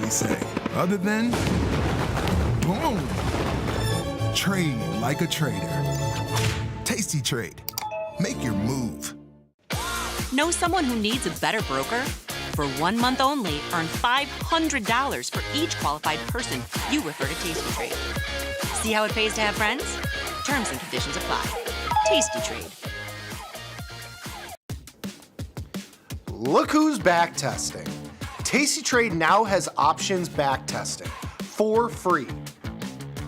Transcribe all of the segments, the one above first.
they say, other than, boom, trade like a trader. Tastytrade. Make your move. Know someone who needs a better broker? For 1 month only, earn $500 for each qualified person you refer to Tastytrade. See how it pays to have friends? Terms and conditions apply. Tastytrade. Look who's back testing. Tastytrade now has options back testing for free.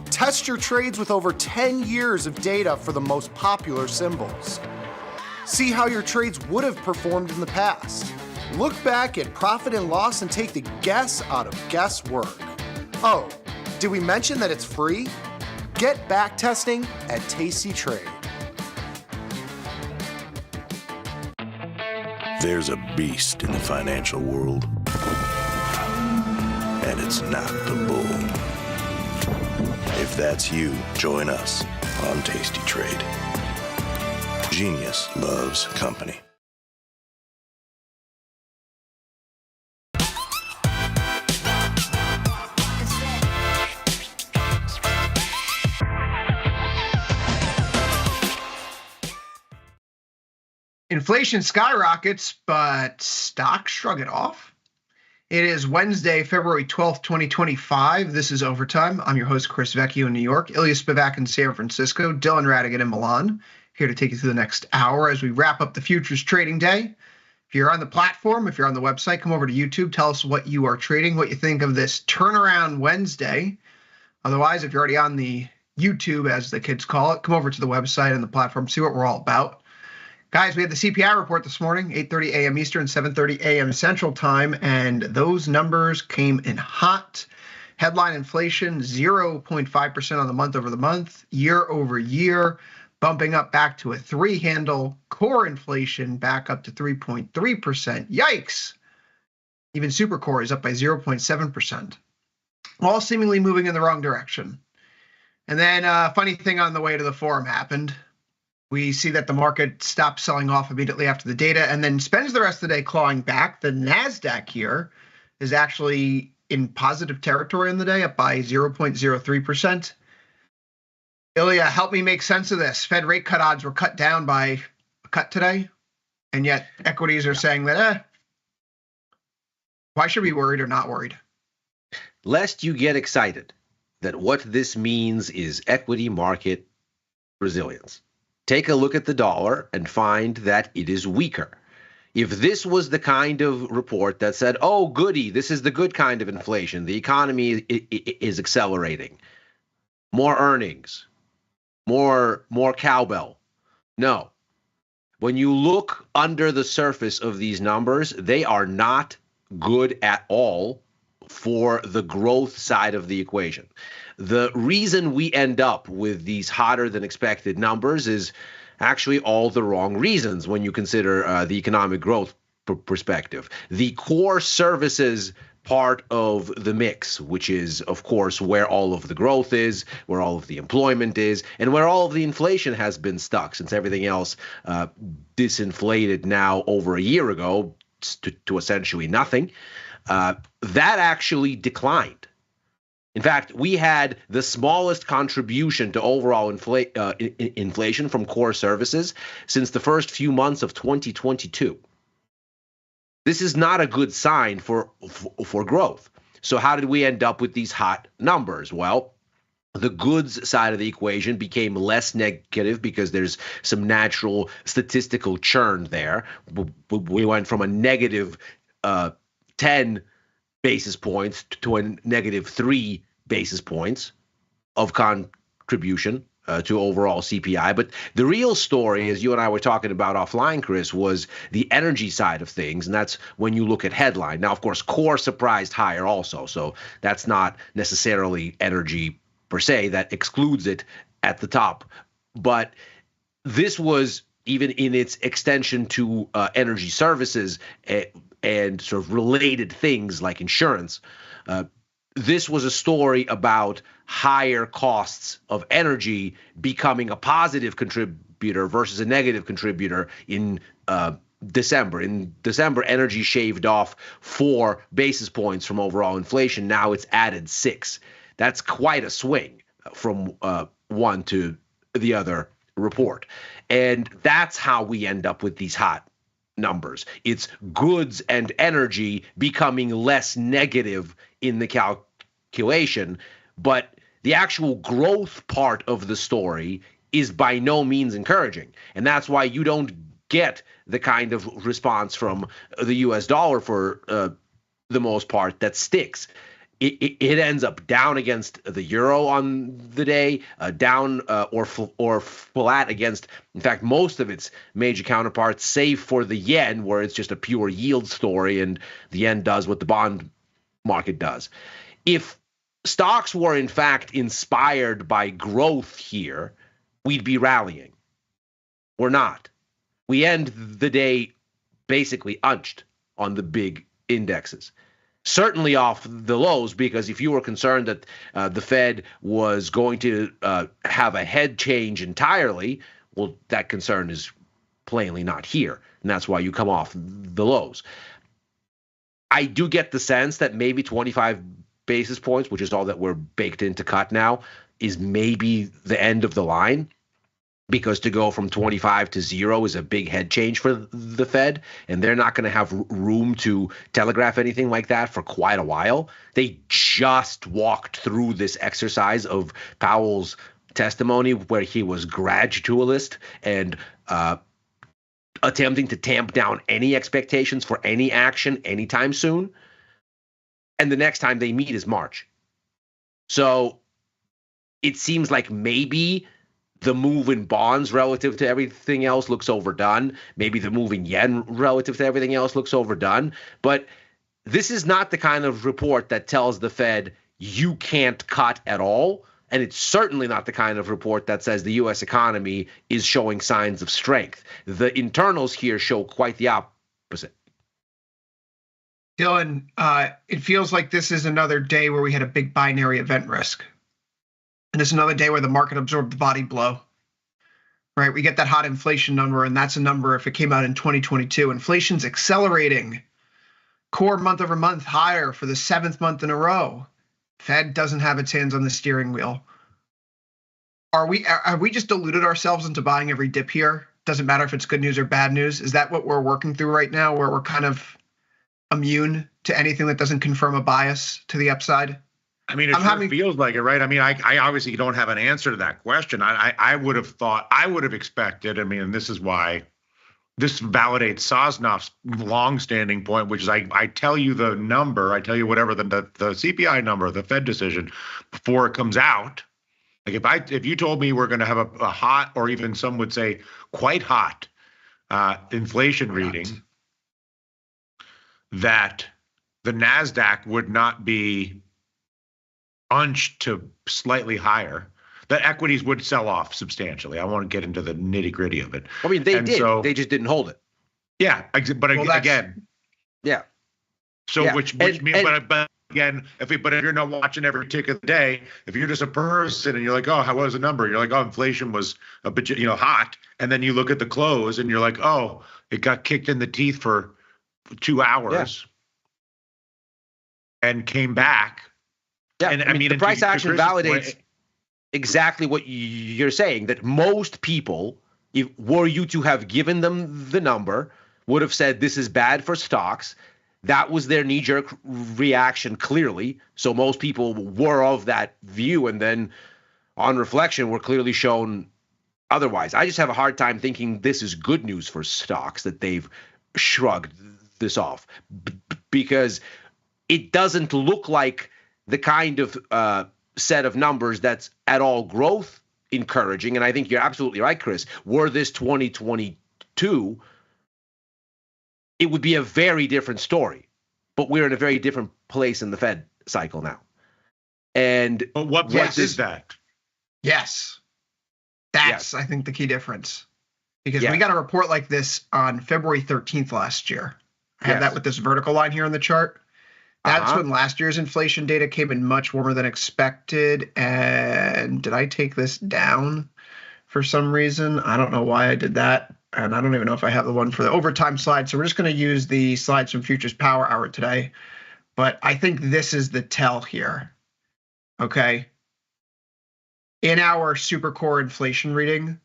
Test your trades with over 10 years of data for the most popular symbols. See how your trades would have performed in the past. Look back at profit and loss and take the guess out of guesswork. Oh, did we mention that it's free? Get back testing at Tastytrade. There's a beast in the financial world, and it's not the bull. If that's you, join us on Tastytrade. Genius loves company. Inflation skyrockets, but stocks shrug it off. It is Wednesday, February 12th, 2025. This is Overtime. I'm your host, Chris Vecchio in New York, Ilya Spivak in San Francisco, Dylan Radigan in Milan, here to take you through the next hour as we wrap up the futures trading day. If you're on the platform, if you're on the website, come over to YouTube. Tell us what you are trading, what you think of this turnaround Wednesday. Otherwise, if you're already on the YouTube, as the kids call it, come over to the website and the platform, see what we're all about. Guys, we had the CPI report this morning, 8:30 a.m. Eastern, 7:30 a.m. Central Time, and those numbers came in hot. Headline inflation, 0.5% on the month over the month, year over year, bumping up back to a 3 handle. Core inflation back up to 3.3%. Yikes! Even supercore is up by 0.7%. All seemingly moving in the wrong direction. And then a funny thing on the way to the forum happened. We see that the market stops selling off immediately after the data and then spends the rest of the day clawing back. The NASDAQ here is actually in positive territory in the day, up by 0.03%. Ilya, help me make sense of this. Fed rate cut odds were cut down by a cut today, and yet equities are saying that, why should we be worried or not worried? Lest you get excited that what this means is equity market resilience. Take a look at the dollar and find that it is weaker. If this was the kind of report that said, oh, goody, this is the good kind of inflation, the economy is accelerating, more earnings, more cowbell. No. When you look under the surface of these numbers, they are not good at all for the growth side of the equation. The reason we end up with these hotter than expected numbers is actually all the wrong reasons when you consider the economic growth perspective. The core services part of the mix, which is, of course, where all of the growth is, where all of the employment is, and where all of the inflation has been stuck since everything else disinflated now over a year ago to essentially nothing. That actually declined. In fact, we had the smallest contribution to overall inflation from core services since the first few months of 2022. This is not a good sign for growth. So how did we end up with these hot numbers? Well, the goods side of the equation became less negative because there's some natural statistical churn there. We went from a negative 10 basis points to a negative 3 basis points of contribution to overall CPI. But the real story, as you and I were talking about offline, Chris, was the energy side of things. And that's when you look at headline. Now, of course, core surprised higher also. So that's not necessarily energy per se. That excludes it at the top. But this was, even in its extension to energy services and sort of related things like insurance, this was a story about higher costs of energy becoming a positive contributor versus a negative contributor in December. In December, energy shaved off 4 basis points from overall inflation. Now it's added 6. That's quite a swing from one to the other report. And that's how we end up with these hot numbers. It's goods and energy becoming less negative in the calculation, but the actual growth part of the story is by no means encouraging. And that's why you don't get the kind of response from the US dollar for the most part that sticks. It ends up down against the euro on the day, down or flat against, in fact, most of its major counterparts, save for the yen, where it's just a pure yield story and the yen does what the bond market does. If stocks were, in fact, inspired by growth here, we'd be rallying. We're not. We end the day basically unched on the big indexes. Certainly off the lows, because if you were concerned that the Fed was going to have a head change entirely, well, that concern is plainly not here. And that's why you come off the lows. I do get the sense that maybe 25 basis points, which is all that we're baked in to cut now, is maybe the end of the line. Because to go from 25 to 0 is a big head change for the Fed, and they're not going to have room to telegraph anything like that for quite a while. They just walked through this exercise of Powell's testimony where he was gradualist and attempting to tamp down any expectations for any action anytime soon. And the next time they meet is March. So it seems like maybe the move in bonds relative to everything else looks overdone. Maybe the move in yen relative to everything else looks overdone. But this is not the kind of report that tells the Fed you can't cut at all. And it's certainly not the kind of report that says the U.S. economy is showing signs of strength. The internals here show quite the opposite. Dylan, it feels like this is another day where we had a big binary event risk. And it's another day where the market absorbed the body blow, right? We get that hot inflation number, and that's a number if it came out in 2022. Inflation's accelerating, core month over month higher for the 7th month in a row. Fed doesn't have its hands on the steering wheel. Have we just deluded ourselves into buying every dip here? Doesn't matter if it's good news or bad news. Is that what we're working through right now, where we're kind of immune to anything that doesn't confirm a bias to the upside? I mean, it feels like it, right? I mean, I obviously don't have an answer to that question. I would have expected, I mean, and this is why this validates Sosnoff's longstanding point, which is I tell you the number, I tell you whatever the CPI number, the Fed decision, before it comes out. Like if you told me we're going to have a hot, or even some would say quite hot inflation reading, that the NASDAQ would not be unched to slightly higher, that equities would sell off substantially. I won't get into the nitty gritty of it. I mean, they did. So, they just didn't hold it. Yeah, but again. Yeah. So yeah. Which means, but again, if you're not watching every tick of the day, if you're just a person and you're like, oh, how was the number? You're like, oh, inflation was a bit, hot, and then you look at the close and you're like, oh, it got kicked in the teeth for 2 hours, and came back. Yeah, and I mean the price action validates exactly what you're saying, that most people, if were you to have given them the number, would have said this is bad for stocks. That was their knee-jerk reaction, clearly. So most people were of that view, and then on reflection were clearly shown otherwise. I just have a hard time thinking this is good news for stocks that they've shrugged this off, because it doesn't look like the kind of set of numbers that's at all growth encouraging. And I think you're absolutely right, Chris. Were this 2022, it would be a very different story. But we're in a very different place in the Fed cycle now. And but what place is that? Yes. That's, I think, the key difference. Because we got a report like this on February 13th last year. I have that with this vertical line here on the chart. That's when last year's inflation data came in much warmer than expected. And did I take this down for some reason? I don't know why I did that. and I don't even know if I have the one for the overtime slide. So we're just going to use the slides from Futures Power Hour today. But I think this is the tell here. Okay. In our super core inflation reading,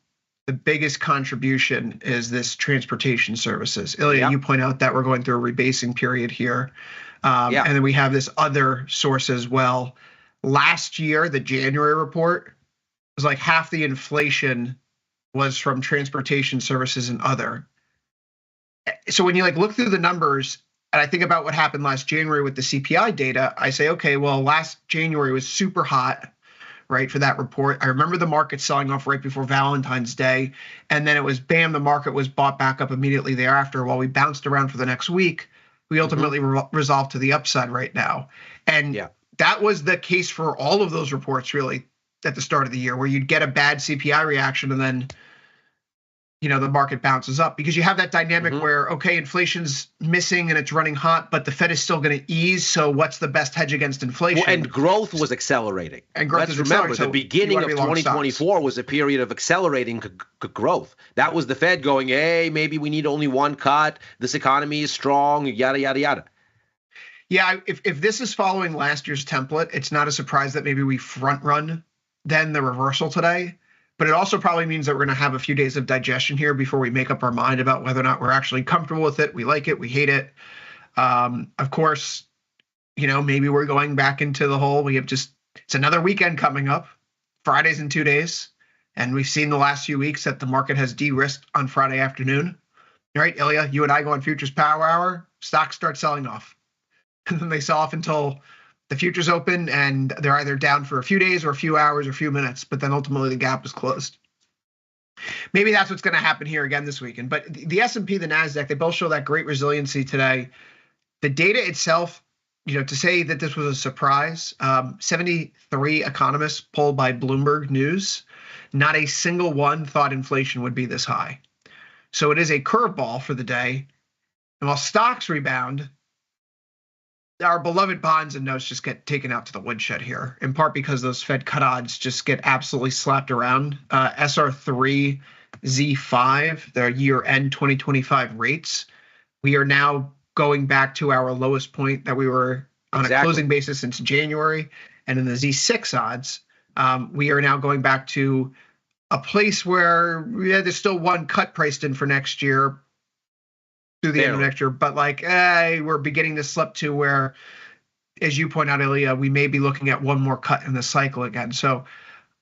the biggest contribution is this transportation services. Ilya, you point out that we're going through a rebasing period here. And then we have this other source as well. Last year, the January report was like half the inflation was from transportation services and other. So when you like look through the numbers, and I think about what happened last January with the CPI data, I say, okay, well, last January was super hot, right, for that report. I remember the market selling off right before Valentine's Day, and then it was bam, the market was bought back up immediately thereafter. While we bounced around for the next week, we ultimately resolved to the upside right now. And that was the case for all of those reports really at the start of the year, where you'd get a bad CPI reaction and then the market bounces up, because you have that dynamic where, okay, inflation's missing and it's running hot, but the Fed is still going to ease. So what's the best hedge against inflation? Well, and growth was accelerating. And growth Let's remember, the beginning of 2024 was a period of accelerating growth. That was the Fed going, hey, maybe we need only one cut. This economy is strong, yada, yada, yada. Yeah, if this is following last year's template, it's not a surprise that maybe we front run then the reversal today. But it also probably means that we're going to have a few days of digestion here before we make up our mind about whether or not we're actually comfortable with it. We like it. We hate it. Of course, maybe we're going back into the hole. It's another weekend coming up, Fridays in 2 days. And we've seen the last few weeks that the market has de-risked on Friday afternoon. All right, Ilya, you and I go on Futures Power Hour, stocks start selling off. And then they sell off until the futures open, and they're either down for a few days or a few hours or a few minutes, but then ultimately the gap is closed. Maybe that's what's going to happen here again this weekend. But the S&P, the NASDAQ, they both show that great resiliency today. The data itself, to say that this was a surprise, 73 economists polled by Bloomberg News, not a single one thought inflation would be this high. So it is a curveball for the day. And while stocks rebound, our beloved bonds and notes just get taken out to the woodshed here, in part because those Fed cut odds just get absolutely slapped around. SR3, Z5, their year-end 2025 rates, we are now going back to our lowest point that we were on a closing basis since January. And in the Z6 odds, we are now going back to a place where there's still one cut priced in for next year, through the end of next year, but we're beginning to slip to where, as you point out, Ilya, we may be looking at one more cut in the cycle again. So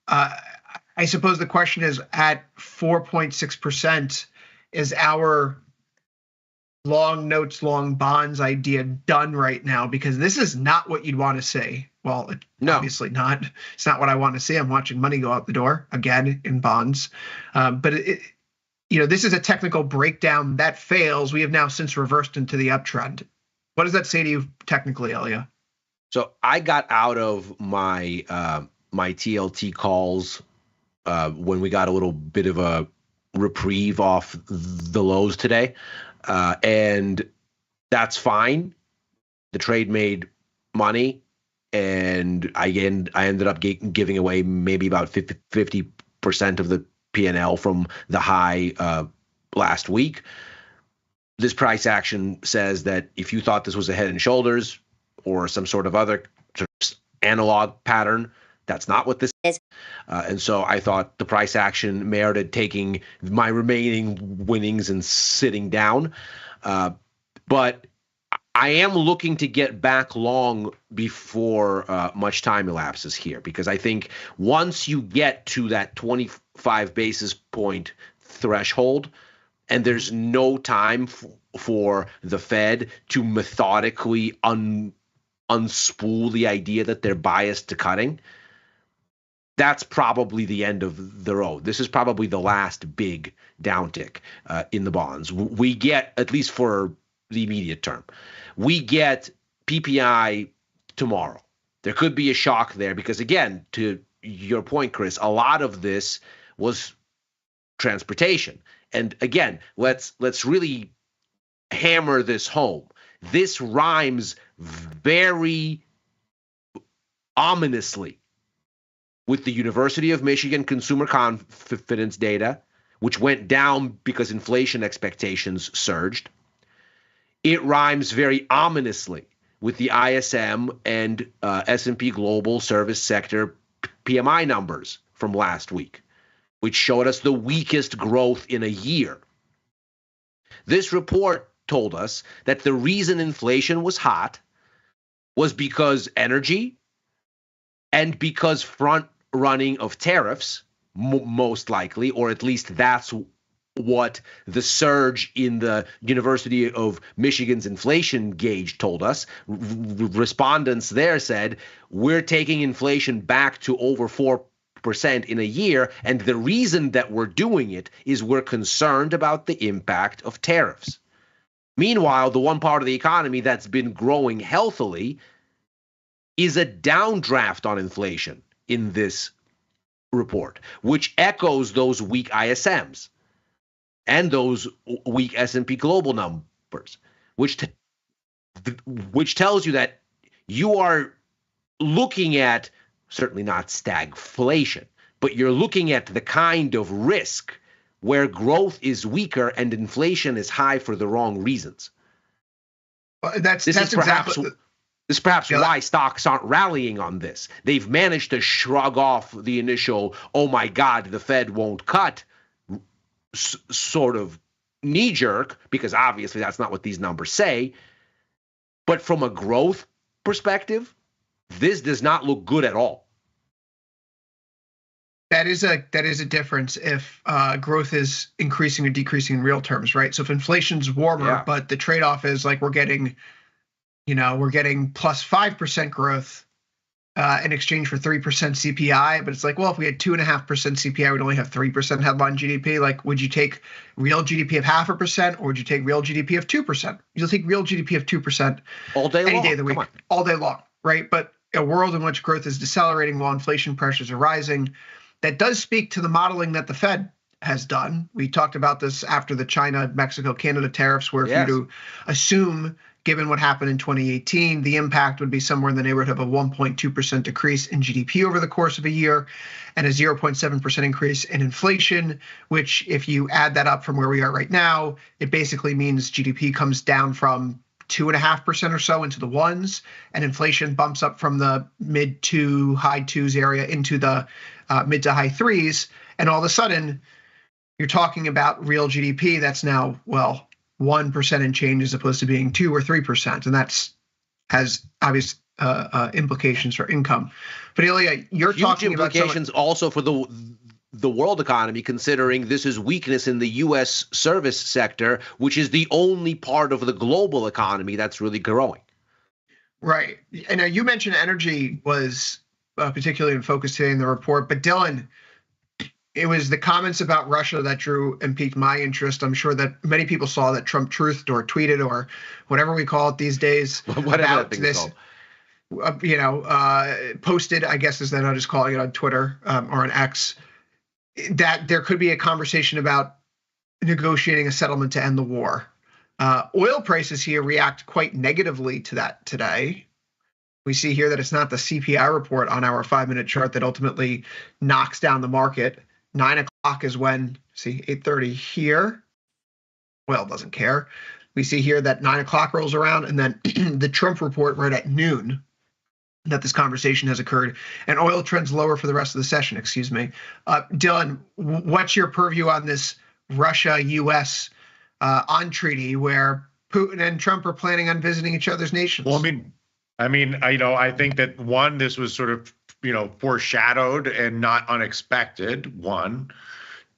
I suppose the question is, at 4.6%, is our long notes, long bonds idea done right now? Because this is not what you'd want to see. Well, obviously not. It's not what I want to see. I'm watching money go out the door again in bonds. But this is a technical breakdown that fails. We have now since reversed into the uptrend. What does that say to you technically, Ilya? So I got out of my my TLT calls when we got a little bit of a reprieve off the lows today, and that's fine. The trade made money, and I ended up giving away maybe about 50% of the P&L from the high last week. This price action says that if you thought this was a head and shoulders or some sort of other sort of analog pattern, that's not what this is. And so I thought the price action merited taking my remaining winnings and sitting down. But I am looking to get back long before much time elapses here, because I think once you get to that 25 basis point threshold, and there's no time for the Fed to methodically unspool the idea that they're biased to cutting, that's probably the end of the road. This is probably the last big downtick in the bonds. We get, at least for the immediate term, we get PPI tomorrow. There could be a shock there because, again, to your point, Chris, a lot of this was transportation. And again, let's really hammer this home. This rhymes very ominously with the University of Michigan consumer confidence data, which went down because inflation expectations surged. It rhymes very ominously with the ISM and S&P Global Service Sector PMI numbers from last week, which showed us the weakest growth in a year. This report told us that the reason inflation was hot was because energy and because front running of tariffs, most likely, or at least that's what the surge in the University of Michigan's inflation gauge told us. Respondents there said, we're taking inflation back to over 4% in a year, and the reason that we're doing it is we're concerned about the impact of tariffs. Meanwhile, the one part of the economy that's been growing healthily is a downdraft on inflation in this report, which echoes those weak ISMs and those weak S&P Global numbers, which tells you that you are looking at certainly not stagflation, but you're looking at the kind of risk where growth is weaker and inflation is high for the wrong reasons. Well, this is perhaps why stocks aren't rallying on this. They've managed to shrug off the initial, oh my God, the Fed won't cut sort of knee jerk, because obviously that's not what these numbers say. But from a growth perspective, this does not look good at all. That is a difference if growth is increasing or decreasing in real terms, right? So if inflation's warmer, but the trade-off is like we're getting plus 5% growth in exchange for 3% CPI, but it's like, well, if we had 2.5% CPI, we'd only have 3% headline GDP. Like, would you take real GDP of 0.5%, or would you take real GDP of 2%? You'll take real GDP of 2% all day any long. day of the week, all day long, right? But a world in which growth is decelerating while inflation pressures are rising, that does speak to the modeling that the Fed has done. We talked about this after the China, Mexico, Canada tariffs, where if you to assume, given what happened in 2018, the impact would be somewhere in the neighborhood of a 1.2% decrease in GDP over the course of a year and a 0.7% increase in inflation, which if you add that up from where we are right now, it basically means GDP comes down from 2.5% or so into the ones, and inflation bumps up from the mid to high twos area into the mid to high threes. And all of a sudden, you're talking about real GDP that's now, 1% and change as opposed to being 2 or 3%. And that's has obvious implications for income. But Ilya, you're huge talking implications about also for the world economy, considering this is weakness in the U.S. service sector, which is the only part of the global economy that's really growing. Right. And you mentioned energy was particularly in focus today in the report. But Dylan, it was the comments about Russia that drew and piqued my interest. I'm sure that many people saw that Trump truthed or tweeted or whatever we call it these days about this. Posted, I guess is then I'm just calling it on Twitter or on X, that there could be a conversation about negotiating a settlement to end the war. Oil prices here react quite negatively to that today. We see here that it's not the CPI report on our 5-minute chart that ultimately knocks down the market. 9 o'clock is when, 8:30 here. Oil doesn't care. We see here that 9 o'clock rolls around, and then the Trump report right at noon that this conversation has occurred, and oil trends lower for the rest of the session, Dylan, what's your purview on this Russia-U.S. On treaty where Putin and Trump are planning on visiting each other's nations? Well, I think that one, this was sort of, foreshadowed and not unexpected. 1,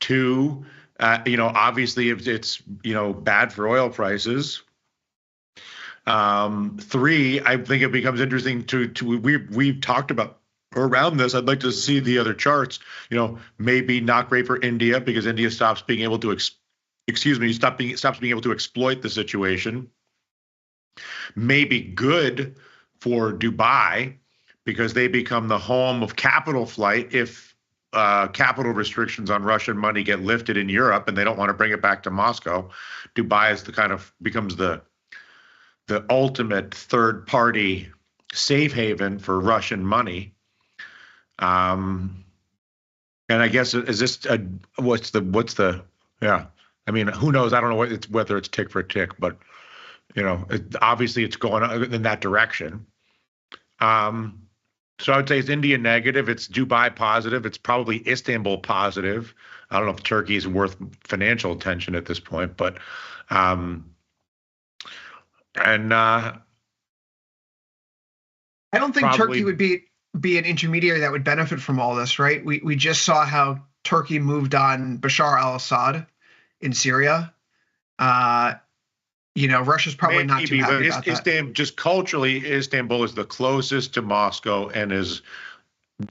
2, obviously if it's, bad for oil prices. 3, I think it becomes interesting we've talked about around this. I'd like to see the other charts, maybe not great for India because India stops being able to, stops being able to exploit the situation. Maybe good for Dubai because they become the home of capital flight if capital restrictions on Russian money get lifted in Europe and they don't want to bring it back to Moscow. Dubai is becomes the ultimate third party safe haven for Russian money. And I guess is this what's the Yeah. I mean, who knows? I don't know whether it's tick for tick, but obviously it's going in that direction. So I would say it's India negative, it's Dubai positive, it's probably Istanbul positive. I don't know if Turkey is worth financial attention at this point, but and I don't think probably, Turkey would be an intermediary that would benefit from all this, right? We just saw how Turkey moved on Bashar al-Assad in Syria. Russia's probably not too happy about that. Just culturally, Istanbul is the closest to Moscow and is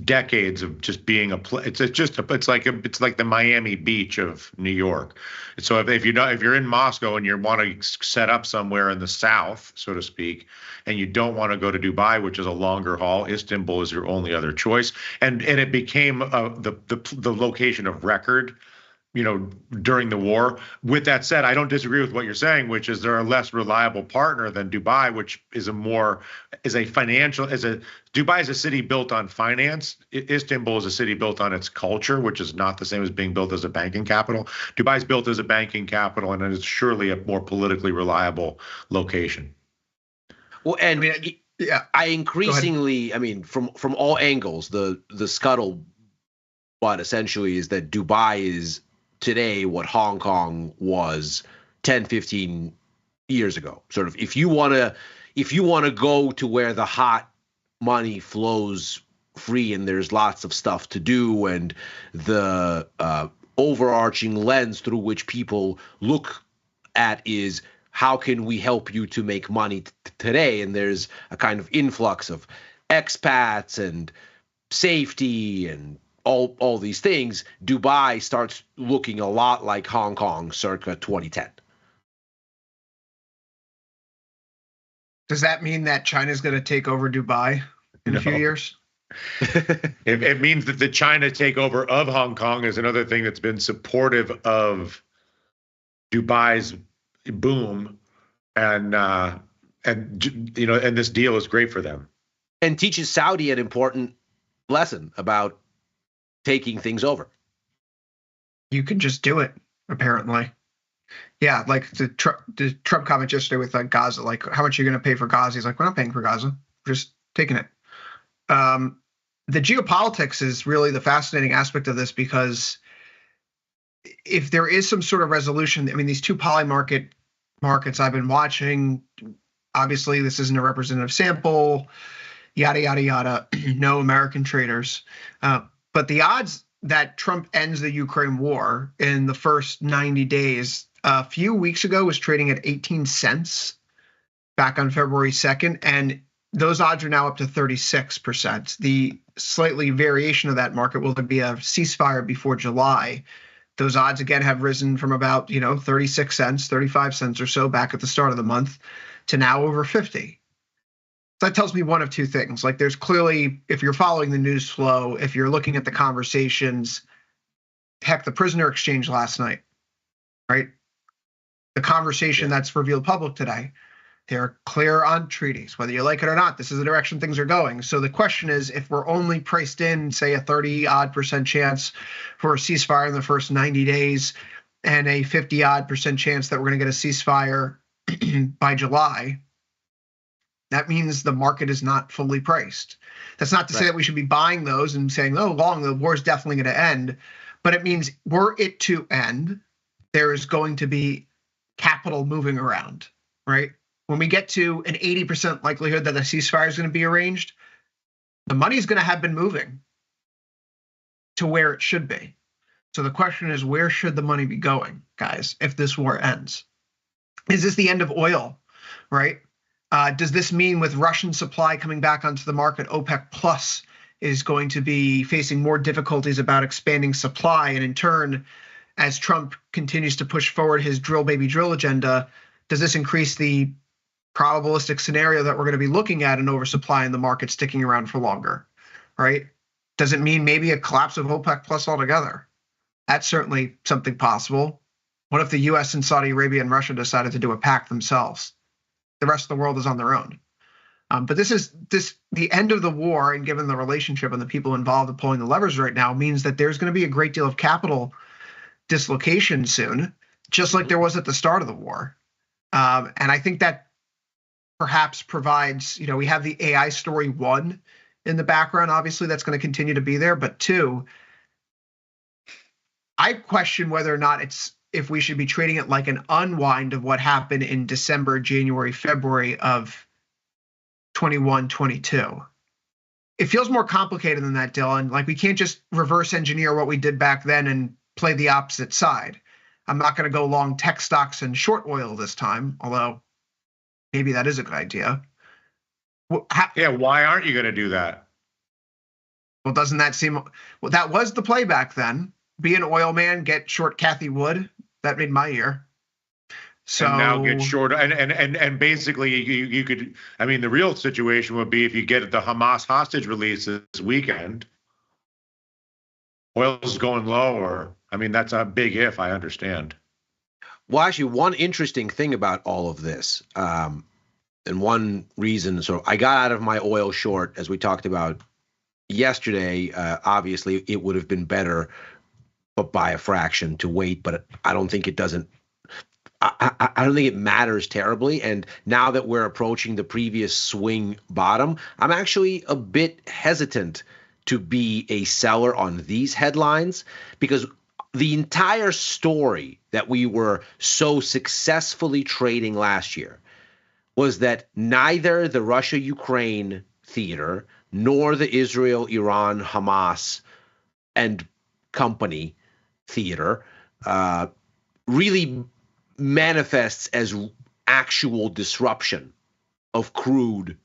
decades of just being it's like the Miami Beach of New York. So if you're in Moscow and you want to set up somewhere in the south, so to speak, and you don't want to go to Dubai, which is a longer haul, Istanbul is your only other choice. And it became the location of record, during the war. With that said, I don't disagree with what you're saying, which is they're a less reliable partner than Dubai, which is Dubai is a city built on finance. Istanbul is a city built on its culture, which is not the same as being built as a banking capital. Dubai is built as a banking capital, and it is surely a more politically reliable location. Well, and I increasingly, from all angles, the scuttle, but essentially is that Dubai is today what Hong Kong was 10, 15 years ago. Sort of, if you want to go to where the hot money flows free and there's lots of stuff to do, and the overarching lens through which people look at is how can we help you to make money today, and there's a kind of influx of expats and safety and all these things, Dubai starts looking a lot like Hong Kong circa 2010. Does that mean that China's going to take over Dubai in a few years? It means that the China takeover of Hong Kong is another thing that's been supportive of Dubai's boom, and this deal is great for them. And teaches Saudi an important lesson about taking things over. You can just do it, apparently. Yeah, like the Trump comment yesterday with Gaza, like, how much are you going to pay for Gaza? He's like, we're not paying for Gaza. We're just taking it. The geopolitics is really the fascinating aspect of this, because if there is some sort of resolution, these two poly markets I've been watching, obviously this isn't a representative sample, yada, yada, yada, no American traders. But the odds that Trump ends the Ukraine war in the first 90 days, a few weeks ago was trading at 18 cents back on February 2nd, and those odds are now up to 36%. The slightly variation of that market will be a ceasefire before July. Those odds, again, have risen from about 36 cents, 35 cents or so back at the start of the month to now over 50. That tells me one of two things. Like, there's clearly, if you're following the news flow, if you're looking at the conversations, heck, the prisoner exchange last night, right? The conversation that's revealed public today, they're clear on treaties. Whether you like it or not, this is the direction things are going. So the question is, if we're only priced in, say, a 30-odd% chance for a ceasefire in the first 90 days and a 50-odd% chance that we're going to get a ceasefire by July, that means the market is not fully priced. That's not to say that we should be buying those and saying, the war is definitely going to end. But it means, were it to end, there is going to be capital moving around, right? When we get to an 80% likelihood that a ceasefire is going to be arranged, the money is going to have been moving to where it should be. So the question is, where should the money be going, guys, if this war ends? Is this the end of oil, right? Does this mean with Russian supply coming back onto the market, OPEC Plus is going to be facing more difficulties about expanding supply? And in turn, as Trump continues to push forward his drill baby drill agenda, does this increase the probabilistic scenario that we're going to be looking at an oversupply in the market sticking around for longer, right? Does it mean maybe a collapse of OPEC Plus altogether? That's certainly something possible. What if the US and Saudi Arabia and Russia decided to do a pact themselves? The rest of the world is on their own. But the end of the war, and given the relationship and the people involved in pulling the levers right now, means that there's going to be a great deal of capital dislocation soon, just like there was at the start of the war. And I think that perhaps provides, we have the AI story, one, in the background. Obviously, that's going to continue to be there. But two, I question whether or not if we should be treating it like an unwind of what happened in December, January, February of 21, 22. It feels more complicated than that, Dylan. Like, we can't just reverse engineer what we did back then and play the opposite side. I'm not going to go long tech stocks and short oil this time, although maybe that is a good idea. Why aren't you going to do that? Well, doesn't that seem... Well, that was the play back then. Be an oil man, get short Kathy Wood. That made my year. So and now get short, and basically you could. I mean, the real situation would be if you get the Hamas hostage release this weekend. Oil's going lower. I mean, that's a big if. I understand. Well, actually, one interesting thing about all of this, and one reason, so I got out of my oil short, as we talked about yesterday. Obviously, it would have been better, but by a fraction, to wait. But I don't think it doesn't. I don't think it matters terribly. And now that we're approaching the previous swing bottom, I'm actually a bit hesitant to be a seller on these headlines, because the entire story that we were so successfully trading last year was that neither the Russia-Ukraine theater nor the Israel-Iran, Hamas, and company theater really manifests as actual disruption of crude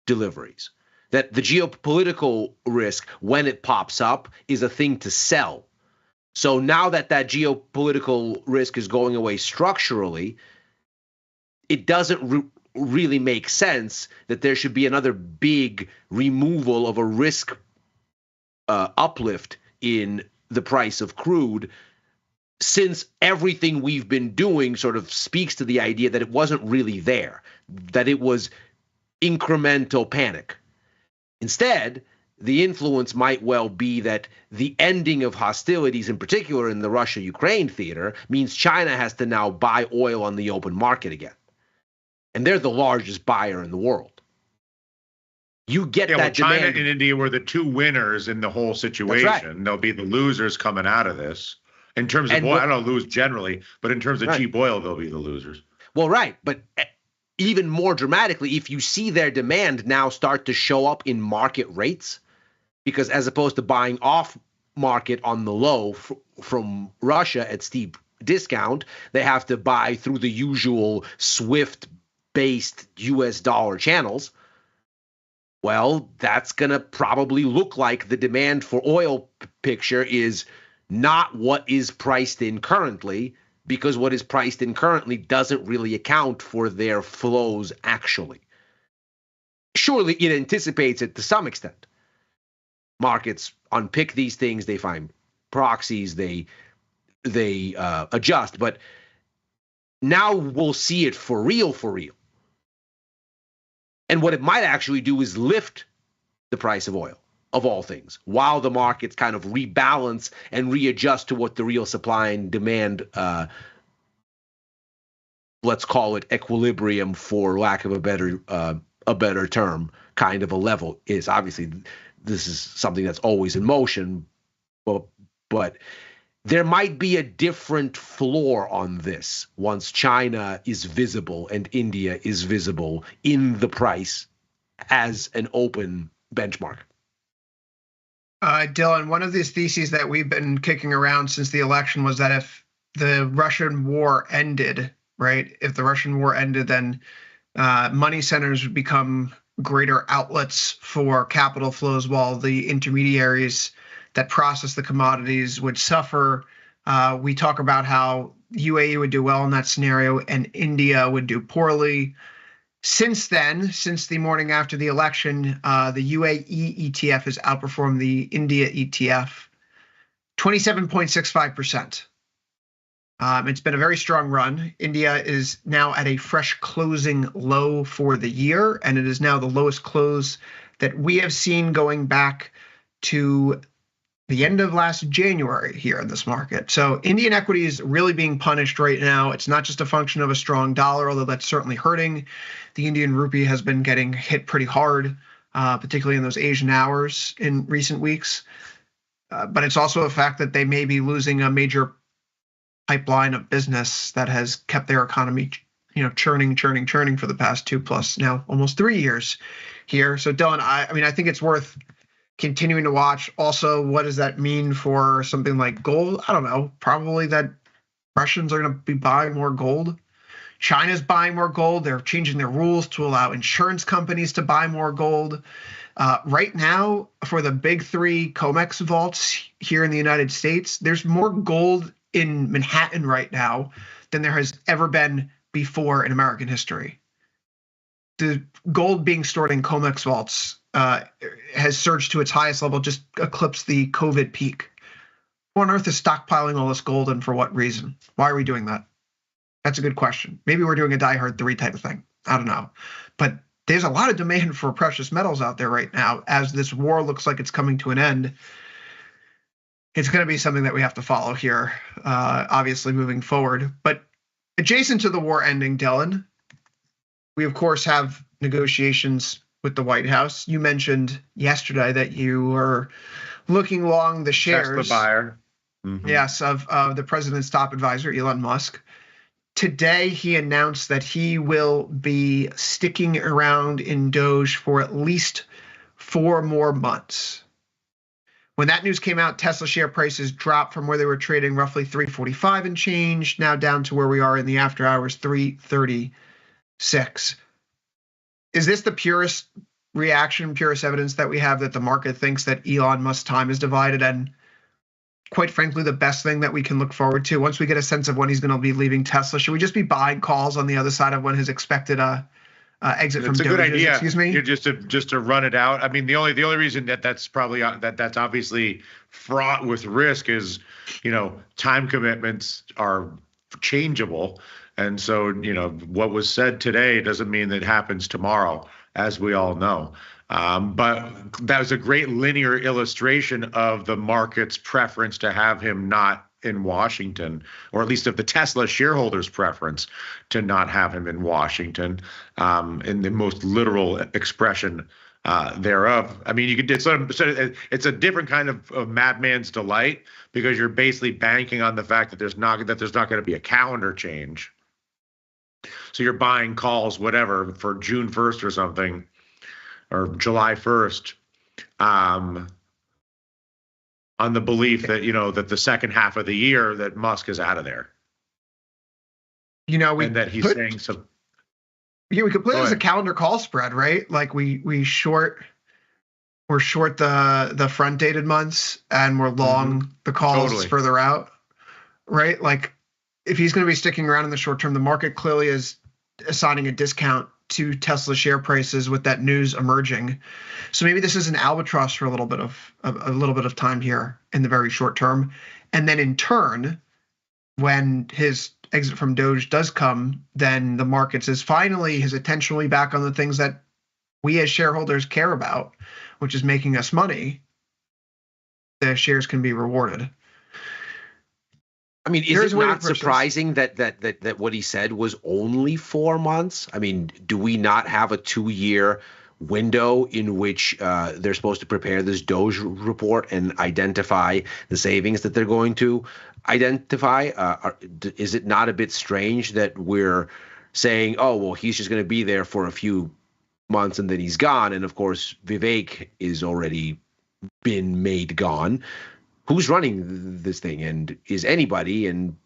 deliveries. That the geopolitical risk, when it pops up, is a thing to sell. So now that geopolitical risk is going away structurally, it doesn't really make sense that there should be another big removal of a risk uplift in the price of crude, since everything we've been doing sort of speaks to the idea that it wasn't really there, that it was incremental panic. Instead, the influence might well be that the ending of hostilities, in particular in the Russia-Ukraine theater, means China has to now buy oil on the open market again. And they're the largest buyer in the world. You get that China demand. and India were the two winners in the whole situation. That's right. They'll be the losers coming out of this. In terms of oil, I don't lose generally, but in terms of cheap oil, they'll be the losers. Well, right. But even more dramatically, if you see their demand now start to show up in market rates, because as opposed to buying off market on the low from Russia at steep discount, they have to buy through the usual SWIFT-based US dollar channels. Well, that's going to probably look like the demand for oil picture is not what is priced in currently, because what is priced in currently doesn't really account for their flows actually. Surely it anticipates it to some extent. Markets unpick these things, they find proxies, they adjust, but now we'll see it for real. And what it might actually do is lift the price of oil, of all things, while the markets kind of rebalance and readjust to what the real supply and demand, let's call it equilibrium for lack of a better term, kind of a level is. Obviously, this is something that's always in motion, but there might be a different floor on this once China is visible and India is visible in the price as an open benchmark. Dylan, one of these theses that we've been kicking around since the election was that if the Russian war ended, right, then money centers would become greater outlets for capital flows, while the intermediaries that process the commodities would suffer. We talk about how UAE would do well in that scenario and India would do poorly. Since then, since the morning after the election, the UAE ETF has outperformed the India ETF 27.65%. It's been a very strong run. India is now at a fresh closing low for the year, and it is now the lowest close that we have seen going back to the end of last January here in this market. So Indian equity is really being punished right now. It's not just a function of a strong dollar, although that's certainly hurting. The Indian rupee has been getting hit pretty hard, particularly in those Asian hours in recent weeks. But it's also a fact that they may be losing a major pipeline of business that has kept their economy, churning for the past 2+ now almost 3 years here. So Dylan, I think it's worth continuing to watch. Also, what does that mean for something like gold? I don't know. Probably that Russians are going to be buying more gold. China's buying more gold. They're changing their rules to allow insurance companies to buy more gold. Right now, for the big three COMEX vaults here in the United States, there's more gold in Manhattan right now than there has ever been before in American history. The gold being stored in COMEX vaults has surged to its highest level, just eclipsed the COVID peak. Who on earth is stockpiling all this gold, and for what reason? Why are we doing that? That's a good question. Maybe we're doing a Die Hard 3 type of thing. I don't know. But there's a lot of demand for precious metals out there right now. As this war looks like it's coming to an end, it's going to be something that we have to follow here, obviously moving forward. But adjacent to the war ending, Dylan, we of course have negotiations with the White House. You mentioned yesterday that you were looking along the shares. Tesla buyer. Mm-hmm. Yes, of the president's top advisor, Elon Musk. Today, he announced that he will be sticking around in Doge for at least 4 more months. When that news came out, Tesla share prices dropped from where they were trading roughly $345 and change, now down to where we are in the after hours, $336. Is this the purest reaction, purest evidence that we have that the market thinks that Elon Musk's time is divided, and quite frankly, the best thing that we can look forward to once we get a sense of when he's going to be leaving Tesla? Should we just be buying calls on the other side of when his expected exit from Doge? It's a good idea. Excuse me. You're just to run it out. I mean, the only reason that's probably that's obviously fraught with risk is, time commitments are changeable, and so what was said today doesn't mean that happens tomorrow, as we all know. But that was a great linear illustration of the market's preference to have him not in Washington, or at least of the Tesla shareholders' preference to not have him in Washington, in the most literal expression thereof. I mean, it's a different kind of madman's delight, because you're basically banking on the fact that there's not going to be a calendar change. So you're buying calls, whatever, for June 1st or something, or July 1st, on the belief that, that the second half of the year that Musk is out of there. And that he's saying some. Yeah, we could play it as a calendar call spread, right? Like we're short the front dated months, and we're long the calls further out, right? Like if he's going to be sticking around in the short term, the market clearly is assigning a discount to Tesla share prices with that news emerging. So maybe this is an albatross for a little bit of time here in the very short term. And then in turn, when his exit from Doge does come, then the markets is finally, his attention will be back on the things that we as shareholders care about, which is making us money. The shares can be rewarded. I mean, is it not surprising that what he said was only 4 months? I mean, do we not have a 2-year window in which they're supposed to prepare this Doge report and identify the savings that they're going to identify? Is it not a bit strange that we're saying, oh, well, he's just going to be there for a few months and then he's gone? And of course, Vivek is already been made gone. Who's running this thing, and is anybody, and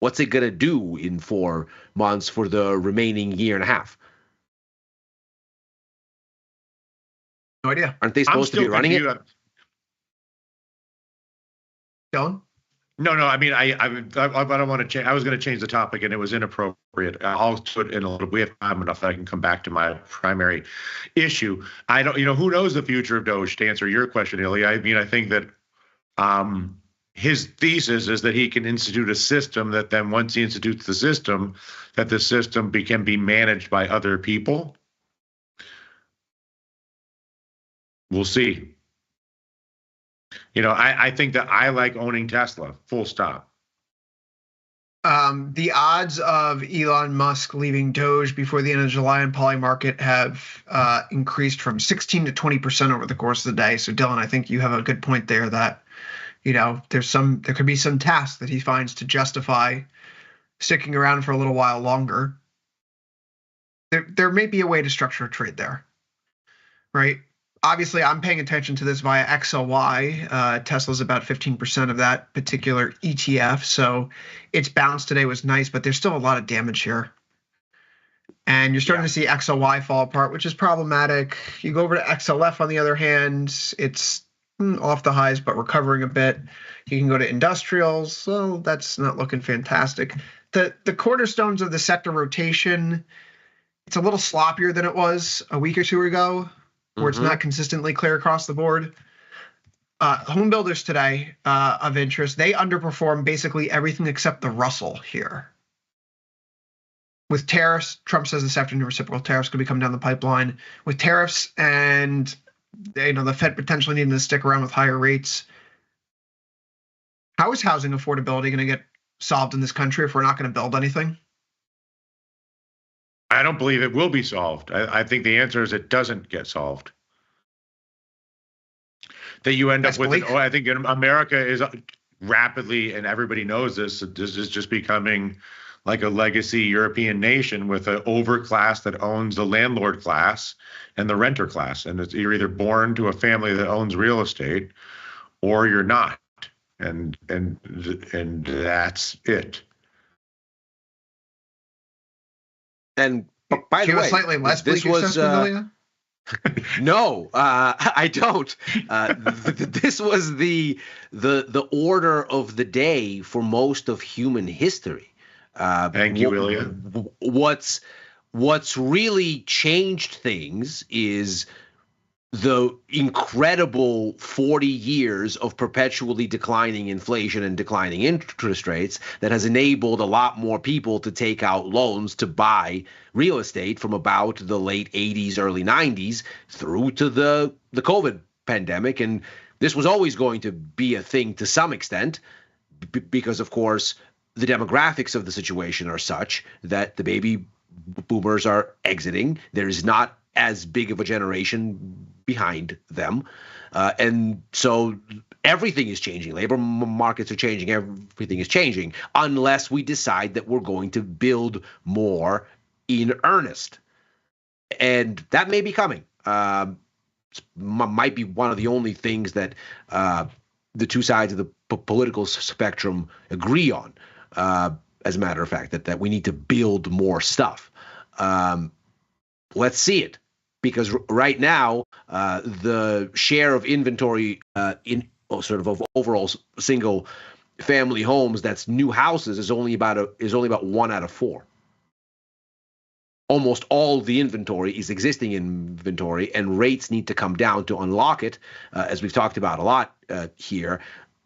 what's it going to do in 4 months for the remaining year and a half? No idea. Aren't they supposed to be running it? Dylan? No. I mean, I don't want to change. I was going to change the topic, and it was inappropriate. I'll put in a little. We have time enough that I can come back to my primary issue. I don't. Who knows the future of Doge? To answer your question, Ilya, I mean, I think that his thesis is that he can institute a system that then, once he institutes the system, that the system can be managed by other people. We'll see. I think that I like owning Tesla, full stop. The odds of Elon Musk leaving Doge before the end of July in poly market have increased from 16 to 20% over the course of the day. So Dylan, I think you have a good point there that, there could be some task that he finds to justify sticking around for a little while longer. There may be a way to structure a trade there, right? Obviously, I'm paying attention to this via XLY. Tesla's about 15% of that particular ETF. So its bounce today was nice, but there's still a lot of damage here. And you're starting to see XLY fall apart, which is problematic. You go over to XLF, on the other hand, it's off the highs, but recovering a bit. You can go to industrials. So that's not looking fantastic. The cornerstones of the sector rotation, it's a little sloppier than it was a week or two ago, where it's not consistently clear across the board. Home builders today of interest, they underperform basically everything except the Russell here. With tariffs, Trump says this afternoon reciprocal tariffs could be coming down the pipeline. With tariffs and the Fed potentially needing to stick around with higher rates, how is housing affordability going to get solved in this country if we're not going to build anything? I don't believe it will be solved. I think the answer is it doesn't get solved. That you end up with, I think America is rapidly, and everybody knows this, this is just becoming like a legacy European nation with an overclass that owns the landlord class and the renter class. And you're either born to a family that owns real estate or you're not. And that's it. And by the way, slightly less this was no, I don't. This was the order of the day for most of human history. Thank you, Ilya. What's really changed things is the incredible 40 years of perpetually declining inflation and declining interest rates that has enabled a lot more people to take out loans to buy real estate from about the late 80s, early 90s through to the COVID pandemic. And this was always going to be a thing to some extent because, of course, the demographics of the situation are such that the baby boomers are exiting. There is not as big of a generation behind them. And so everything is changing. Labor markets are changing. Everything is changing unless we decide that we're going to build more in earnest. And that may be coming. Might be one of the only things that the two sides of the political spectrum agree on, as a matter of fact, that we need to build more stuff. Let's see it. Because right now, the share of inventory in sort of overall single family homes that's new houses is only about 1 out of 4. Almost all the inventory is existing inventory, and rates need to come down to unlock it. As we've talked about a lot here,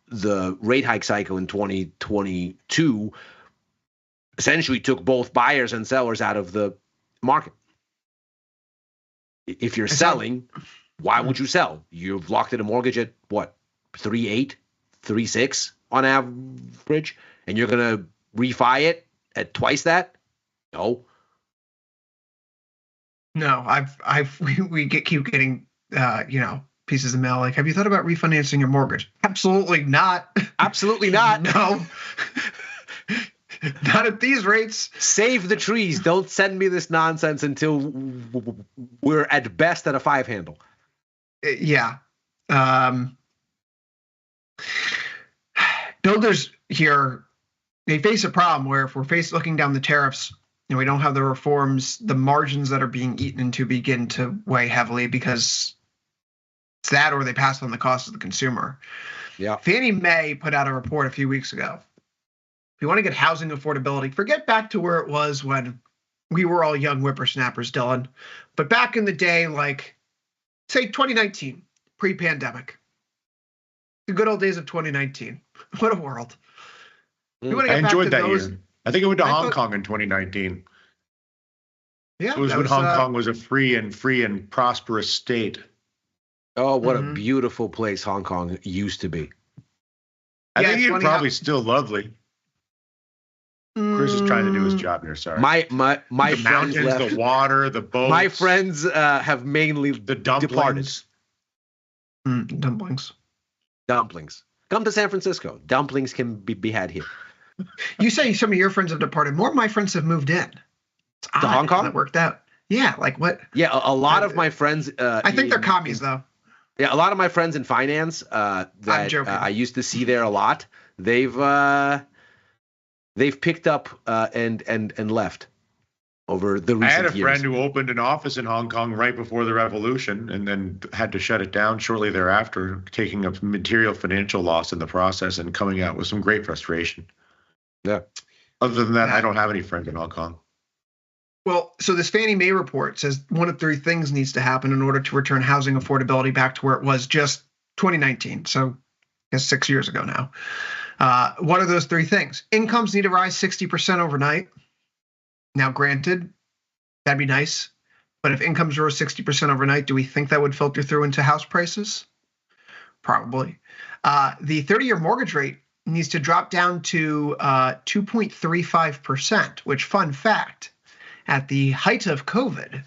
the rate hike cycle in 2022 essentially took both buyers and sellers out of the market. If you're selling, why would you sell? You've locked in a mortgage at what, 3.8, 3.6 on average, and you're going to refi it at twice that? No. No, we keep getting pieces of mail like, have you thought about refinancing your mortgage? Absolutely not. Absolutely not. No. Not at these rates. Save the trees. Don't send me this nonsense until we're at best at a 5 handle. Yeah. Builders here, they face a problem where if we're looking down the tariffs and we don't have the reforms, the margins that are being eaten into begin to weigh heavily because it's that or they pass on the cost of the consumer. Yeah. Fannie Mae put out a report a few weeks ago. If you want to get housing affordability, forget back to where it was when we were all young whippersnappers, Dylan. But back in the day, like, say 2019, pre-pandemic. The good old days of 2019. What a world. I enjoyed that year. I think it went to Hong Kong in 2019. Yeah, it was when Hong Kong was a free and prosperous state. Oh, what a beautiful place Hong Kong used to be. I Yeah, think it's it's funny probably how- still lovely. Chris is trying to do his job here. Sorry. My the friends mountains, left. the water, the boats. My friends have mainly the departed. dumplings. Dumplings. Dumplings. Come to San Francisco. Dumplings can be had here. You say some of your friends have departed. More of my friends have moved in. It's odd Hong how Kong? that worked out. Yeah, like what? Yeah, a lot of my friends. I think they're commies, though. Yeah, a lot of my friends in finance that joking. I used to see there a lot. They've picked up and left over the recent I had a years. friend who opened an office in Hong Kong right before the revolution and then had to shut it down shortly thereafter, taking a material financial loss in the process and coming out with some great frustration. Yeah. Other than that, I don't have any friends in Hong Kong. Well, so this Fannie Mae report says one of three things needs to happen in order to return housing affordability back to where it was just 2019. So I guess 6 years ago now. What are those three things? Incomes need to rise 60% overnight. Now, granted, that'd be nice. But if incomes rose 60% overnight, do we think that would filter through into house prices? Probably. The 30-year mortgage rate needs to drop down to 2.35%, which, fun fact, at the height of COVID,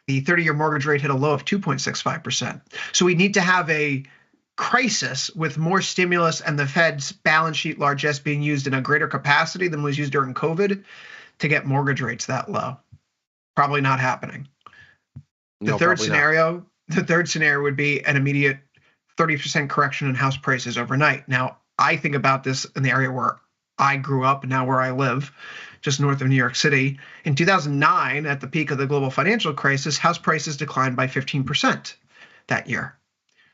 the 30-year mortgage rate hit a low of 2.65%. So we need to have a crisis with more stimulus and the Fed's balance sheet largesse being used in a greater capacity than was used during COVID to get mortgage rates that low. Probably not happening. The third scenario would be an immediate 30% correction in house prices overnight. Now, I think about this in the area where I grew up and now where I live, just north of New York City. In 2009, at the peak of the global financial crisis, house prices declined by 15% that year.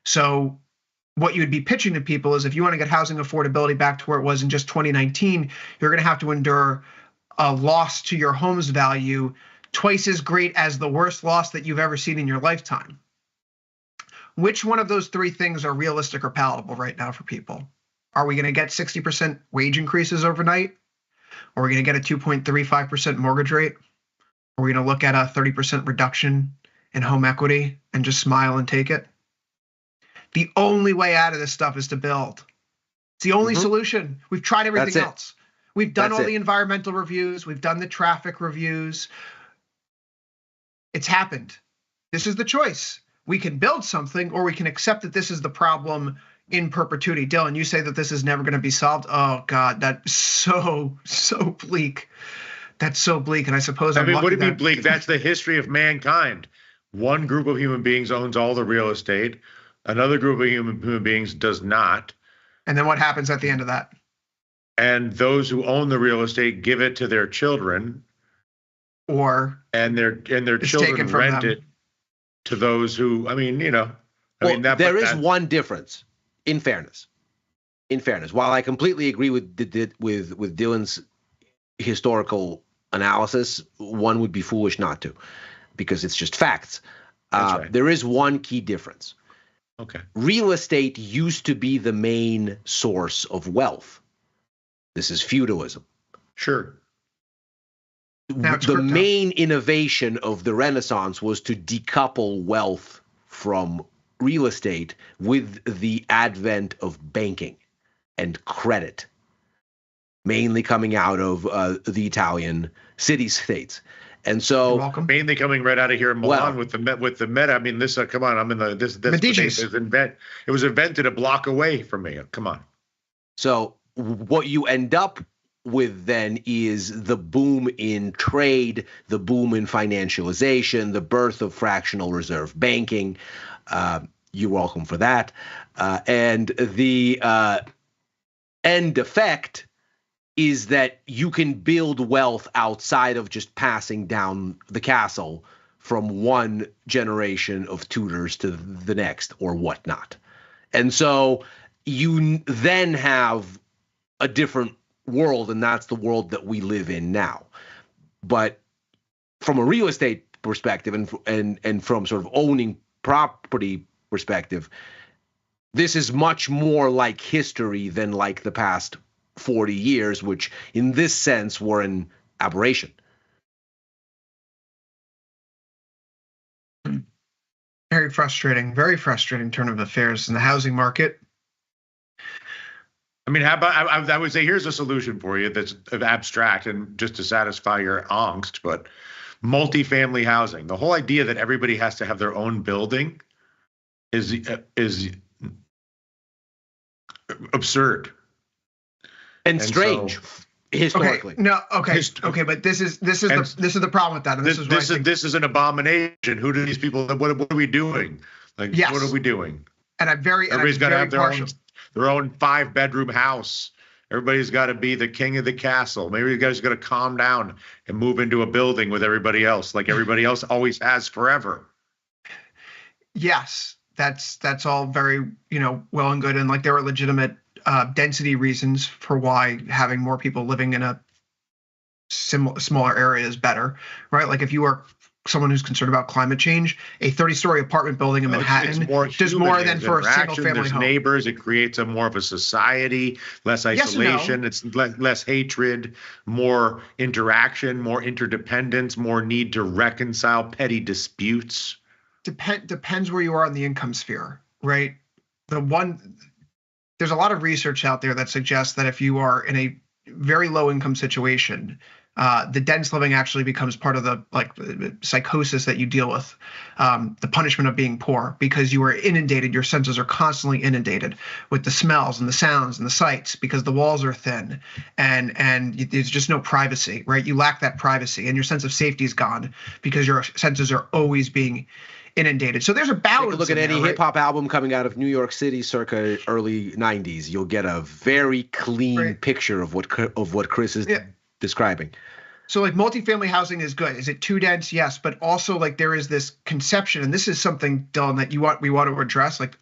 So what you would be pitching to people is if you want to get housing affordability back to where it was in just 2019, you're going to have to endure a loss to your home's value twice as great as the worst loss that you've ever seen in your lifetime. Which one of those three things are realistic or palatable right now for people? Are we going to get 60% wage increases overnight? Are we going to get a 2.35% mortgage rate? Are we going to look at a 30% reduction in home equity and just smile and take it? The only way out of this stuff is to build. It's the only solution. We've tried everything else. We've done all the environmental reviews. We've done the traffic reviews. It's happened. This is the choice. We can build something or we can accept that this is the problem in perpetuity. Dylan, you say that this is never going to be solved. Oh, God, that's so bleak. That's so bleak. And I suppose what do you mean bleak? That's the history of mankind. One group of human beings owns all the real estate. Another group of human beings does not. And then what happens at the end of that? And those who own the real estate give it to their children, and their children rent it to those who. There is one difference. In fairness, while I completely agree with Dylan's historical analysis, one would be foolish not to, because it's just facts. That's right. There is one key difference. Okay. Real estate used to be the main source of wealth. This is feudalism. Sure. The main innovation of the Renaissance was to decouple wealth from real estate with the advent of banking and credit, mainly coming out of the Italian city-states. And so, mainly coming right out of here in Milan with the Meta. I mean, this. Come on, I'm in the this. It was invented a block away from me. Come on. So what you end up with then is the boom in trade, the boom in financialization, the birth of fractional reserve banking. You're welcome for that. And the end effect is that you can build wealth outside of just passing down the castle from one generation of tutors to the next or whatnot. And so you then have a different world, and that's the world that we live in now. But from a real estate perspective and from sort of owning property perspective, this is much more like history than like the past 40 years, which in this sense were an aberration. Very frustrating turn of affairs in the housing market. I mean, how about I would say here's a solution for you that's abstract and just to satisfy your angst, but multifamily housing. The whole idea that everybody has to have their own building is absurd and strange. Historically, okay, but this is the problem with that, and this is an abomination. Who do these people? What are we doing? Like, yes. What are we doing? And everybody's got to have their own 5-bedroom house. Everybody's got to be the king of the castle. Maybe you guys got to calm down and move into a building with everybody else, like everybody else always has forever. Yes, that's all very well and good, and like there are legitimate density reasons for why having more people living in a smaller area is better, right? Like if you are someone who's concerned about climate change, a 30-story apartment building in Manhattan does more than for a single-family There's home. Neighbors, it creates more of a society, less isolation, it's less hatred, more interaction, more interdependence, more need to reconcile petty disputes. Depends where you are in the income sphere, right? There's a lot of research out there that suggests that if you are in a very low income situation, the dense living actually becomes part of the psychosis that you deal with, the punishment of being poor, because you are inundated. Your senses are constantly inundated with the smells and the sounds and the sights because the walls are thin and there's just no privacy, right? You lack that privacy and your sense of safety is gone because your senses are always being inundated. So there's a balance. Take a look at any hip hop album coming out of New York City circa early 90s. You'll get a very clean picture of what Chris is describing. So like multifamily housing is good. Is it too dense? Yes, but also like there is this conception, and this is something, Dylan, that we want to address. Like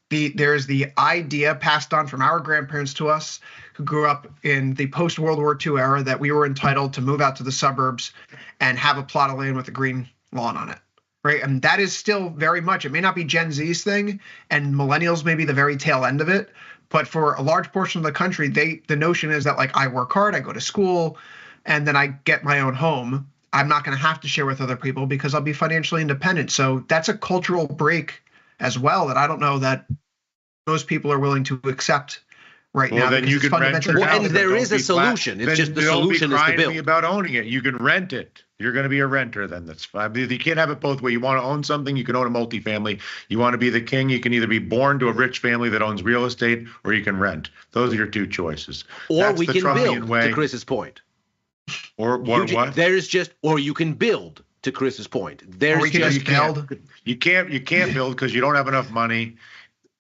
there's the idea passed on from our grandparents to us who grew up in the post-World War II era that we were entitled to move out to the suburbs and have a plot of land with a green lawn on it. Right. And that is still very much, it may not be Gen Z's thing and millennials may be the very tail end of it. But for a large portion of the country, the notion is that like I work hard, I go to school, and then I get my own home. I'm not going to have to share with other people because I'll be financially independent. So that's a cultural break as well that I don't know that most people are willing to accept right now. Then you can rent your house. And there is a solution. It's just the solution is to build. Me about owning it. You can rent it. You're going to be a renter then. That's fine. You can't have it both ways. You want to own something, you can own a multifamily. You want to be the king, you can either be born to a rich family that owns real estate or you can rent. Those are your two choices. Or that's we can build, to Chris's point. Or what? Or you can build, to Chris's point. You can't build because you don't have enough money.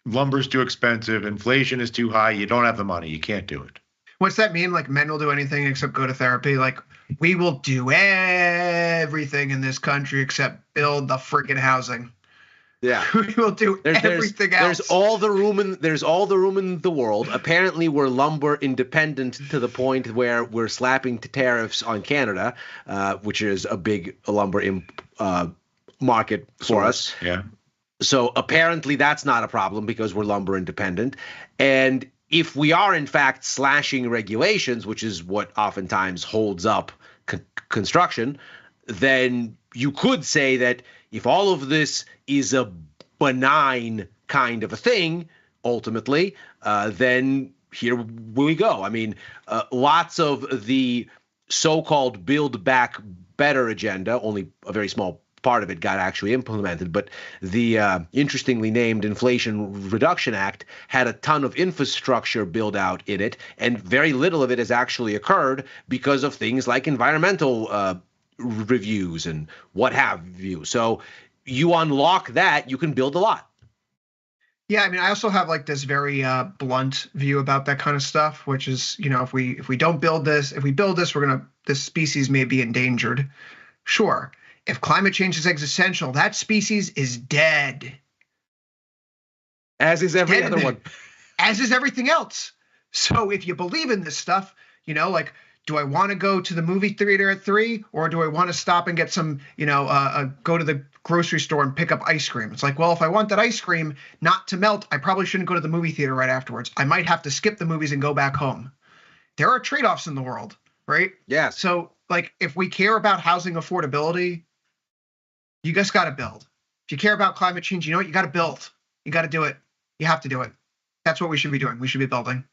Lumber's too expensive. Inflation is too high. You don't have the money. You can't do it. What's that mean? Like men will do anything except go to therapy? Like we will do everything in this country except build the freaking housing. Yeah, we will do everything else. There's all the room in the world. Apparently, we're lumber independent to the point where we're slapping tariffs on Canada, which is a big lumber market for us. Yeah. So apparently, that's not a problem because we're lumber independent. And if we are in fact slashing regulations, which is what oftentimes holds up construction, then you could say that if all of this is a benign kind of a thing, ultimately, then here we go. I mean, lots of the so-called Build Back Better agenda, only a very small part of it got actually implemented, but the interestingly named Inflation Reduction Act had a ton of infrastructure build out in it, and very little of it has actually occurred because of things like environmental reviews and what have you. So you unlock that, you can build a lot. Yeah, I mean, I also have like this very blunt view about that kind of stuff, which is, if we don't build this, if we build this, this species may be endangered. Sure. If climate change is existential, that species is dead. As is every other one. As is everything else. So if you believe in this stuff, like, do I want to go to the movie theater at 3 or do I want to stop and get some, go to the grocery store and pick up ice cream? It's like, well, if I want that ice cream not to melt, I probably shouldn't go to the movie theater right afterwards. I might have to skip the movies and go back home. There are trade-offs in the world, right? Yeah. So like if we care about housing affordability, you just got to build. If you care about climate change, you know what? You got to build. You got to do it. You have to do it. That's what we should be doing. We should be building.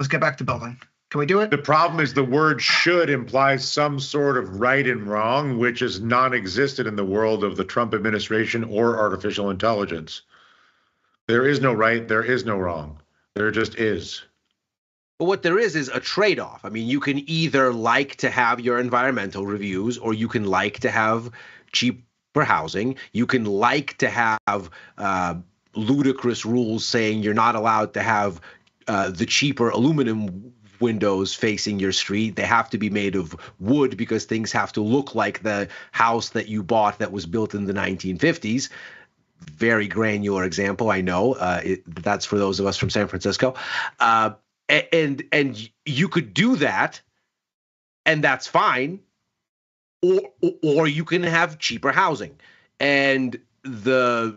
Let's get back to building. Can we do it? The problem is the word should implies some sort of right and wrong, which is non-existent in the world of the Trump administration or artificial intelligence. There is no right, there is no wrong. There just is. But what there is a trade-off. I mean, you can either like to have your environmental reviews, or you can like to have cheaper housing. You can like to have ludicrous rules saying you're not allowed to have the cheaper aluminum windows facing your street. They have to be made of wood because things have to look like the house that you bought that was built in the 1950s. Very granular example, I know. That's for those of us from San Francisco. And you could do that, and that's fine. Or you can have cheaper housing. And the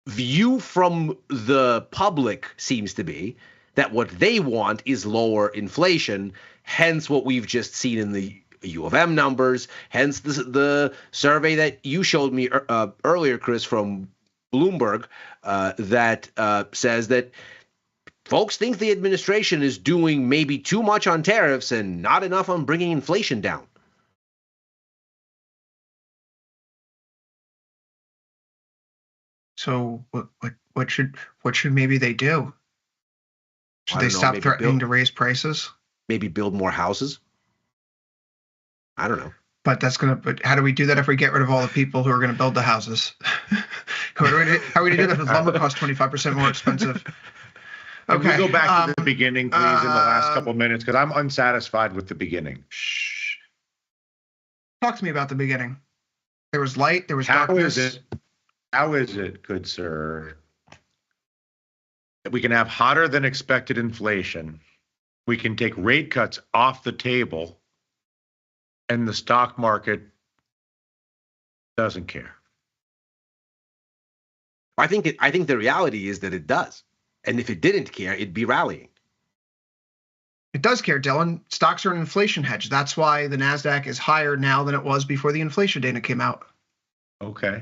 view from the public seems to be that what they want is lower inflation, hence what we've just seen in the U of M numbers, hence the survey that you showed me earlier, Chris, from Bloomberg, that says that folks think the administration is doing maybe too much on tariffs and not enough on bringing inflation down. So what should maybe they do? Should they stop threatening to raise prices? Maybe build more houses? I don't know. But how do we do that if we get rid of all the people who are going to build the houses? How are we going to do that if lumber costs 25% more expensive? Okay. Can we go back to the beginning, please, in the last couple of minutes? Because I'm unsatisfied with the beginning. Shh. Talk to me about the beginning. There was light, there was darkness. How is it, good sir, that we can have hotter than expected inflation, we can take rate cuts off the table, and the stock market doesn't care? I think the reality is that it does. And if it didn't care, it'd be rallying. It does care, Dylan. Stocks are an inflation hedge. That's why the NASDAQ is higher now than it was before the inflation data came out. Okay.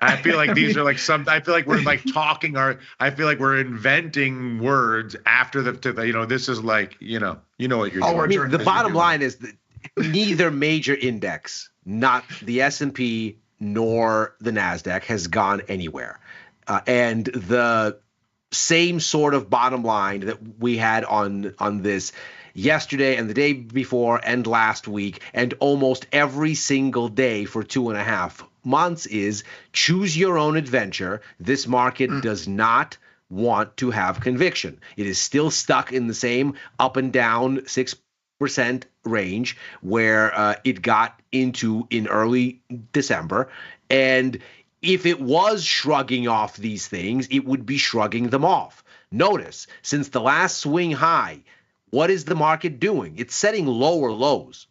I feel like these are like I feel like we're like talking I feel like we're inventing words after this is like, you know what you're doing. I mean, the bottom line is that neither major index, not the S&P nor the NASDAQ, has gone anywhere. And the same sort of bottom line that we had on this yesterday and the day before and last week and almost every single day for 2.5 months is choose your own adventure. This market does not want to have conviction. It is still stuck in the same up and down 6% range where it got into in early December. And if it was shrugging off these things, it would be shrugging them off. Notice, since the last swing high, what is the market doing? It's setting lower lows.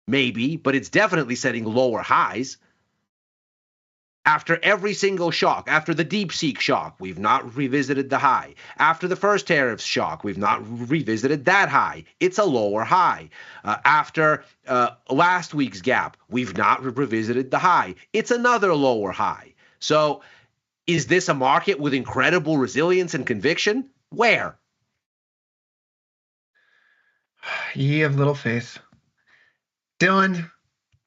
Maybe, but it's definitely setting lower highs. After every single shock, after the DeepSeek shock, we've not revisited the high. After the first tariffs shock, we've not revisited that high. It's a lower high. After last week's gap, we've not revisited the high. It's another lower high. So is this a market with incredible resilience and conviction? Where? Ye of little faith. Dylan,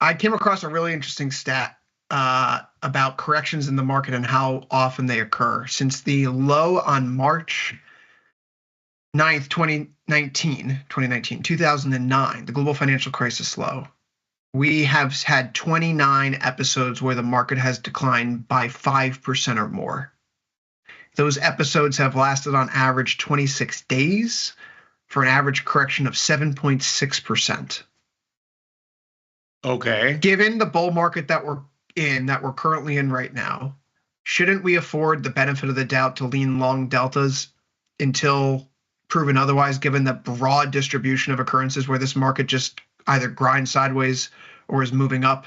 I came across a really interesting stat about corrections in the market and how often they occur. Since the low on March 9th, 2009, the global financial crisis low, we have had 29 episodes where the market has declined by 5% or more. Those episodes have lasted on average 26 days for an average correction of 7.6%. Okay. Given the bull market that we're currently in right now, shouldn't we afford the benefit of the doubt to lean long deltas until proven otherwise, given the broad distribution of occurrences where this market just either grinds sideways or is moving up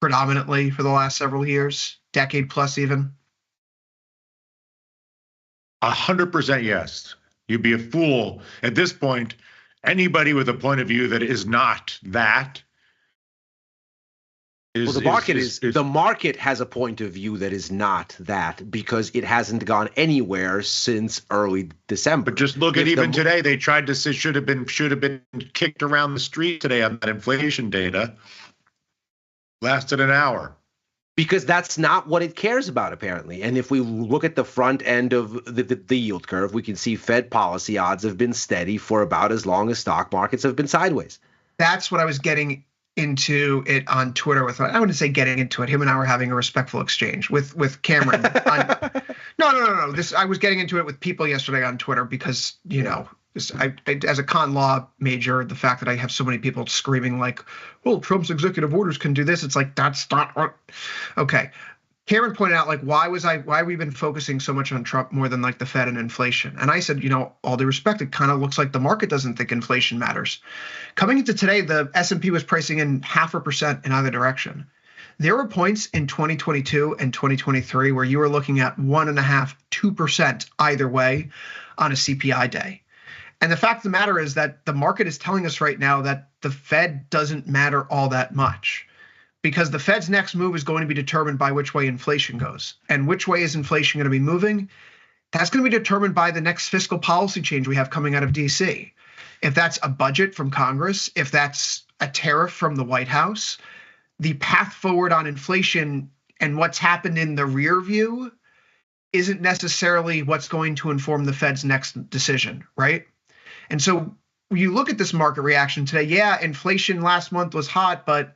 predominantly for the last several years, decade plus even? 100% yes. You'd be a fool at this point. Anybody with a point of view that is not that Well, the market has a point of view that is not that, because it hasn't gone anywhere since early December. But just look at even today, they tried to say should have been kicked around the street today on that inflation data. Lasted an hour. Because that's not what it cares about, apparently. And if we look at the front end of the yield curve, we can see Fed policy odds have been steady for about as long as stock markets have been sideways. That's what I was getting into it on Twitter with. I wouldn't say getting into it. Him and I were having a respectful exchange with Cameron. No. I was getting into it with people yesterday on Twitter because, I, as a con law major, the fact that I have so many people screaming like, well, Trump's executive orders can do this. It's like, that's not what. Okay. Cameron pointed out, like, why we've been focusing so much on Trump more than like the Fed and inflation. And I said, all due respect, it kind of looks like the market doesn't think inflation matters. Coming into today, the S&P was pricing in 0.5% in either direction. There were points in 2022 and 2023 where you were looking at 1.5%, 2% either way on a CPI day. And the fact of the matter is that the market is telling us right now that the Fed doesn't matter all that much, because the Fed's next move is going to be determined by which way inflation goes. And which way is inflation going to be moving? That's going to be determined by the next fiscal policy change we have coming out of DC. If that's a budget from Congress, if that's a tariff from the White House, the path forward on inflation and what's happened in the rear view isn't necessarily what's going to inform the Fed's next decision, right? And so you look at this market reaction today, yeah, inflation last month was hot, but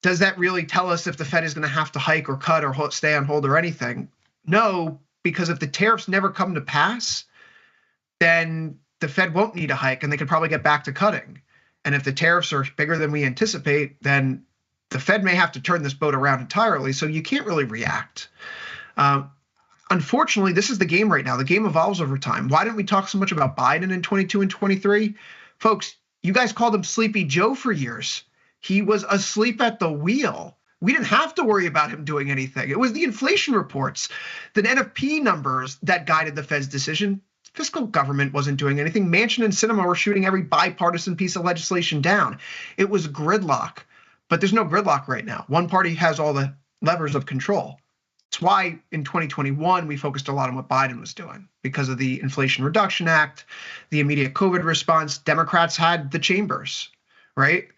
does that really tell us if the Fed is going to have to hike or cut or stay on hold or anything? No, because if the tariffs never come to pass, then the Fed won't need a hike and they could probably get back to cutting. And if the tariffs are bigger than we anticipate, then the Fed may have to turn this boat around entirely. So you can't really react. Unfortunately, this is the game right now. The game evolves over time. Why didn't we talk so much about Biden in 22 and 23? Folks, you guys called him Sleepy Joe for years. He was asleep at the wheel. We didn't have to worry about him doing anything. It was the inflation reports, the NFP numbers that guided the Fed's decision. Fiscal government wasn't doing anything. Manchin and Sinema were shooting every bipartisan piece of legislation down. It was gridlock, but there's no gridlock right now. One party has all the levers of control. That's why in 2021, we focused a lot on what Biden was doing because of the Inflation Reduction Act, the immediate COVID response. Democrats had the chambers, right?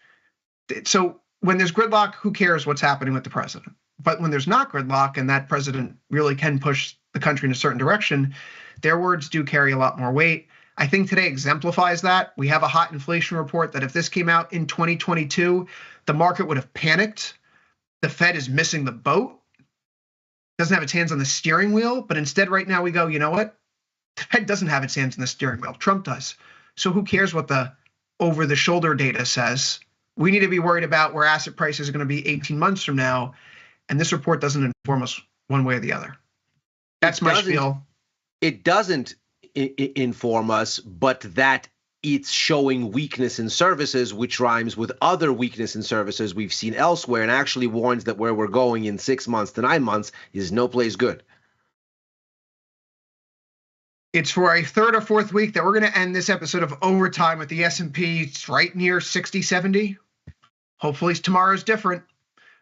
So when there's gridlock, who cares what's happening with the president? But when there's not gridlock and that president really can push the country in a certain direction, their words do carry a lot more weight. I think today exemplifies that. We have a hot inflation report that if this came out in 2022, the market would have panicked. The Fed is missing the boat. Doesn't have its hands on the steering wheel, but instead right now we go, you know what? The Fed doesn't have its hands on the steering wheel. Trump does. So who cares what the over-the-shoulder data says? We need to be worried about where asset prices are going to be 18 months from now, and this report doesn't inform us one way or the other. That's my spiel. It doesn't inform us, but that it's showing weakness in services, which rhymes with other weakness in services we've seen elsewhere, and actually warns that where we're going in 6 months to 9 months is no place good. It's for a third or fourth week that we're going to end this episode of Overtime with the S&P right near 60, 70. Hopefully tomorrow's different.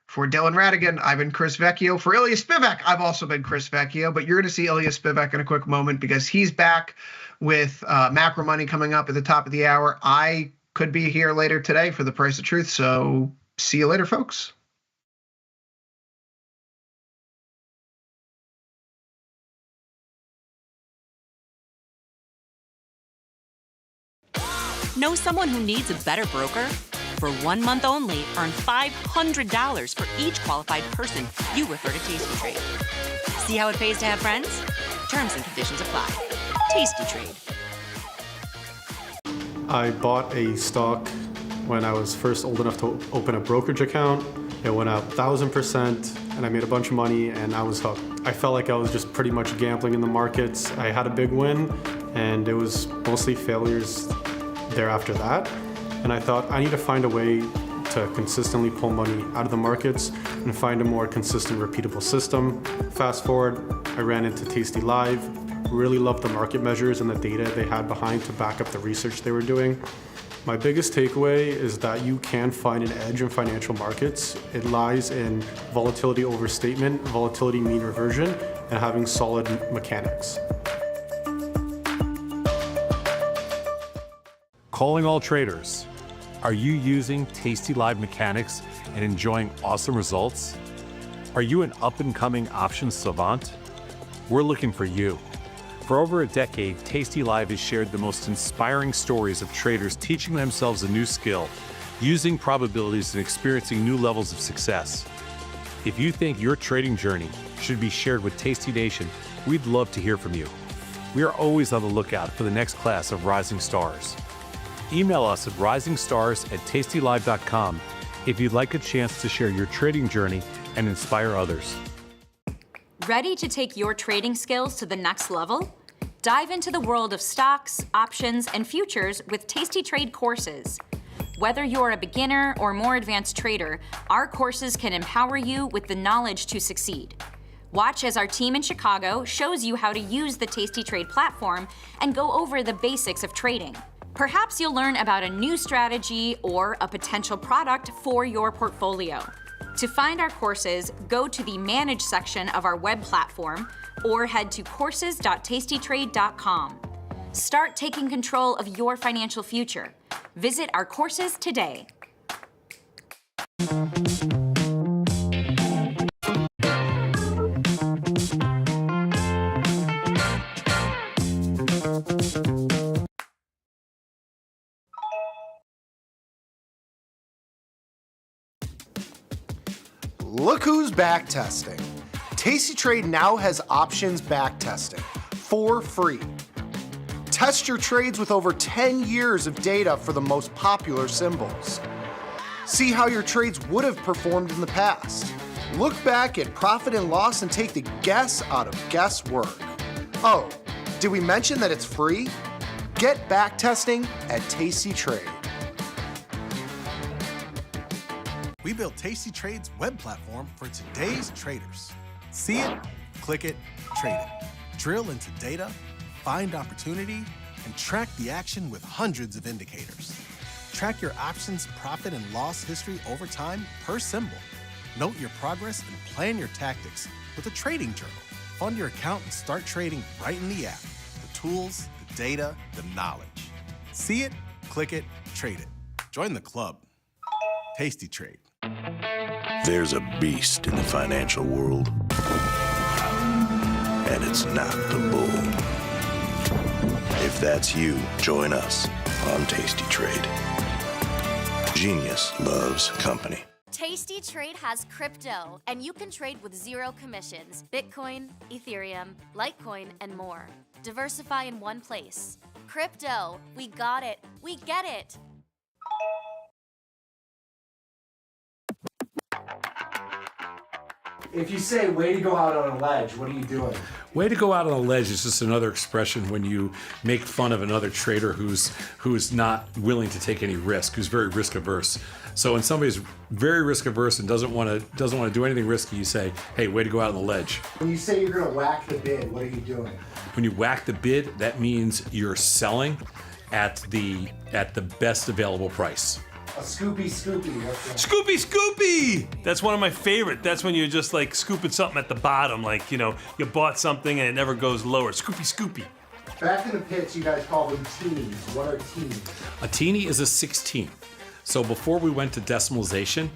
For Dylan Radigan, I've been Chris Vecchio. For Ilya Spivak, I've also been Chris Vecchio, but you're going to see Ilya Spivak in a quick moment because he's back with macro money coming up at the top of the hour. I could be here later today for the Price of Truth, so see you later, folks. Know someone who needs a better broker? For 1 month only, earn $500 for each qualified person you refer to Tastytrade. See how it pays to have friends? Terms and conditions apply. Tastytrade. I bought a stock when I was first old enough to open a brokerage account. It went up 1,000% and I made a bunch of money and I was hooked. I felt like I was just pretty much gambling in the markets. I had a big win and it was mostly failures thereafter that. And I thought I need to find a way to consistently pull money out of the markets and find a more consistent, repeatable system. Fast forward, I ran into Tastylive. Really loved the market measures and the data they had behind to back up the research they were doing. My biggest takeaway is that you can find an edge in financial markets. It lies in volatility overstatement, volatility mean reversion, and having solid mechanics. Calling all traders. Are you using tastylive mechanics and enjoying awesome results? Are you an up-and-coming options savant? We're looking for you. For over a decade, tastylive has shared the most inspiring stories of traders teaching themselves a new skill, using probabilities and experiencing new levels of success. If you think your trading journey should be shared with Tasty Nation, we'd love to hear from you. We are always on the lookout for the next class of rising stars. Email us at risingstars@tastylive.com if you'd like a chance to share your trading journey and inspire others. Ready to take your trading skills to the next level? Dive into the world of stocks, options, and futures with Tastytrade courses. Whether you're a beginner or more advanced trader, our courses can empower you with the knowledge to succeed. Watch as our team in Chicago shows you how to use the Tastytrade platform and go over the basics of trading. Perhaps you'll learn about a new strategy or a potential product for your portfolio. To find our courses, go to the Manage section of our web platform or head to courses.tastytrade.com. Start taking control of your financial future. Visit our courses today. Look who's back testing. Tastytrade now has options back testing for free. Test your trades with over 10 years of data for the most popular symbols. See how your trades would have performed in the past. Look back at profit and loss and take the guess out of guesswork. Oh, did we mention that it's free? Get back testing at Tastytrade. We built Tastytrade's web platform for today's traders. See it, click it, trade it. Drill into data, find opportunity, and track the action with hundreds of indicators. Track your options profit and loss history over time per symbol. Note your progress and plan your tactics with a trading journal. Fund your account and start trading right in the app. The tools, the data, the knowledge. See it, click it, trade it. Join the club. Tastytrade. There's a beast in the financial world, and it's not the bull. If that's you, join us on Tastytrade. Genius loves company. Tastytrade has crypto, and you can trade with zero commissions. Bitcoin, Ethereum, Litecoin, and more. Diversify in one place. Crypto, we got it. We get it. If you say way to go out on a ledge, what are you doing? Way to go out on a ledge is just another expression when you make fun of another trader who's not willing to take any risk, who's very risk averse. So when somebody's very risk averse and doesn't want to do anything risky, you say, "Hey, way to go out on the ledge." When you say you're going to whack the bid, what are you doing? When you whack the bid, that means you're selling at the best available price. A scoopy. What's that? Scoopy! That's one of my favorite. That's when you're just like scooping something at the bottom, like, you know, you bought something and it never goes lower. Scoopy. Back in the pits, you guys call them teenies. What are teenies? A teeny is a 16th. So before we went to decimalization,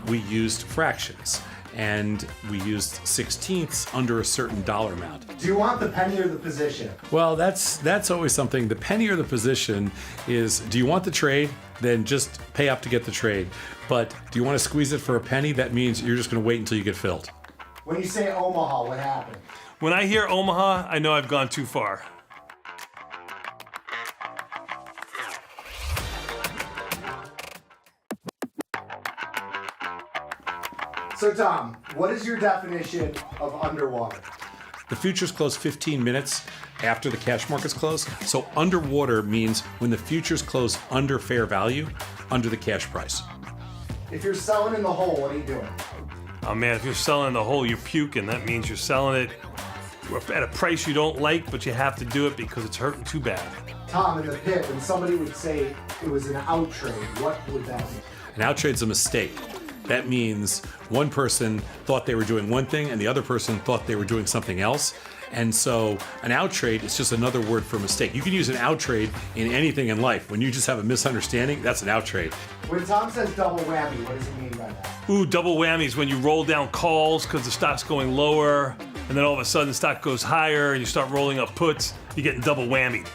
we used fractions. And we used 16ths under a certain dollar amount. Do you want the penny or the position? Well, that's always something. The penny or the position is, do you want the trade? Then just pay up to get the trade. But do you want to squeeze it for a penny? That means you're just going to wait until you get filled. When you say Omaha, what happened? When I hear Omaha, I know I've gone too far. So Tom, what is your definition of underwater? The futures close 15 minutes after the cash markets close. So underwater means when the futures close under fair value, under the cash price. If you're selling in the hole, what are you doing? Oh man, if you're selling the whole, you're puking. That means you're selling it at a price you don't like, but you have to do it because it's hurting too bad. Tom, in the pit, when somebody would say it was an out trade, what would that mean? An out trade's a mistake. That means one person thought they were doing one thing and the other person thought they were doing something else. And so an out trade is just another word for mistake. You can use an out trade in anything in life. When you just have a misunderstanding, that's an out trade. When Tom says double whammy, what does he mean by that? Ooh, double whammies when you roll down calls because the stock's going lower, and then all of a sudden the stock goes higher and you start rolling up puts, you're getting double whammied.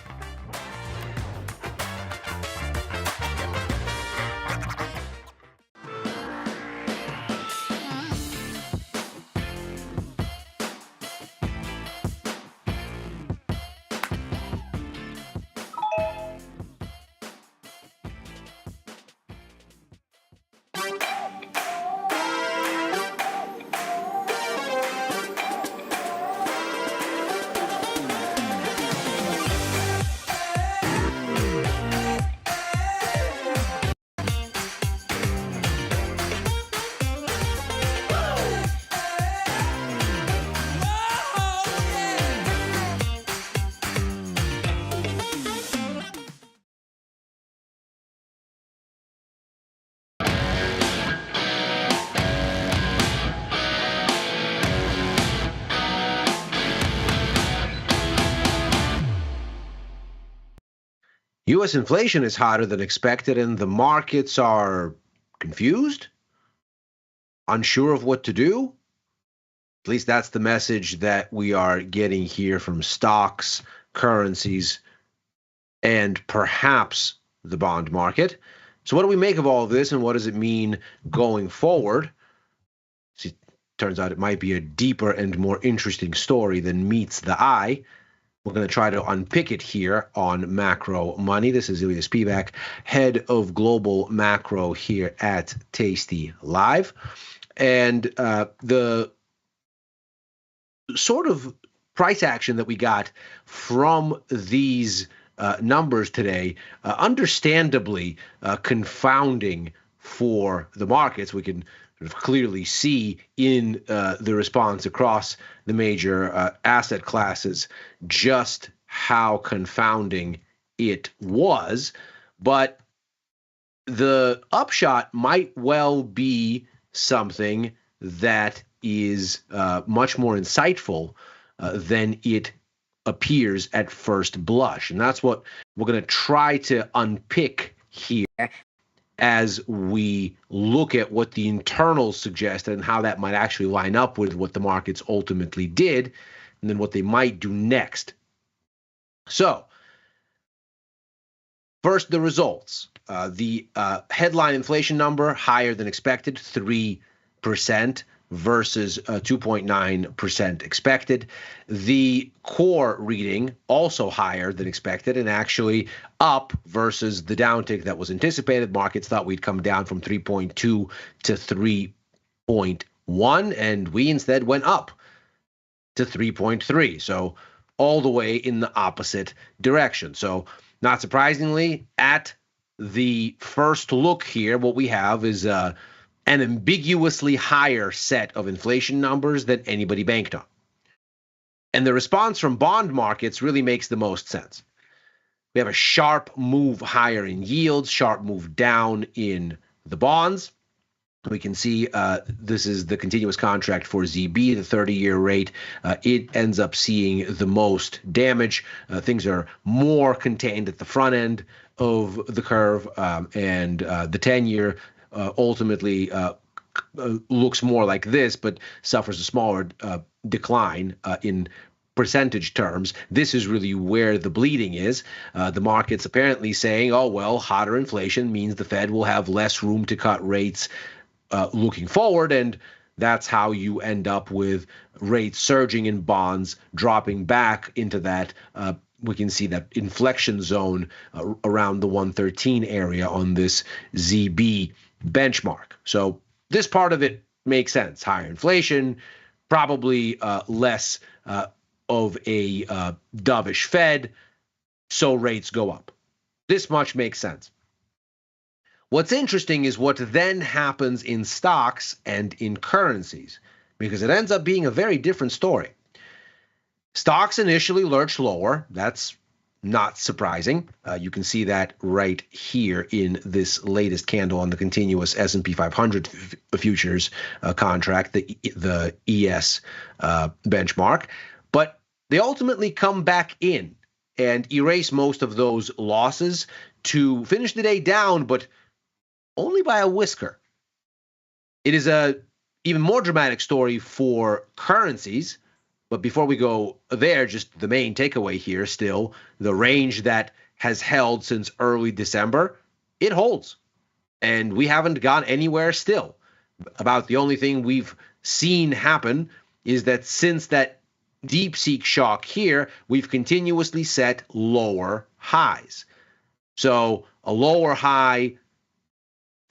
U.S. inflation is hotter than expected, and the markets are confused, unsure of what to do. At least that's the message that we are getting here from stocks, currencies, and perhaps the bond market. So what do we make of all of this, and what does it mean going forward? See, turns out it might be a deeper and more interesting story than meets the eye. We're going to try to unpick it here on Macro Money. This is Ilya Spivak, head of global macro here at Tastylive. And the sort of price action that we got from these numbers today, understandably confounding for the markets. We can sort of clearly see in the response across the major asset classes just how confounding it was. But the upshot might well be something that is much more insightful than it appears at first blush. And that's what we're going to try to unpick here as we look at what the internals suggested and how that might actually line up with what the markets ultimately did, and then what they might do next. So, first, the results. The headline inflation number higher than expected, 3% versus 2.9% expected. The core reading also higher than expected and actually up versus the downtick that was anticipated. Markets thought we'd come down from 3.2 to 3.1, and we instead went up to 3.3. So all the way in the opposite direction. So not surprisingly, at the first look here, what we have is an ambiguously higher set of inflation numbers than anybody banked on. And the response from bond markets really makes the most sense. We have a sharp move higher in yields, sharp move down in the bonds. We can see this is the continuous contract for ZB, the 30-year rate. It ends up seeing the most damage. Things are more contained at the front end of the curve, and the 10-year ultimately looks more like this, but suffers a smaller decline in percentage terms. This is really where the bleeding is. The market's apparently saying, oh, well, hotter inflation means the Fed will have less room to cut rates looking forward, and that's how you end up with rates surging in bonds, dropping back into that. We can see that inflection zone around the 113 area on this ZB benchmark. So this part of it makes sense. Higher inflation, probably less of a dovish Fed, so rates go up. This much makes sense. What's interesting is what then happens in stocks and in currencies, because it ends up being a very different story. Stocks initially lurched lower. That's not surprising. You can see that right here in this latest candle on the continuous S&P 500 futures contract, the ES benchmark. But they ultimately come back in and erase most of those losses to finish the day down, but only by a whisker. It is a even more dramatic story for currencies. But before we go there, just the main takeaway here still, the range that has held since early December, it holds. And we haven't gone anywhere still. About the only thing we've seen happen is that since that DeepSeek shock here, we've continuously set lower highs. So a lower high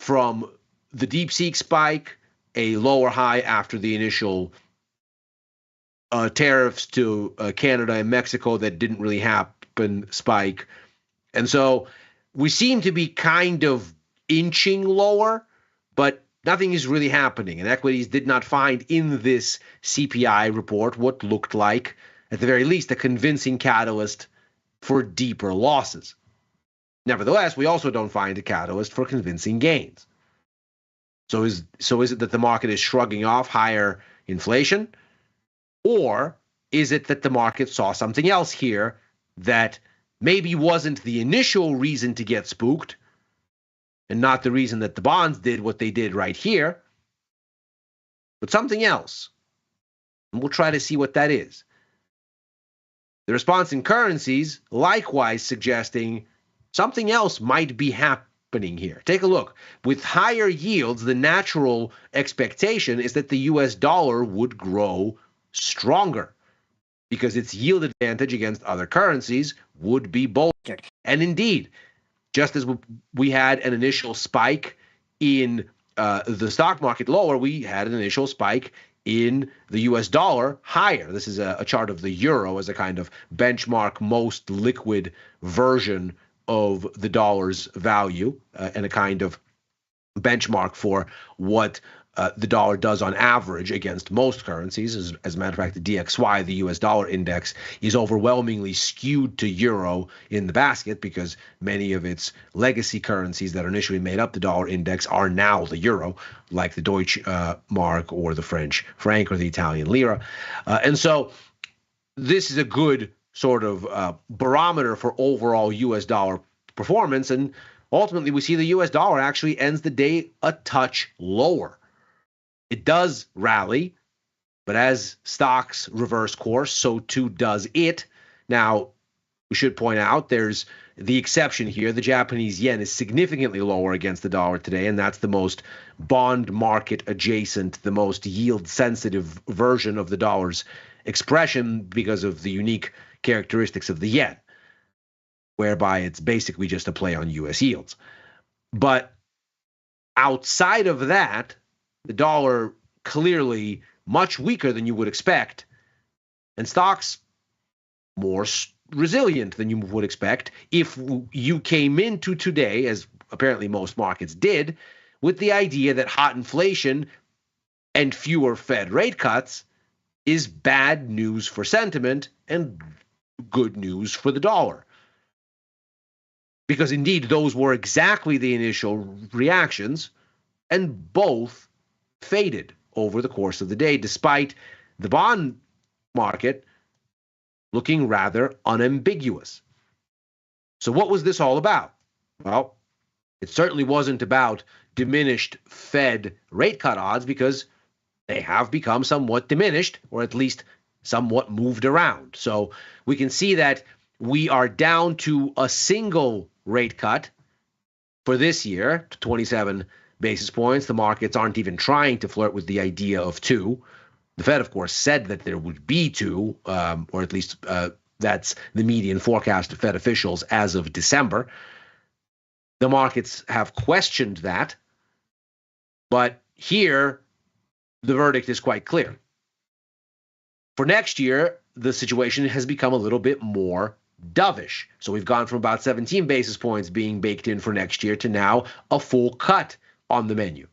from the DeepSeek spike, a lower high after the initial tariffs to Canada and Mexico that didn't really happen spike. And so we seem to be kind of inching lower, but nothing is really happening. And equities did not find in this CPI report what looked like, at the very least, a convincing catalyst for deeper losses. Nevertheless, we also don't find a catalyst for convincing gains. So is it that the market is shrugging off higher inflation? Or is it that the market saw something else here that maybe wasn't the initial reason to get spooked and not the reason that the bonds did what they did right here, but something else? And we'll try to see what that is. The response in currencies likewise suggesting something else might be happening here. Take a look. With higher yields, the natural expectation is that the US dollar would grow stronger because its yield advantage against other currencies would be bolstered. And indeed, just as we had an initial spike in the stock market lower, we had an initial spike in the US dollar higher. This is a chart of the euro as a kind of benchmark, most liquid version of the dollar's value and a kind of benchmark for what the dollar does on average against most currencies. As a matter of fact, the DXY, the US dollar index, is overwhelmingly skewed to euro in the basket because many of its legacy currencies that initially made up the dollar index are now the euro, like the Deutsche Mark or the French franc or the Italian lira. And so this is a good sort of barometer for overall US dollar performance. And ultimately, we see the US dollar actually ends the day a touch lower. It does rally, but as stocks reverse course, so too does it. Now, we should point out there's the exception here. The Japanese yen is significantly lower against the dollar today, and that's the most bond market adjacent, the most yield sensitive version of the dollar's expression because of the unique characteristics of the yen, whereby it's basically just a play on US yields. But outside of that, the dollar clearly much weaker than you would expect, and stocks more resilient than you would expect if you came into today, as apparently most markets did, with the idea that hot inflation and fewer Fed rate cuts is bad news for sentiment and good news for the dollar. Because indeed, those were exactly the initial reactions, and both faded over the course of the day, despite the bond market looking rather unambiguous. So what was this all about? Well, it certainly wasn't about diminished Fed rate cut odds, because they have become somewhat diminished, or at least somewhat moved around. So we can see that we are down to a single rate cut for this year, to 27 basis points. The markets aren't even trying to flirt with the idea of two. The Fed, of course, said that there would be two, or at least that's the median forecast of Fed officials as of December. The markets have questioned that, but here the verdict is quite clear. For next year, the situation has become a little bit more dovish. So we've gone from about 17 basis points being baked in for next year to now a full cut on the menu.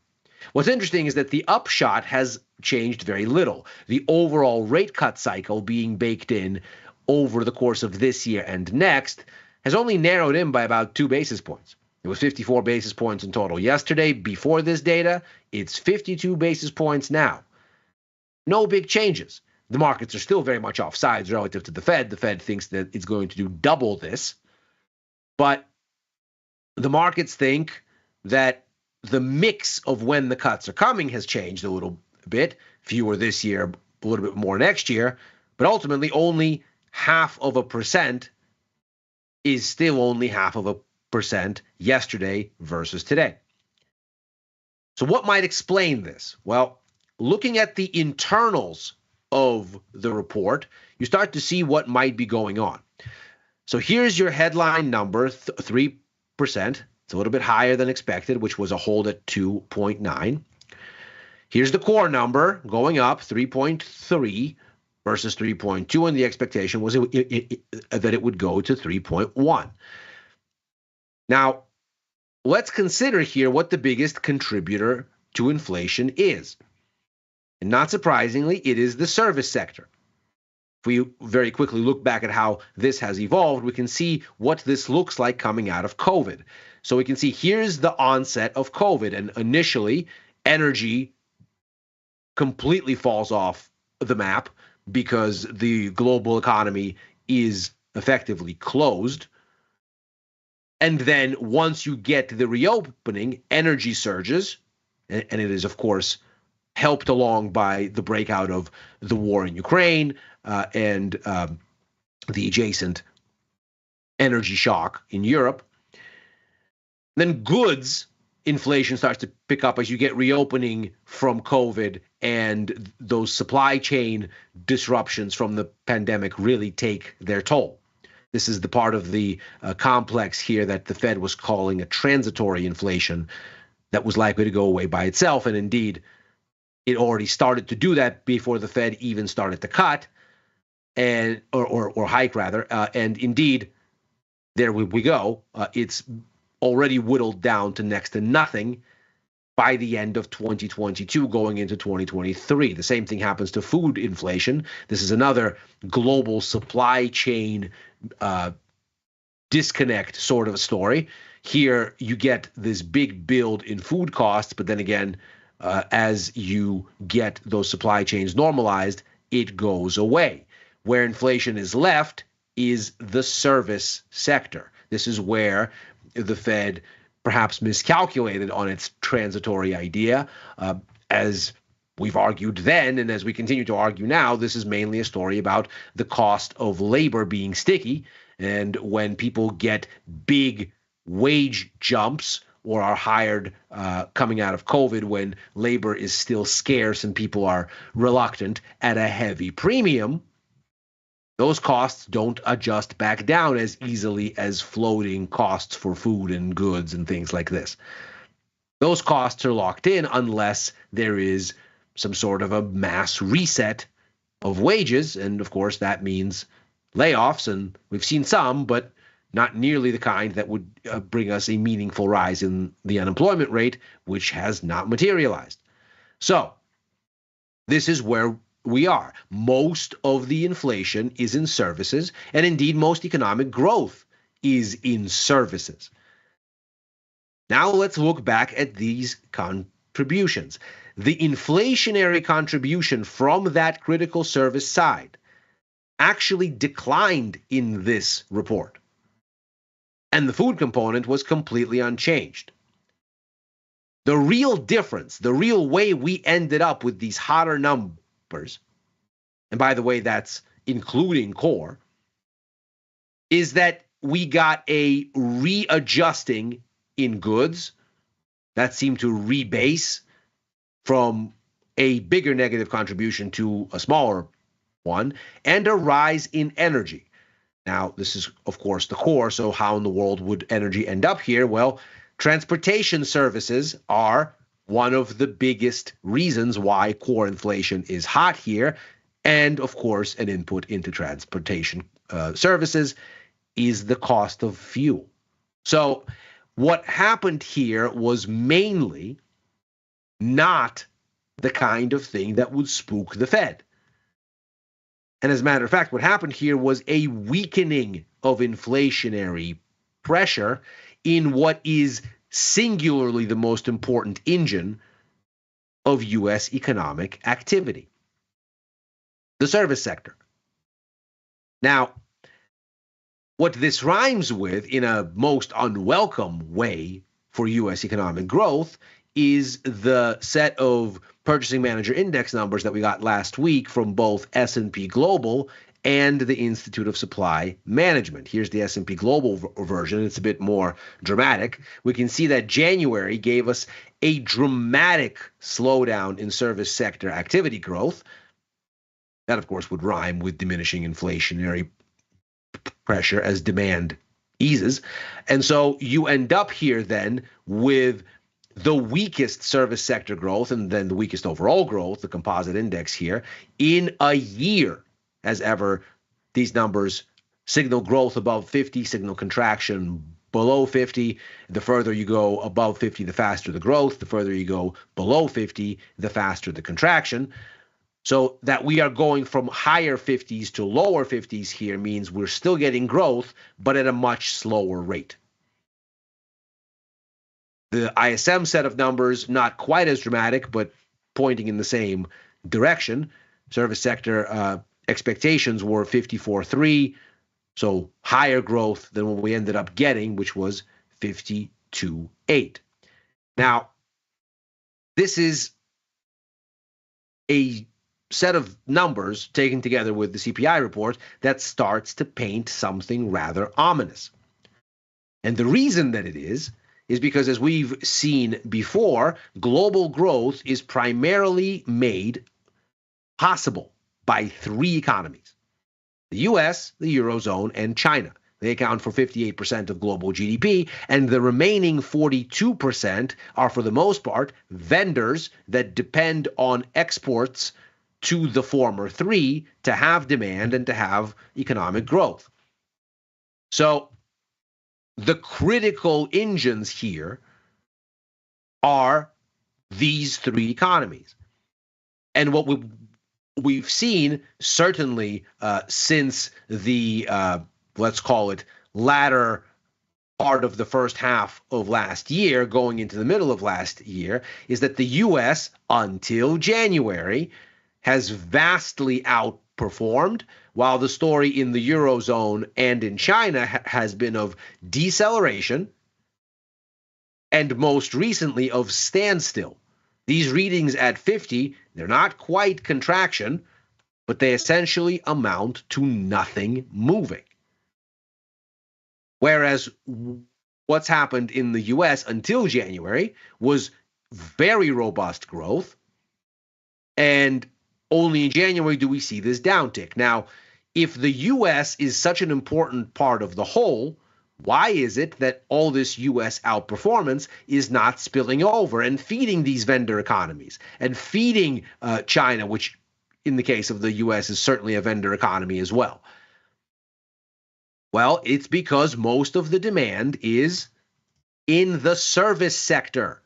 What's interesting is that the upshot has changed very little. The overall rate cut cycle being baked in over the course of this year and next has only narrowed in by about 2 basis points. It was 54 basis points in total yesterday. Before this data, it's 52 basis points now. No big changes. The markets are still very much off sides relative to the Fed. The Fed thinks that it's going to do double this. But the markets think that the mix of when the cuts are coming has changed a little bit. Fewer this year, a little bit more next year. But ultimately, only 0.5% is still only 0.5% yesterday versus today. So what might explain this? Well, looking at the internals of the report, you start to see what might be going on. So here's your headline number, 3%. It's a little bit higher than expected, which was a hold at 2.9. Here's the core number going up, 3.3 versus 3.2, and the expectation was that it would go to 3.1. Now, let's consider here what the biggest contributor to inflation is. And not surprisingly, it is the service sector. If we very quickly look back at how this has evolved, we can see what this looks like coming out of COVID. So we can see here's the onset of COVID, and initially, energy completely falls off the map because the global economy is effectively closed. And then once you get the reopening, energy surges, and it is, of course, helped along by the breakout of the war in Ukraine and the adjacent energy shock in Europe. Then goods inflation starts to pick up as you get reopening from COVID and those supply chain disruptions from the pandemic really take their toll. This is the part of the complex here that the Fed was calling a transitory inflation that was likely to go away by itself. And indeed, it already started to do that before the Fed even started to cut or hike rather. And indeed, there we go. It's already whittled down to next to nothing by the end of 2022 going into 2023. The same thing happens to food inflation. This is another global supply chain disconnect sort of a story. Here you get this big build in food costs, but then again, as you get those supply chains normalized, it goes away. Where inflation is left is the service sector. This is where the Fed perhaps miscalculated on its transitory idea. As we've argued then, and as we continue to argue now, this is mainly a story about the cost of labor being sticky. And when people get big wage jumps or are hired coming out of COVID when labor is still scarce and people are reluctant at a heavy premium, those costs don't adjust back down as easily as floating costs for food and goods and things like this. Those costs are locked in unless there is some sort of a mass reset of wages. And of course, that means layoffs. And we've seen some, but not nearly the kind that would bring us a meaningful rise in the unemployment rate, which has not materialized. So this is where we are. Most of the inflation is in services, and indeed most economic growth is in services. Now let's look back at these contributions. The inflationary contribution from that critical service side actually declined in this report, and the food component was completely unchanged. The real difference, the real way we ended up with these hotter numbers, and by the way, that's including core, is that we got a readjusting in goods that seemed to rebase from a bigger negative contribution to a smaller one, and a rise in energy. Now, this is, of course, the core, so how in the world would energy end up here? Well, transportation services are one of the biggest reasons why core inflation is hot here. And of course, an input into transportation services is the cost of fuel. So what happened here was mainly not the kind of thing that would spook the Fed. And as a matter of fact, what happened here was a weakening of inflationary pressure in what is singularly the most important engine of U.S. economic activity, the service sector. Now, what this rhymes with in a most unwelcome way for U.S. economic growth is the set of purchasing manager index numbers that we got last week from both S&P Global and the Institute of Supply Management. Here's the S&P Global version. It's a bit more dramatic. We can see that January gave us a dramatic slowdown in service sector activity growth. That, of course, would rhyme with diminishing inflationary pressure as demand eases. And so you end up here then with the weakest service sector growth and then the weakest overall growth, the composite index here, in a year as ever. These numbers signal growth above 50, signal contraction below 50. The further you go above 50, the faster the growth. The further you go below 50, the faster the contraction. So that we are going from higher 50s to lower 50s here means we're still getting growth, but at a much slower rate. The ISM set of numbers, not quite as dramatic, but pointing in the same direction. Service sector expectations were 54.3, so higher growth than what we ended up getting, which was 52.8. Now, this is a set of numbers taken together with the CPI report that starts to paint something rather ominous. And the reason that it is because, as we've seen before, global growth is primarily made possible by three economies: the US, the Eurozone, and China. They account for 58% of global GDP, and the remaining 42% are, for the most part, vendors that depend on exports to the former three to have demand and to have economic growth. So the critical engines here are these three economies. And what we've seen, certainly since the, let's call it, latter part of the first half of last year, going into the middle of last year, is that the U.S., until January, has vastly outperformed, while the story in the Eurozone and in China has been of deceleration and most recently of standstill. These readings at 50, they're not quite contraction, but they essentially amount to nothing moving. Whereas what's happened in the US until January was very robust growth, and only in January do we see this downtick. Now, if the U.S. is such an important part of the whole, why is it that all this U.S. outperformance is not spilling over and feeding these vendor economies and feeding China, which in the case of the U.S. is certainly a vendor economy as well? Well, it's because most of the demand is in the service sector,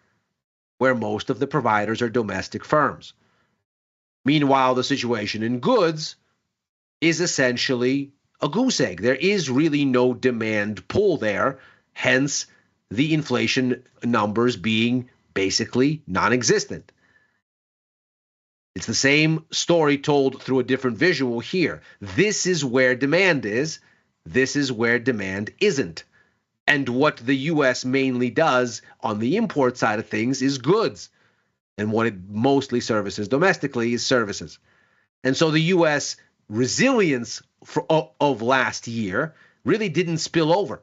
where most of the providers are domestic firms. Meanwhile, the situation in goods is essentially a goose egg. There is really no demand pull there, hence the inflation numbers being basically non-existent. It's the same story told through a different visual here. This is where demand is. This is where demand isn't. And what the U.S. mainly does on the import side of things is goods. And what it mostly services domestically is services. And so the U.S. resilience of last year really didn't spill over.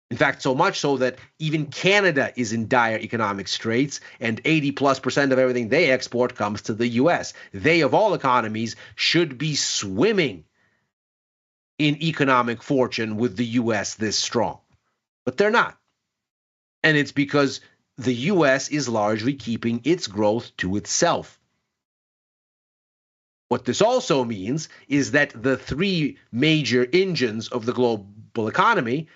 In fact, so much so that even Canada is in dire economic straits, and 80+% of everything they export comes to the U.S. They, of all economies, should be swimming in economic fortune with the U.S. this strong. But they're not. And it's because the U.S. is largely keeping its growth to itself. What this also means is that the three major engines of the global economy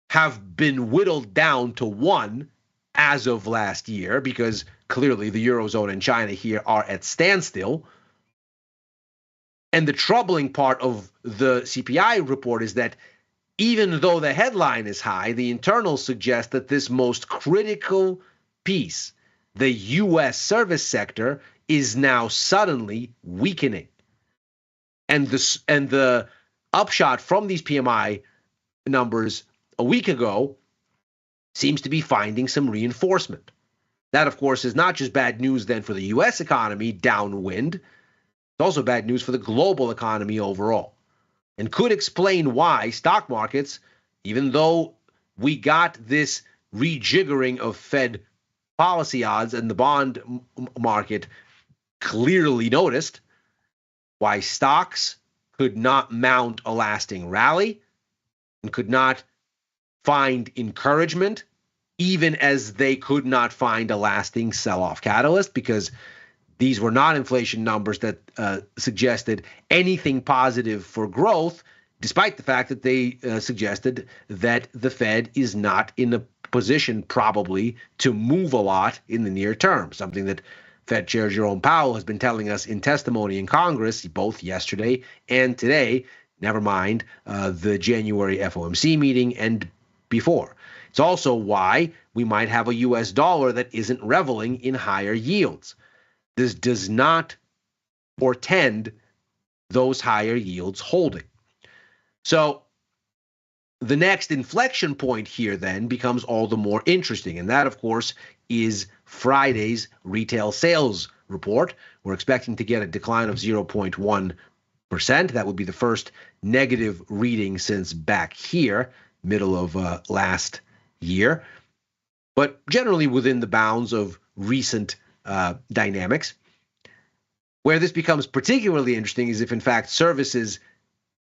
have been whittled down to one as of last year, because clearly the Eurozone and China here are at standstill. And the troubling part of the CPI report is that even though the headline is high, the internals suggest that this most critical piece, the U.S. service sector, is now suddenly weakening. And the upshot from these PMI numbers a week ago seems to be finding some reinforcement. That, of course, is not just bad news then for the U.S. economy downwind, it's also bad news for the global economy overall, and could explain why stock markets, even though we got this rejiggering of Fed policy odds and the bond market clearly noticed, why stocks could not mount a lasting rally and could not find encouragement, even as they could not find a lasting sell-off catalyst, because these were not inflation numbers that suggested anything positive for growth, despite the fact that they suggested that the Fed is not in a position probably to move a lot in the near term, something that Fed Chair Jerome Powell has been telling us in testimony in Congress, both yesterday and today, never mind the January FOMC meeting and before. It's also why we might have a U.S. dollar that isn't reveling in higher yields. This does not portend those higher yields holding. So the next inflection point here then becomes all the more interesting, and that, of course, is Friday's retail sales report. We're expecting to get a decline of 0.1%. That would be the first negative reading since back here, middle of last year, but generally within the bounds of recent dynamics. Where this becomes particularly interesting is if, in fact, services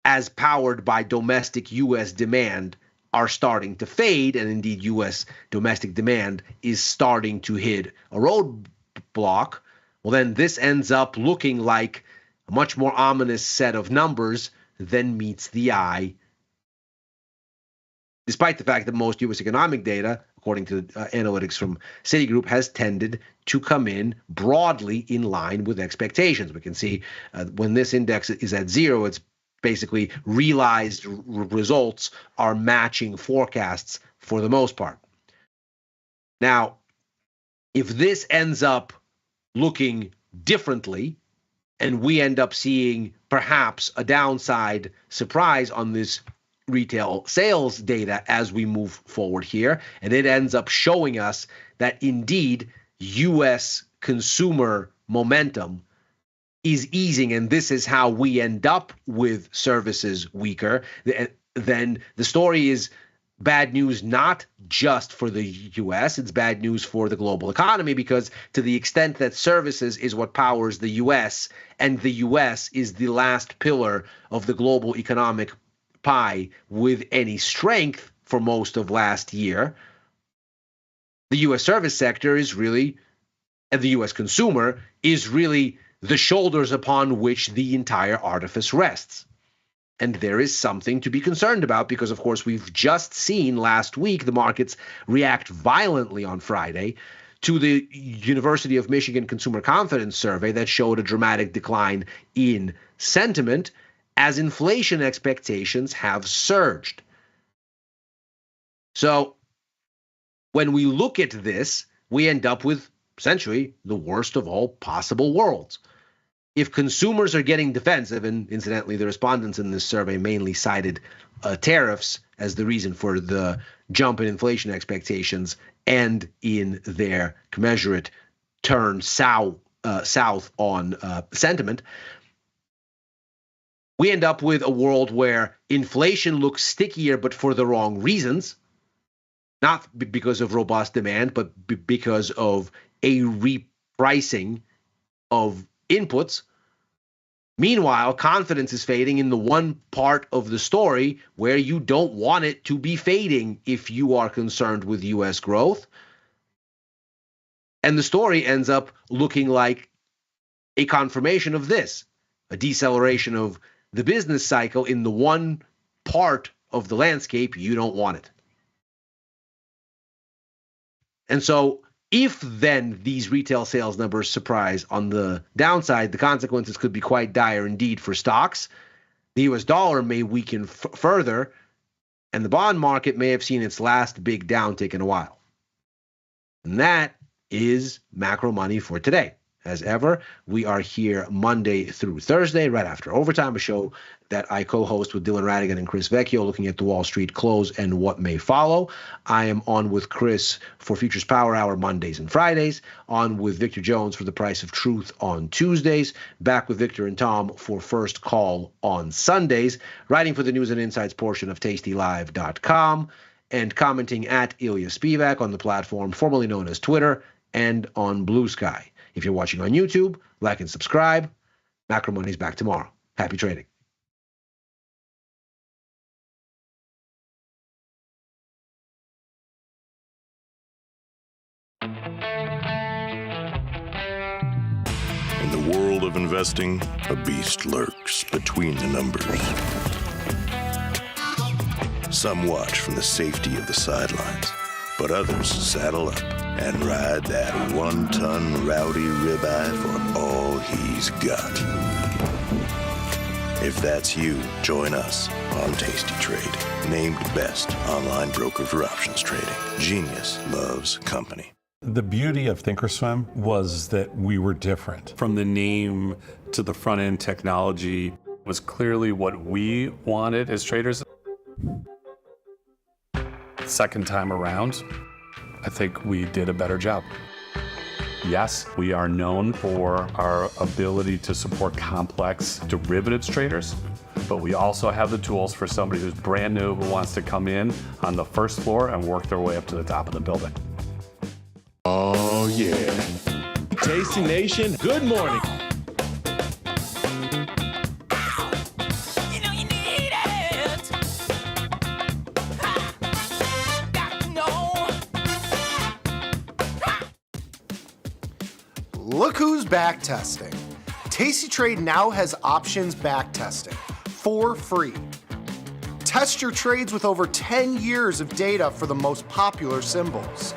as powered by domestic U.S. demand are starting to fade, and indeed U.S. domestic demand is starting to hit a roadblock, well, then this ends up looking like a much more ominous set of numbers than meets the eye, despite the fact that most U.S. economic data, according to analytics from Citigroup, has tended to come in broadly in line with expectations. We can see when this index is at zero, it's basically realized results are matching forecasts for the most part. Now, if this ends up looking differently, and we end up seeing perhaps a downside surprise on this retail sales data as we move forward here, and it ends up showing us that indeed U.S. consumer momentum is easing, and this is how we end up with services weaker, then the story is bad news not just for the U.S., it's bad news for the global economy, because to the extent that services is what powers the U.S., and the U.S. is the last pillar of the global economic pie with any strength for most of last year, the U.S. service sector is really, and the U.S. consumer is really the shoulders upon which the entire artifice rests. And there is something to be concerned about because, of course, we've just seen last week the markets react violently on Friday to the University of Michigan Consumer Confidence Survey that showed a dramatic decline in sentiment as inflation expectations have surged. So when we look at this, we end up with essentially the worst of all possible worlds. If consumers are getting defensive, and incidentally, the respondents in this survey mainly cited tariffs as the reason for the jump in inflation expectations and in their commensurate turn south on sentiment, we end up with a world where inflation looks stickier, but for the wrong reasons, not because of robust demand, but because of a repricing of inputs. Meanwhile, confidence is fading in the one part of the story where you don't want it to be fading if you are concerned with U.S. growth. And the story ends up looking like a confirmation of this, a deceleration of the business cycle in the one part of the landscape you don't want it. And so if then these retail sales numbers surprise on the downside, the consequences could be quite dire indeed for stocks. The US dollar may weaken further, and the bond market may have seen its last big downtick in a while. And that is macro money for today. As ever, we are here Monday through Thursday, right after overtime, a show that I co-host with Dylan Radigan and Chris Vecchio, looking at the Wall Street close and what may follow. I am on with Chris for Futures Power Hour Mondays and Fridays, on with Victor Jones for The Price of Truth on Tuesdays, back with Victor and Tom for First Call on Sundays, writing for the News and Insights portion of tastylive.com, and commenting at Ilya Spivak on the platform formerly known as Twitter and on Blue Sky. If you're watching on YouTube, like and subscribe. Macro Money's back tomorrow. Happy trading. In the world of investing, a beast lurks between the numbers. Some watch from the safety of the sidelines, but others saddle up and ride that one-ton rowdy ribeye for all he's got. If that's you, join us on Tastytrade, named best online broker for options trading. Genius loves company. The beauty of Thinkorswim was that we were different. From the name to the front-end technology was clearly what we wanted as traders. Second time around, I think we did a better job. Yes, we are known for our ability to support complex derivatives traders, but we also have the tools for somebody who's brand new who wants to come in on the first floor and work their way up to the top of the building. Oh yeah. Tasty Nation, good morning. Look who's back testing. Tastytrade now has options back testing for free. Test your trades with over 10 years of data for the most popular symbols.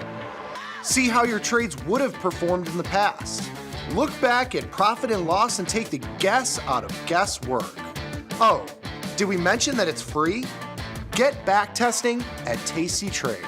See how your trades would have performed in the past. Look back at profit and loss and take the guess out of guesswork. Oh, did we mention that it's free? Get back testing at Tastytrade.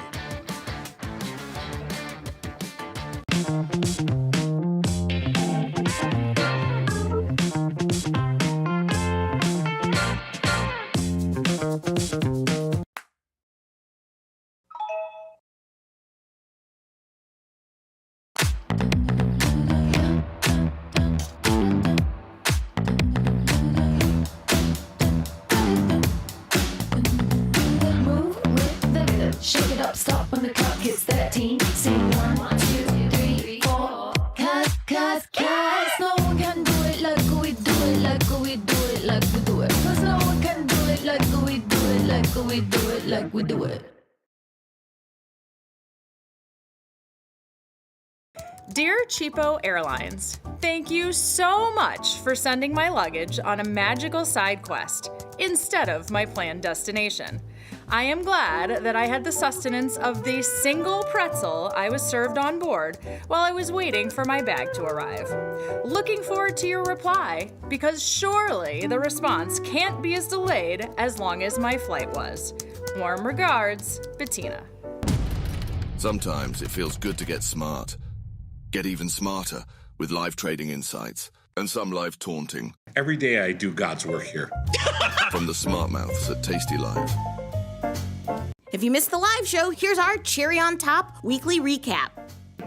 Shake it up, stop when the clock hits 13. Sing 1, 2, 3, 4. Cause no one can do it like we do it, like we do it, like we do it. Cause no one can do it like we do it, like we do it, like we do it. Dear Cheapo Airlines, thank you so much for sending my luggage on a magical side quest instead of my planned destination. I am glad that I had the sustenance of the single pretzel I was served on board while I was waiting for my bag to arrive. Looking forward to your reply, because surely the response can't be as delayed as long as my flight was. Warm regards, Bettina. Sometimes it feels good to get smart. Get even smarter with live trading insights and some live taunting. Every day I do God's work here. From the smart mouths at Tasty Live. If you missed the live show, here's our cherry on top weekly recap.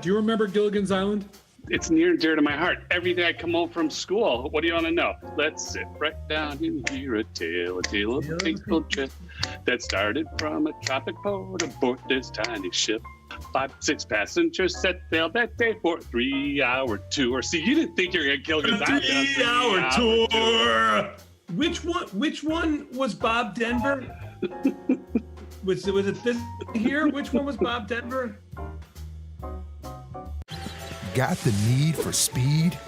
Do you remember Gilligan's Island? It's near and dear to my heart. Every day I come home from school, what do you want to know? Let's sit right down and hear a tale of a faithful trip that started from a tropic port aboard this tiny ship. 5-6 passengers set sail that day for a 3-hour tour. See, you didn't think you were going to kill Gilligan's Island. 3-hour tour. Which one was Bob Denver? Was it this here? Which one was Bob Denver? Got the need for speed?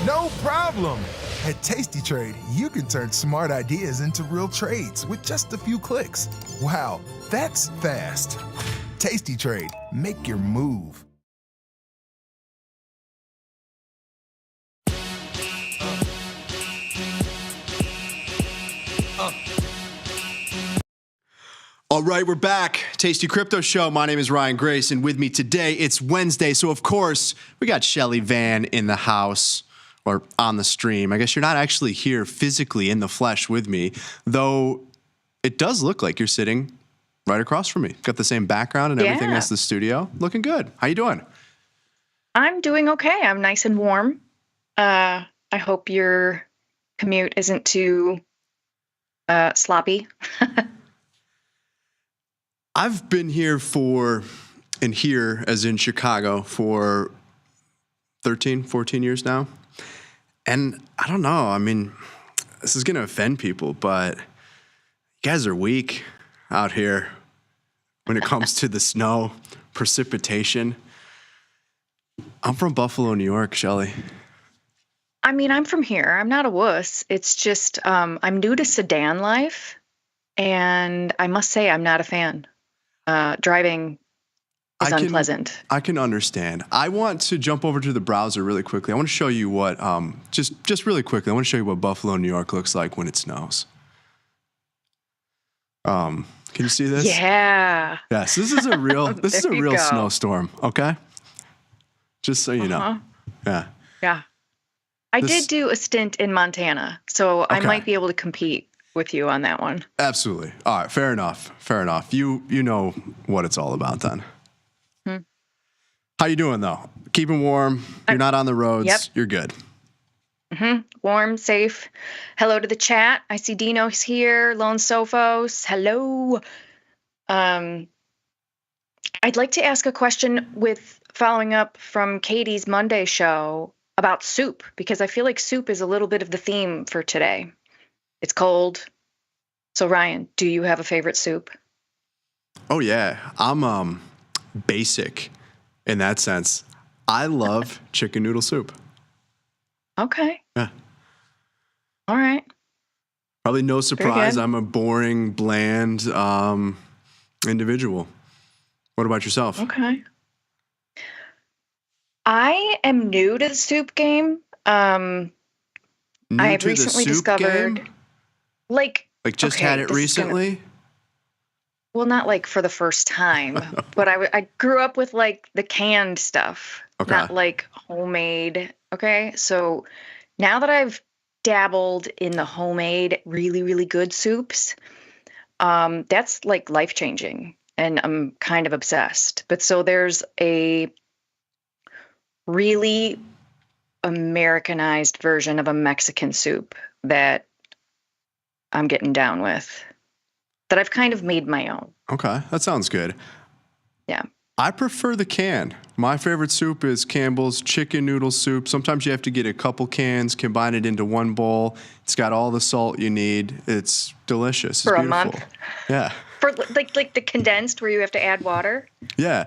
No problem! At Tastytrade, you can turn smart ideas into real trades with just a few clicks. Wow, that's fast. Tastytrade. Make your move. All right, we're back. Tasty Crypto Show. My name is Ryan Grace, and with me today, it's Wednesday. So, of course, we got Shelly Van in the house or on the stream. I guess you're not actually here physically in the flesh with me, though it does look like you're sitting right across from me. Got the same background and everything as the studio. Looking good. How you doing? I'm doing okay. I'm nice and warm. I hope your commute isn't too sloppy. I've been here here as in Chicago for 13, 14 years now. And I don't know. I mean, this is going to offend people, but you guys are weak out here when it comes to the snow, precipitation. I'm from Buffalo, New York, Shelly. I mean, I'm from here. I'm not a wuss. It's just I'm new to sedan life, and I must say I'm not a fan. Driving is unpleasant. I can understand. I want to jump over to the browser really quickly. I want to show you what, just really quickly, I want to show you what Buffalo, New York looks like when it snows. Can you see this? Yeah. Yes, this is a real snowstorm, okay? Just so you know. Yeah. Yeah. I did do a stint in Montana, so I might be able to compete with you on that one. Absolutely. All right, fair enough. Fair enough. You know what it's all about then. How you doing though? Keeping warm. You're not on the roads. Yep. You're good. Warm, safe. Hello to the chat. I see Dino's here. Lone Sophos. Hello. I'd like to ask a question with following up from Katie's Monday show about soup, because I feel like soup is a little bit of the theme for today. It's cold. So Ryan, do you have a favorite soup? Oh yeah. I'm basic in that sense. I love chicken noodle soup. Okay. Yeah. All right. Probably no surprise. good. I'm a boring, bland individual. What about yourself? Okay. I am new to the soup game. I have to the recently soup discovered game? like just okay, had it this is gonna- recently? well, not like for the first time, but I grew up with like the canned stuff, not like homemade. Okay. So now that I've dabbled in the homemade, really, really good soups, that's like life changing. And I'm kind of obsessed. But so there's a really Americanized version of a Mexican soup that I'm getting down with, that I've kind of made my own. Okay, that sounds good. Yeah. I prefer the can. My favorite soup is Campbell's chicken noodle soup. Sometimes you have to get a couple cans, combine it into one bowl. It's got all the salt you need. It's delicious. It's For a beautiful. month? Yeah. For like the condensed where you have to add water? Yeah.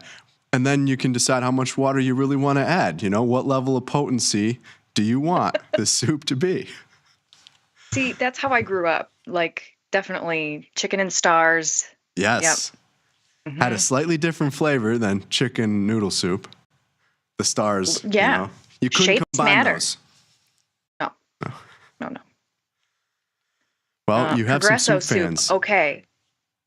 And then you can decide how much water you really want to add. You know, what level of potency do you want the soup to be? See, that's how I grew up. Like, definitely chicken and stars. Yes. Yep. Had a slightly different flavor than chicken noodle soup. The stars, Yeah. you know. You couldn't Shapes combine matter. those. No. Well, you have some Progresso soup fans. Okay.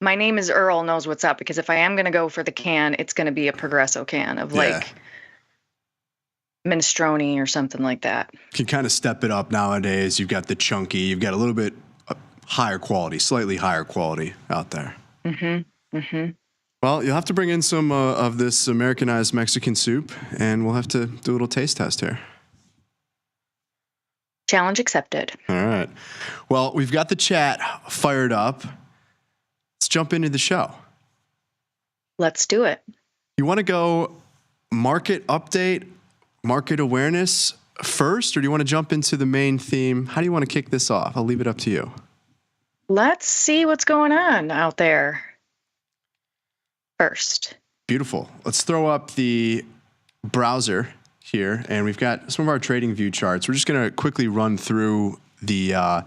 My name is Earl knows what's up, because if I am going to go for the can, it's going to be a Progresso can of like minestrone or something like that. You can kind of step it up nowadays. You've got the chunky. You've got a little bit higher quality, slightly higher quality out there. Well, you'll have to bring in some of this Americanized Mexican soup, and we'll have to do a little taste test here. Challenge accepted. All right. Well, we've got the chat fired up. Let's jump into the show. Let's do it. You want to go market update, market awareness first, or do you want to jump into the main theme? How do you want to kick this off? I'll leave it up to you. Let's see what's going on out there first. Beautiful. Let's throw up the browser here, and we've got some of our trading view charts. We're just going to quickly run through the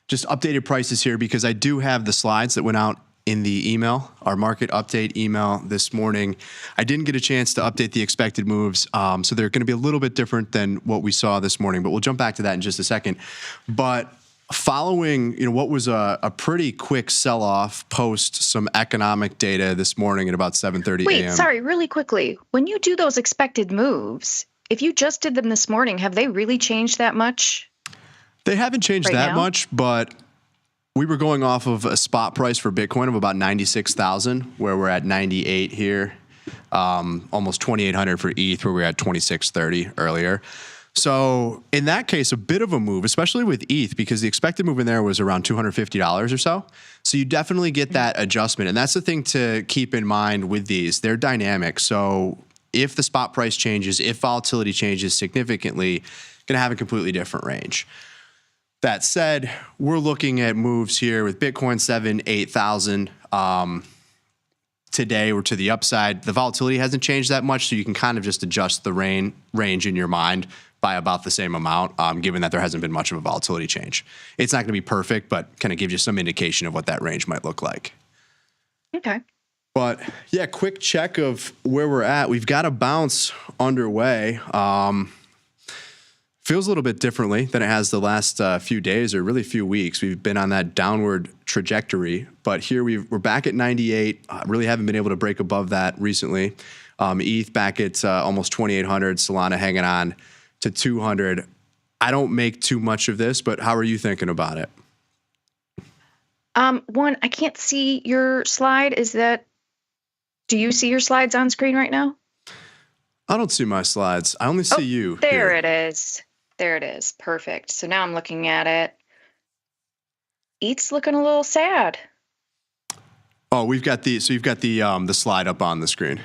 just updated prices here, because I do have the slides that went out in the email, our market update email this morning. I didn't get a chance to update the expected moves, so they're going to be a little bit different than what we saw this morning, but we'll jump back to that in just a second. But following, what was a pretty quick sell-off post some economic data this morning at about 7:30 a.m. Wait, sorry, really quickly. When you do those expected moves, if you just did them this morning, have they really changed that much? They haven't changed right that now? much, but we were going off of a spot price for Bitcoin of about 96,000, where we're at 98 here, almost 2,800 for ETH, where we were at 2630 earlier. So in that case, a bit of a move, especially with ETH, because the expected move in there was around $250 or so. So you definitely get that adjustment. And that's the thing to keep in mind with these. They're dynamic. So if the spot price changes, if volatility changes significantly, going to have a completely different range. That said, we're looking at moves here with Bitcoin 7,000, 8,000. Today we're to the upside. The volatility hasn't changed that much, so you can kind of just adjust the range in your mind by about the same amount, given that there hasn't been much of a volatility change. It's not going to be perfect, but kind of gives you some indication of what that range might look like. Okay. But yeah, quick check of where we're at. We've got a bounce underway. Feels a little bit differently than it has the last few days or really few weeks. We've been on that downward trajectory, but here we're back at 98. Really haven't been able to break above that recently. ETH back at almost 2,800. Solana hanging on to 200. I don't make too much of this, but how are you thinking about it? One, I can't see your slide. Do you see your slides on screen right now? I don't see my slides. I only see you. There here. it is. There it is. Perfect. So now I'm looking at it. ETH's looking a little sad. Oh, you've got the slide up on the screen.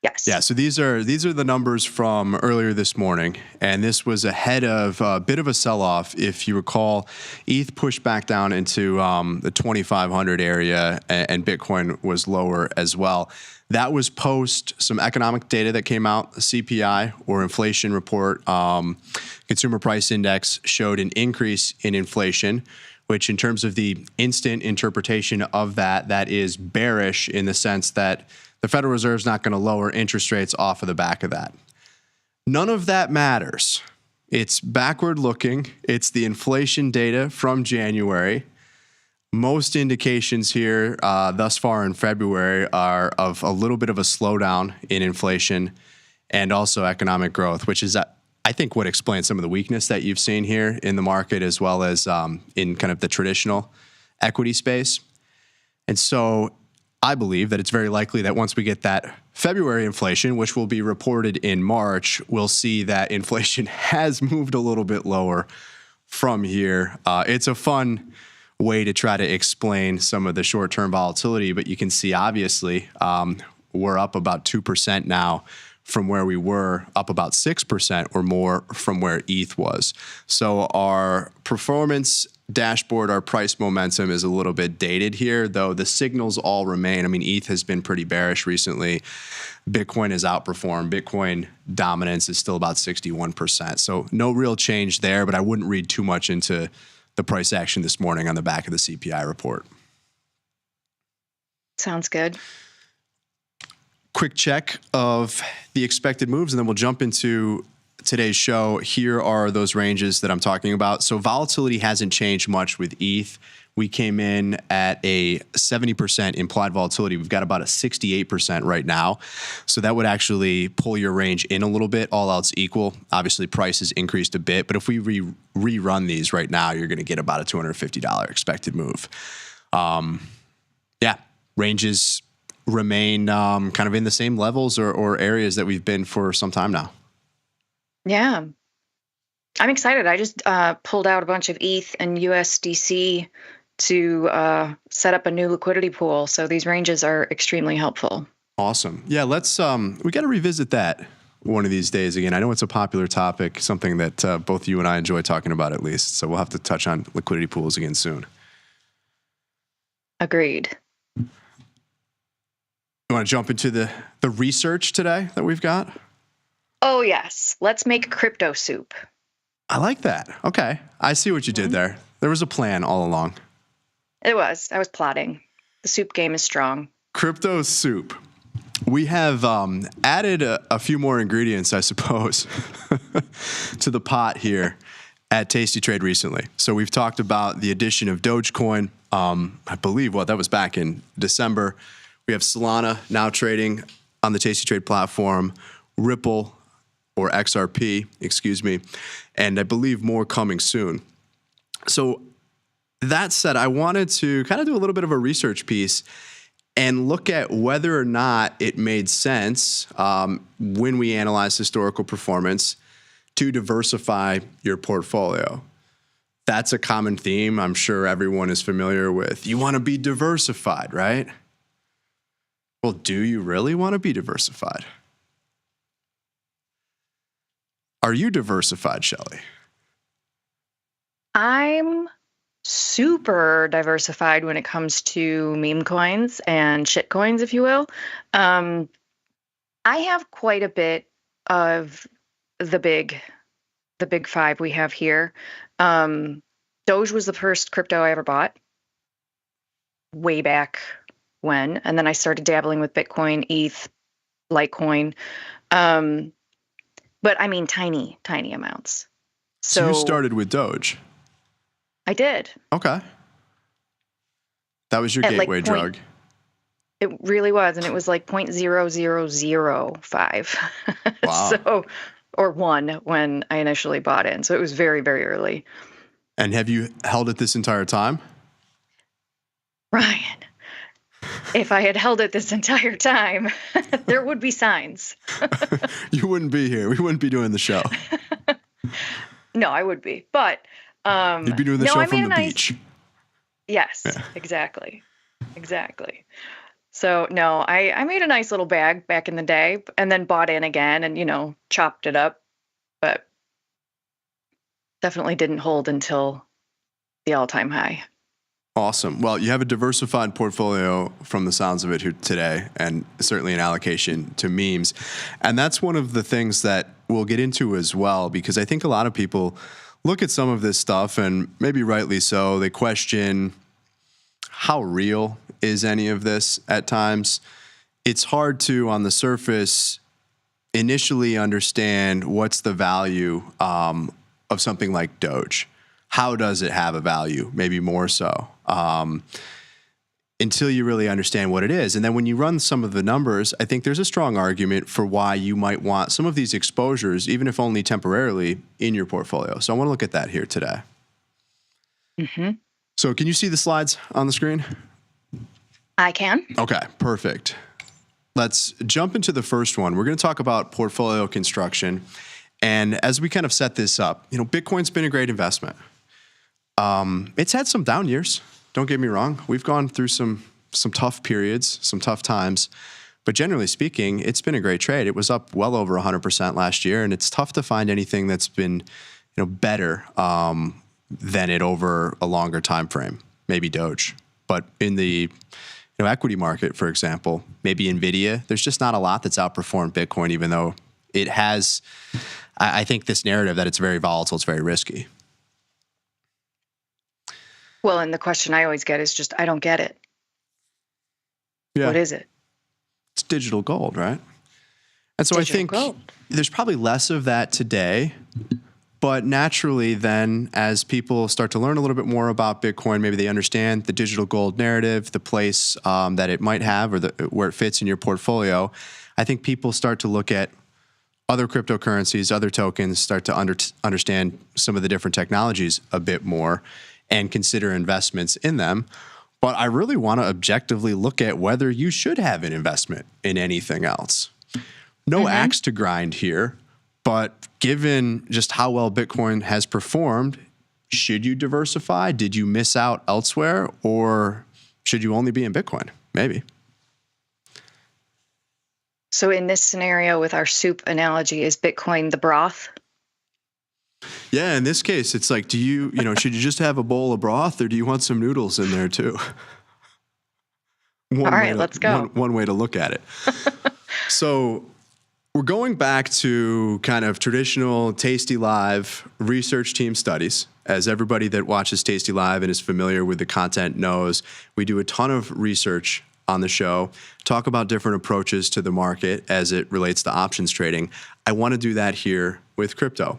Yes. Yeah, so these are the numbers from earlier this morning, and this was ahead of a bit of a sell-off. If you recall, ETH pushed back down into the 2,500 area, and Bitcoin was lower as well. That was post some economic data that came out, CPI or inflation report. Consumer Price Index showed an increase in inflation, which in terms of the instant interpretation of that is bearish in the sense that the Federal Reserve is not going to lower interest rates off of the back of that. None of that matters. It's backward looking. It's the inflation data from January. Most indications here thus far in February are of a little bit of a slowdown in inflation and also economic growth, which is, I think, what explains some of the weakness that you've seen here in the market as well as in kind of the traditional equity space. And so I believe that it's very likely that once we get that February inflation, which will be reported in March, we'll see that inflation has moved a little bit lower from here. It's a fun way to try to explain some of the short-term volatility, but you can see obviously we're up about 2% now from where we were, up about 6% or more from where ETH was. So our performance dashboard, our price momentum is a little bit dated here, though the signals all remain. I mean, ETH has been pretty bearish recently. Bitcoin has outperformed. Bitcoin dominance is still about 61%. So no real change there, but I wouldn't read too much into the price action this morning on the back of the CPI report. Sounds good. Quick check of the expected moves, and then we'll jump into today's show. Here are those ranges that I'm talking about. So volatility hasn't changed much with ETH. We came in at a 70% implied volatility. We've got about a 68% right now. So that would actually pull your range in a little bit, all else equal. Obviously, price has increased a bit, but if we rerun these right now, you're going to get about a $250 expected move. Ranges remain kind of in the same levels or areas that we've been for some time now. Yeah. I'm excited. I just pulled out a bunch of ETH and USDC to set up a new liquidity pool. So these ranges are extremely helpful. Awesome. Yeah, let's we got to revisit that one of these days again. I know it's a popular topic, something that both you and I enjoy talking about at least. So we'll have to touch on liquidity pools again soon. Agreed. You want to jump into the research today that we've got? Oh, yes. Let's make crypto soup. I like that. Okay. I see what you did there. There was a plan all along. It was. I was plotting. The soup game is strong. Crypto soup. We have added a few more ingredients, I suppose, to the pot here at Tastytrade recently. So we've talked about the addition of Dogecoin. I believe, that was back in December. We have Solana now trading on the Tastytrade platform, Ripple, or XRP, excuse me, and I believe more coming soon. So that said, I wanted to kind of do a little bit of a research piece and look at whether or not it made sense when we analyze historical performance to diversify your portfolio. That's a common theme I'm sure everyone is familiar with. You want to be diversified, right? Well, do you really want to be diversified? Are you diversified, Shelley? I'm super diversified when it comes to meme coins and shit coins, if you will. I have quite a bit of the big five we have here. Doge was the first crypto I ever bought way back when, and then I started dabbling with Bitcoin, ETH, Litecoin. But I mean tiny amounts. So you started with Doge? I did. Okay. That was your gateway drug. It really was, and it was like 0.0005. Wow. So, or 1 when I initially bought in. So it was very, very early. And have you held it this entire time? Ryan, if I had held it this entire time, there would be signs. You wouldn't be here. We wouldn't be doing the show. No, I would be. But you'd be doing the show from the beach. Yes, yeah. Exactly. So no, I made a nice little bag back in the day and then bought in again and, chopped it up, but definitely didn't hold until the all-time high. Awesome. Well, you have a diversified portfolio from the sounds of it here today, and certainly an allocation to memes. And that's one of the things that we'll get into as well, because I think a lot of people look at some of this stuff, and maybe rightly so, they question how real is any of this at times. It's hard to, on the surface, initially understand what's the value of something like Doge. How does it have a value? Maybe more so. Until you really understand what it is. And then when you run some of the numbers, I think there's a strong argument for why you might want some of these exposures, even if only temporarily, in your portfolio. So I want to look at that here today. Mm-hmm. So can you see the slides on the screen? I can. Okay, perfect. Let's jump into the first one. We're going to talk about portfolio construction. And as we kind of set this up, Bitcoin's been a great investment. It's had some down years. Don't get me wrong. We've gone through some tough periods, some tough times. But generally speaking, it's been a great trade. It was up well over 100% last year, and it's tough to find anything that's been, better than it over a longer time frame. Maybe Doge, but in the equity market, for example, maybe Nvidia. There's just not a lot that's outperformed Bitcoin, even though it has. I think this narrative that it's very volatile, it's very risky. Well, and the question I always get is just, I don't get it. Yeah. What is it? It's digital gold, right? And so digital I think gold. There's probably less of that today, but naturally then as people start to learn a little bit more about Bitcoin, maybe they understand the digital gold narrative, the place that it might have or where it fits in your portfolio. I think people start to look at other cryptocurrencies, other tokens, start to understand some of the different technologies a bit more and consider investments in them. But I really want to objectively look at whether you should have an investment in anything else. No axe to grind here, but given just how well Bitcoin has performed, should you diversify? Did you miss out elsewhere? Or should you only be in Bitcoin? Maybe. So in this scenario with our soup analogy, is Bitcoin the broth? Yeah, in this case, it's like, should you just have a bowl of broth or do you want some noodles in there too? All right, let's go. One way to look at it. So We're going back to kind of traditional Tastylive research team studies. As everybody that watches Tastylive and is familiar with the content knows, we do a ton of research on the show, talk about different approaches to the market as it relates to options trading. I want to do that here with crypto.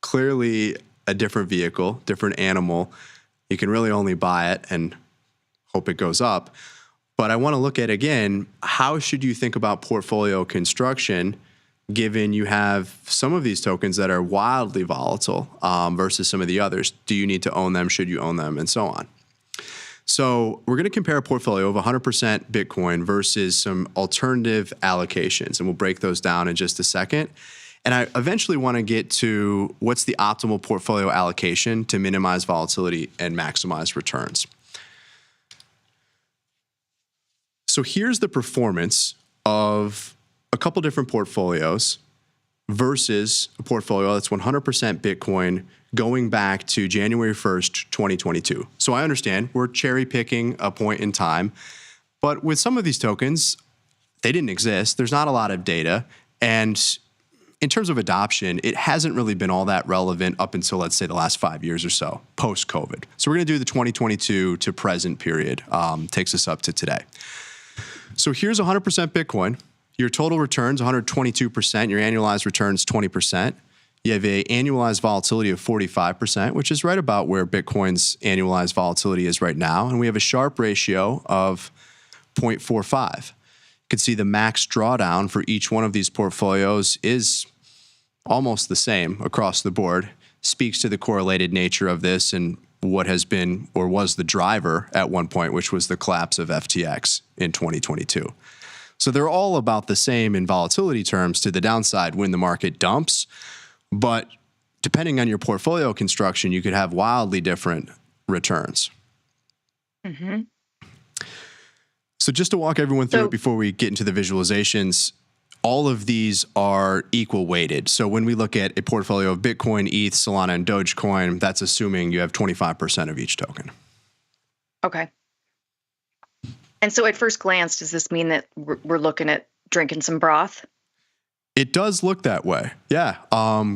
Clearly a different vehicle, different animal. You can really only buy it and hope it goes up. But I want to look at, again, how should you think about portfolio construction given you have some of these tokens that are wildly volatile versus some of the others? Do you need to own them? Should you own them? And so on. So we're going to compare a portfolio of 100% Bitcoin versus some alternative allocations, and we'll break those down in just a second. And I eventually want to get to what's the optimal portfolio allocation to minimize volatility and maximize returns. So here's the performance of a couple different portfolios versus a portfolio that's 100% Bitcoin going back to January 1st, 2022. So I understand we're cherry picking a point in time, but with some of these tokens, they didn't exist. There's not a lot of data. And in terms of adoption, it hasn't really been all that relevant up until, let's say, the last 5 years or so, post-COVID. So we're going to do the 2022 to present period, takes us up to today. So here's 100% Bitcoin. Your total return's 122%. Your annualized return's 20%. You have an annualized volatility of 45%, which is right about where Bitcoin's annualized volatility is right now. And we have a Sharpe ratio of 0.45. You can see the max drawdown for each one of these portfolios is almost the same across the board. Speaks to the correlated nature of this and what has been or was the driver at one point, which was the collapse of FTX in 2022. So they're all about the same in volatility terms to the downside when the market dumps. But depending on your portfolio construction, you could have wildly different returns. Mm-hmm. So just to walk everyone through it before we get into the visualizations, all of these are equal weighted. So when we look at a portfolio of Bitcoin, ETH, Solana, and Dogecoin, that's assuming you have 25% of each token. Okay. And so at first glance, does this mean that we're looking at drinking some broth? It does look that way. Yeah.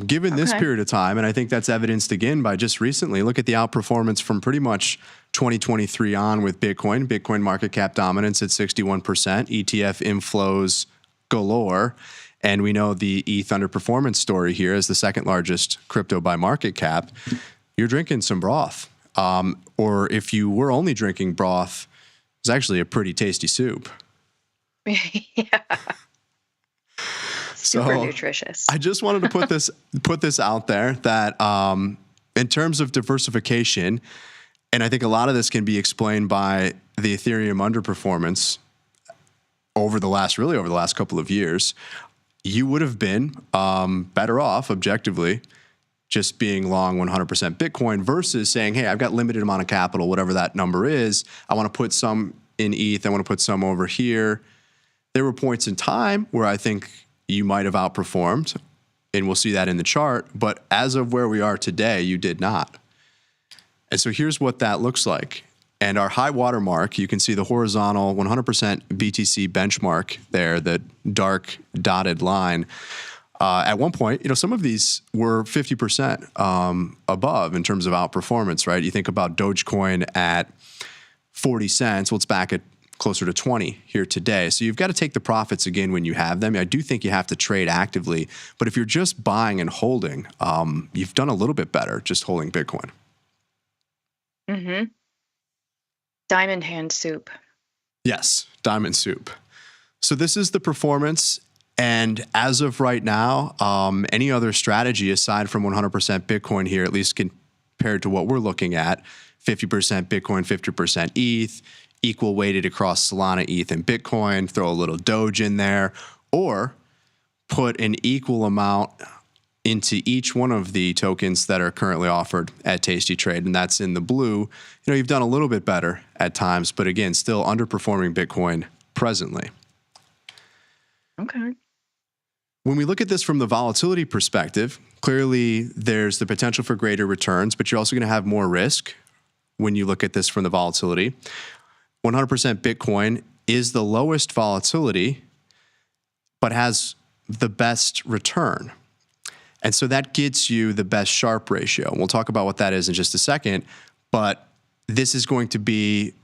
Given this period of time, and I think that's evidenced again by just recently, look at the outperformance from pretty much 2023 on with Bitcoin. Bitcoin market cap dominance at 61%, ETF inflows galore. And we know the ETH underperformance story here is the second largest crypto by market cap. You're drinking some broth. Or if you were only drinking broth, it's actually a pretty tasty soup. Yeah. Super nutritious. I just wanted to put this out there that in terms of diversification, and I think a lot of this can be explained by the Ethereum underperformance over the last couple of years, you would have been better off objectively just being long 100% Bitcoin versus saying, hey, I've got limited amount of capital, whatever that number is. I want to put some in ETH. I want to put some over here. There were points in time where I think you might have outperformed, and we'll see that in the chart. But as of where we are today, you did not. And so here's what that looks like. And our high water mark, you can see the horizontal 100% BTC benchmark there, the dark dotted line. At one point, some of these were 50% above in terms of outperformance, right? You think about Dogecoin at 40 cents. Well, it's back at closer to 20 here today. So you've got to take the profits again when you have them. I do think you have to trade actively, but if you're just buying and holding, you've done a little bit better just holding Bitcoin. Mm-hmm. Diamond hand soup. Yes, diamond soup. So this is the performance. And as of right now, any other strategy aside from 100% Bitcoin here, at least compared to what we're looking at, 50% Bitcoin, 50% ETH, equal weighted across Solana, ETH, and Bitcoin, throw a little Doge in there, or put an equal amount into each one of the tokens that are currently offered at Tastytrade, and that's in the blue. You've done a little bit better at times, but again, still underperforming Bitcoin presently. Okay. When we look at this from the volatility perspective, clearly there's the potential for greater returns, but you're also going to have more risk when you look at this from the volatility. 100% Bitcoin is the lowest volatility, but has the best return. And so that gets you the best Sharpe ratio. And we'll talk about what that is in just a second, but this is going to be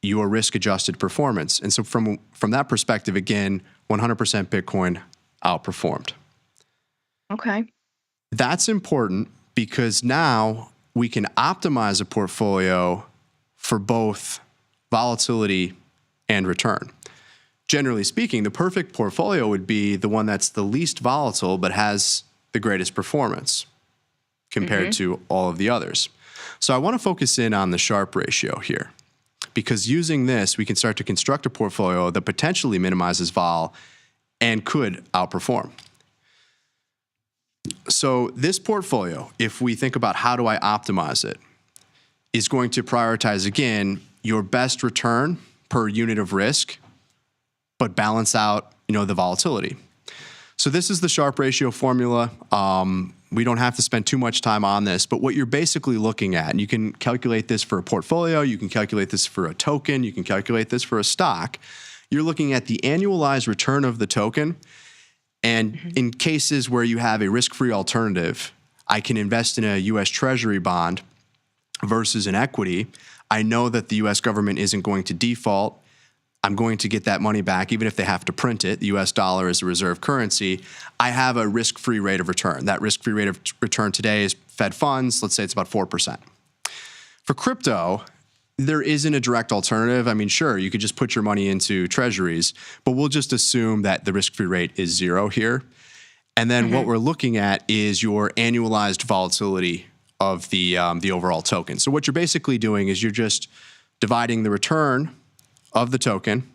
your risk-adjusted performance. And so from that perspective, again, 100% Bitcoin outperformed. Okay. That's important because now we can optimize a portfolio for both volatility and return. Generally speaking, the perfect portfolio would be the one that's the least volatile but has the greatest performance compared to all of the others. So I want to focus in on the Sharpe ratio here, because using this, we can start to construct a portfolio that potentially minimizes vol and could outperform. So this portfolio, if we think about how do I optimize it, is going to prioritize, again, your best return per unit of risk, but balance out, the volatility. So this is the Sharpe ratio formula. We don't have to spend too much time on this, but what you're basically looking at, and you can calculate this for a portfolio, you can calculate this for a token, you can calculate this for a stock. You're looking at the annualized return of the token. And in cases where you have a risk-free alternative, I can invest in a U.S. Treasury bond versus an equity. I know that the U.S. government isn't going to default. I'm going to get that money back, even if they have to print it. The U.S. dollar is a reserve currency. I have a risk-free rate of return. That risk-free rate of return today is Fed funds. Let's say it's about 4%. For crypto, there isn't a direct alternative. I mean, sure, you could just put your money into treasuries, but we'll just assume that the risk-free rate is 0 here. And then what we're looking at is your annualized volatility of the overall token. So what you're basically doing is you're just dividing the return of the token,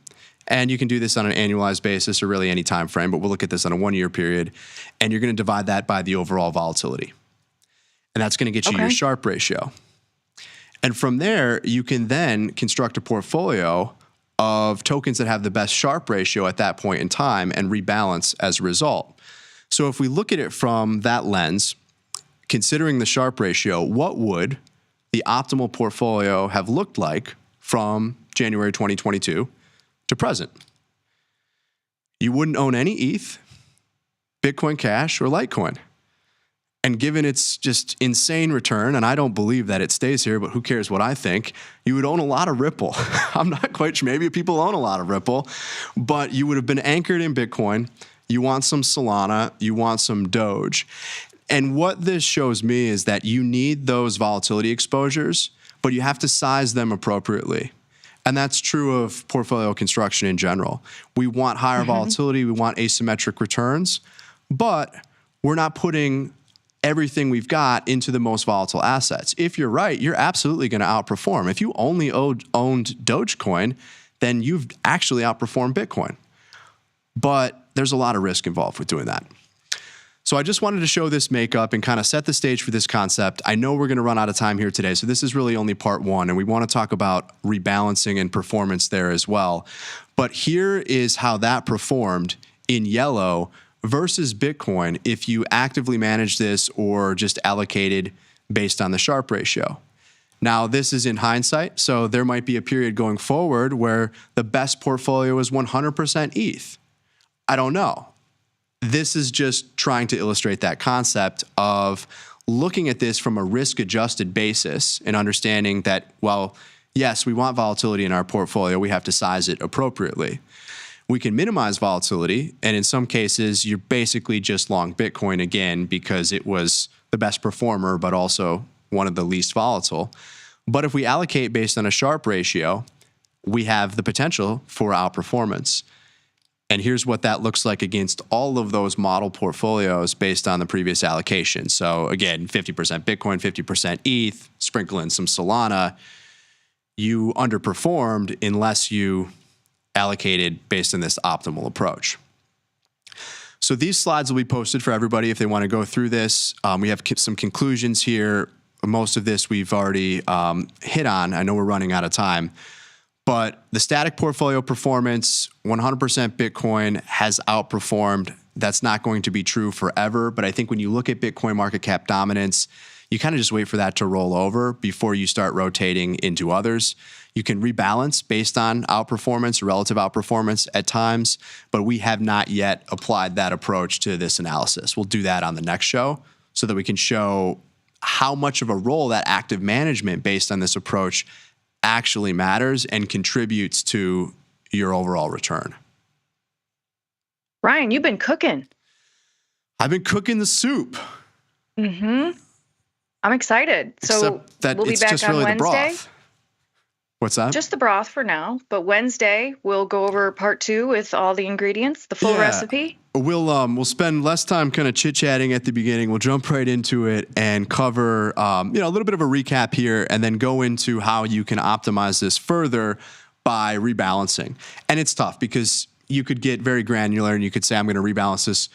and you can do this on an annualized basis or really any time frame, but we'll look at this on a 1-year period, and you're going to divide that by the overall volatility. And that's going to get you your Sharpe ratio. And from there, you can then construct a portfolio of tokens that have the best Sharpe ratio at that point in time and rebalance as a result. So if we look at it from that lens, considering the Sharpe ratio, what would the optimal portfolio have looked like from January 2022 to present? You wouldn't own any ETH, Bitcoin Cash, or Litecoin. And given its just insane return, and I don't believe that it stays here, but who cares what I think, you would own a lot of Ripple. I'm not quite sure. Maybe people own a lot of Ripple, but you would have been anchored in Bitcoin. You want some Solana. You want some Doge. And what this shows me is that you need those volatility exposures, but you have to size them appropriately. And that's true of portfolio construction in general. We want higher volatility. We want asymmetric returns, but we're not putting everything we've got into the most volatile assets. If you're right, you're absolutely going to outperform. If you only owned Dogecoin, then you've actually outperformed Bitcoin. But there's a lot of risk involved with doing that. So I just wanted to show this makeup and kind of set the stage for this concept. I know we're going to run out of time here today, so this is really only part 1, and we want to talk about rebalancing and performance there as well. But here is how that performed in yellow versus Bitcoin if you actively manage this or just allocated based on the Sharpe ratio. Now, this is in hindsight, so there might be a period going forward where the best portfolio is 100% ETH. I don't know. This is just trying to illustrate that concept of looking at this from a risk-adjusted basis and understanding that, well, yes, we want volatility in our portfolio. We have to size it appropriately. We can minimize volatility, and in some cases, you're basically just long Bitcoin again because it was the best performer, but also one of the least volatile. But if we allocate based on a Sharpe ratio, we have the potential for outperformance. And here's what that looks like against all of those model portfolios based on the previous allocation. So again, 50% Bitcoin, 50% ETH, sprinkle in some Solana. You underperformed unless you allocated based on this optimal approach. So these slides will be posted for everybody if they want to go through this. We have some conclusions here. Most of this we've already hit on. I know we're running out of time. But the static portfolio performance, 100% Bitcoin has outperformed. That's not going to be true forever. But I think when you look at Bitcoin market cap dominance, you kind of just wait for that to roll over before you start rotating into others. You can rebalance based on outperformance, relative outperformance at times, but we have not yet applied that approach to this analysis. We'll do that on the next show so that we can show how much of a role that active management based on this approach actually matters and contributes to your overall return. Ryan, you've been cooking. I've been cooking the soup. Mm-hmm. I'm excited. So Except that we'll be it's back just on really Wednesday. the broth. What's that? Just the broth for now. But Wednesday, we'll go over part 2 with all the ingredients, the full recipe. We'll spend less time kind of chit-chatting at the beginning. We'll jump right into it and cover a little bit of a recap here and then go into how you can optimize this further by rebalancing. And it's tough because you could get very granular and you could say, I'm going to rebalance this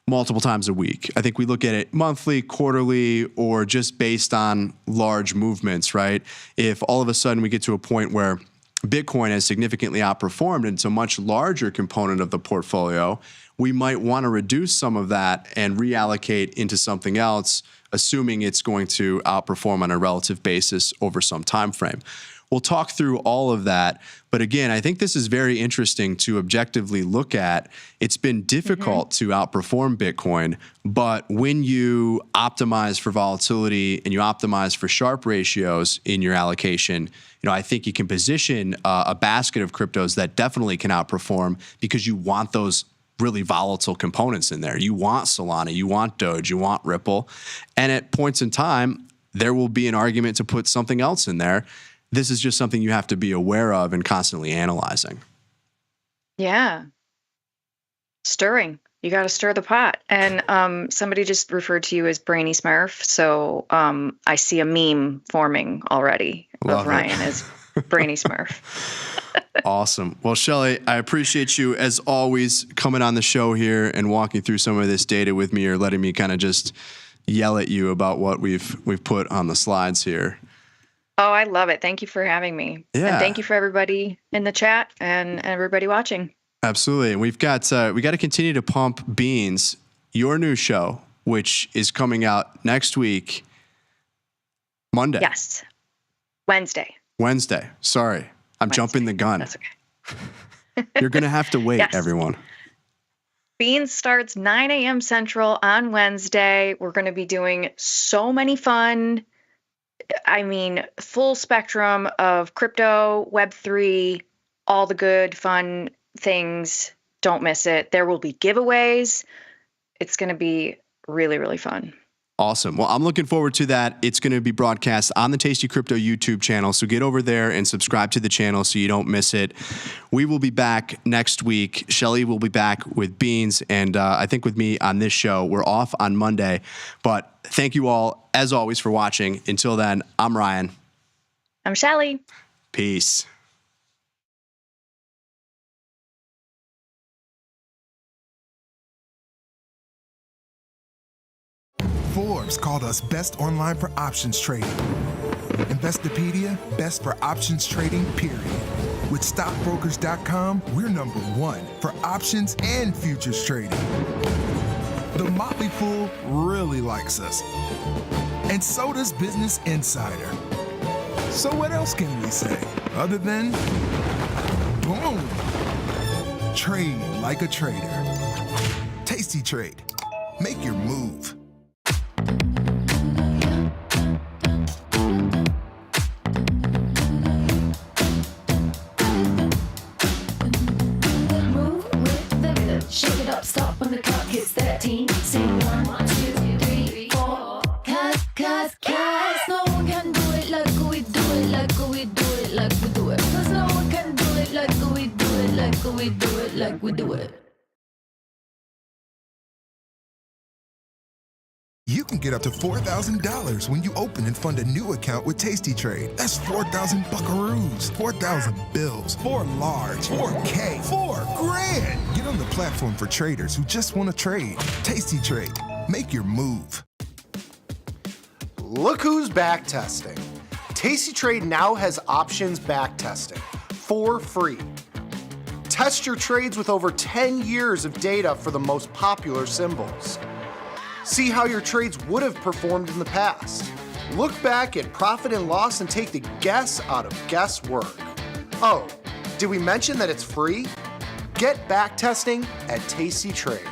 multiple times a week. I think we look at it monthly, quarterly, or just based on large movements, right? If all of a sudden we get to a point where Bitcoin has significantly outperformed and it's a much larger component of the portfolio, we might want to reduce some of that and reallocate into something else, assuming it's going to outperform on a relative basis over some time frame. We'll talk through all of that. But again, I think this is very interesting to objectively look at. It's been difficult to outperform Bitcoin, but when you optimize for volatility and you optimize for Sharpe ratios in your allocation, I think you can position a basket of cryptos that definitely can outperform because you want those really volatile components in there. You want Solana, you want Doge, you want Ripple. And at points in time, there will be an argument to put something else in there. This is just something you have to be aware of and constantly analyzing. Yeah. Stirring. You got to stir the pot. And somebody just referred to you as Brainy Smurf. So I see a meme forming already of Ryan as Brainy Smurf. Awesome. Well, Shelly, I appreciate you as always coming on the show here and walking through some of this data with me or letting me kind of just yell at you about what we've put on the slides here. Oh, I love it. Thank you for having me. Yeah. And thank you for everybody in the chat and everybody watching. Absolutely. And we got to continue to pump Beans, your new show, which is coming out next week, Monday. Yes. Wednesday. Sorry. I'm jumping the gun. That's okay. You're going to have to wait, Yes. everyone. Beans starts 9 a.m. Central on Wednesday. We're going to be doing so many fun, full spectrum of crypto, Web3, all the good, fun things. Don't miss it. There will be giveaways. It's going to be really, really fun. Awesome. Well, I'm looking forward to that. It's going to be broadcast on the Tasty Crypto YouTube channel. So get over there and subscribe to the channel so you don't miss it. We will be back next week. Shelly will be back with Beans. And I think with me on this show, we're off on Monday. But thank you all, as always, for watching. Until then, I'm Ryan. I'm Shelly. Peace. Forbes called us best online for options trading. Investopedia, best for options trading, period. With stockbrokers.com, we're number 1 for options and futures trading. The Motley Fool really likes us. And so does Business Insider. So what else can we say other than boom? Trade like a trader. Tastytrade. Make your move. Shake it up, stop when the clock hits 13. Sing 1, 2, 3, 4. Cause no one can do it like we do it, like we do it, like we do it. Cause no one can do it like we do it, like we do it, like we do it. You can get up to $4,000 when you open and fund a new account with Tastytrade. That's 4,000 buckaroos, 4,000 bills, 4 large, 4K, 4 grand. Get on the platform for traders who just want to trade. Tastytrade. Make your move. Look who's back testing. Tastytrade now has options back testing for free. Test your trades with over 10 years of data for the most popular symbols. See how your trades would have performed in the past. Look back at profit and loss and take the guess out of guesswork. Oh, did we mention that it's free? Get back testing at Tastytrade.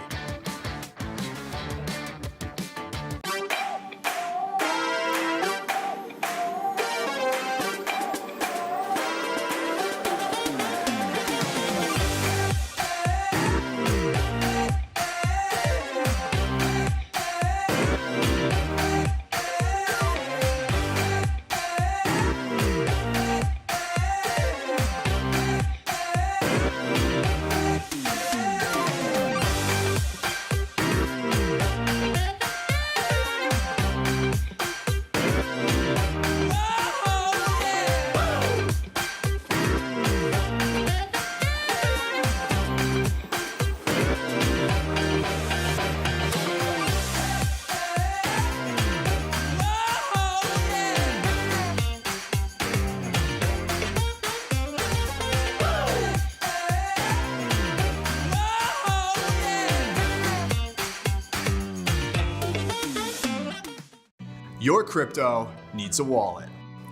Your crypto needs a wallet.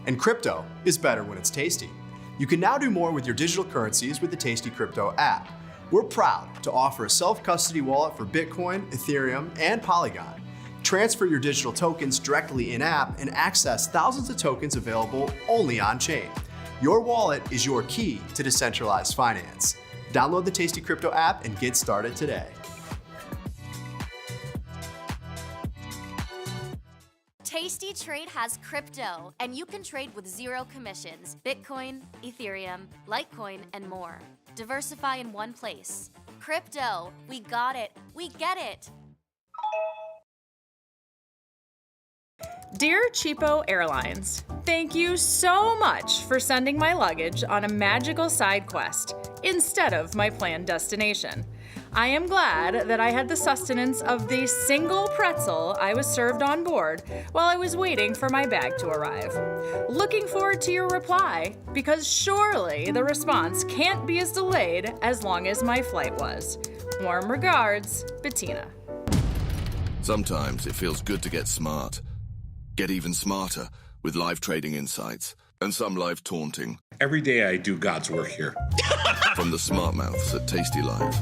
And crypto is better when it's tasty. You can now do more with your digital currencies with the Tasty Crypto app. We're proud to offer a self-custody wallet for Bitcoin, Ethereum, and Polygon. Transfer your digital tokens directly in-app and access thousands of tokens available only on-chain. Your wallet is your key to decentralized finance. Download the Tasty Crypto app and get started today. Tastytrade has crypto, and you can trade with zero commissions. Bitcoin, Ethereum, Litecoin, and more. Diversify in one place. Crypto, we got it. We get it. Dear Cheapo Airlines, thank you so much for sending my luggage on a magical side quest instead of my planned destination. I am glad that I had the sustenance of the single pretzel I was served on board while I was waiting for my bag to arrive. Looking forward to your reply, because surely the response can't be as delayed as long as my flight was. Warm regards, Bettina. Sometimes it feels good to get smart. Get even smarter with live trading insights and some live taunting. Every day I do God's work here. From the smart mouths at Tastylive.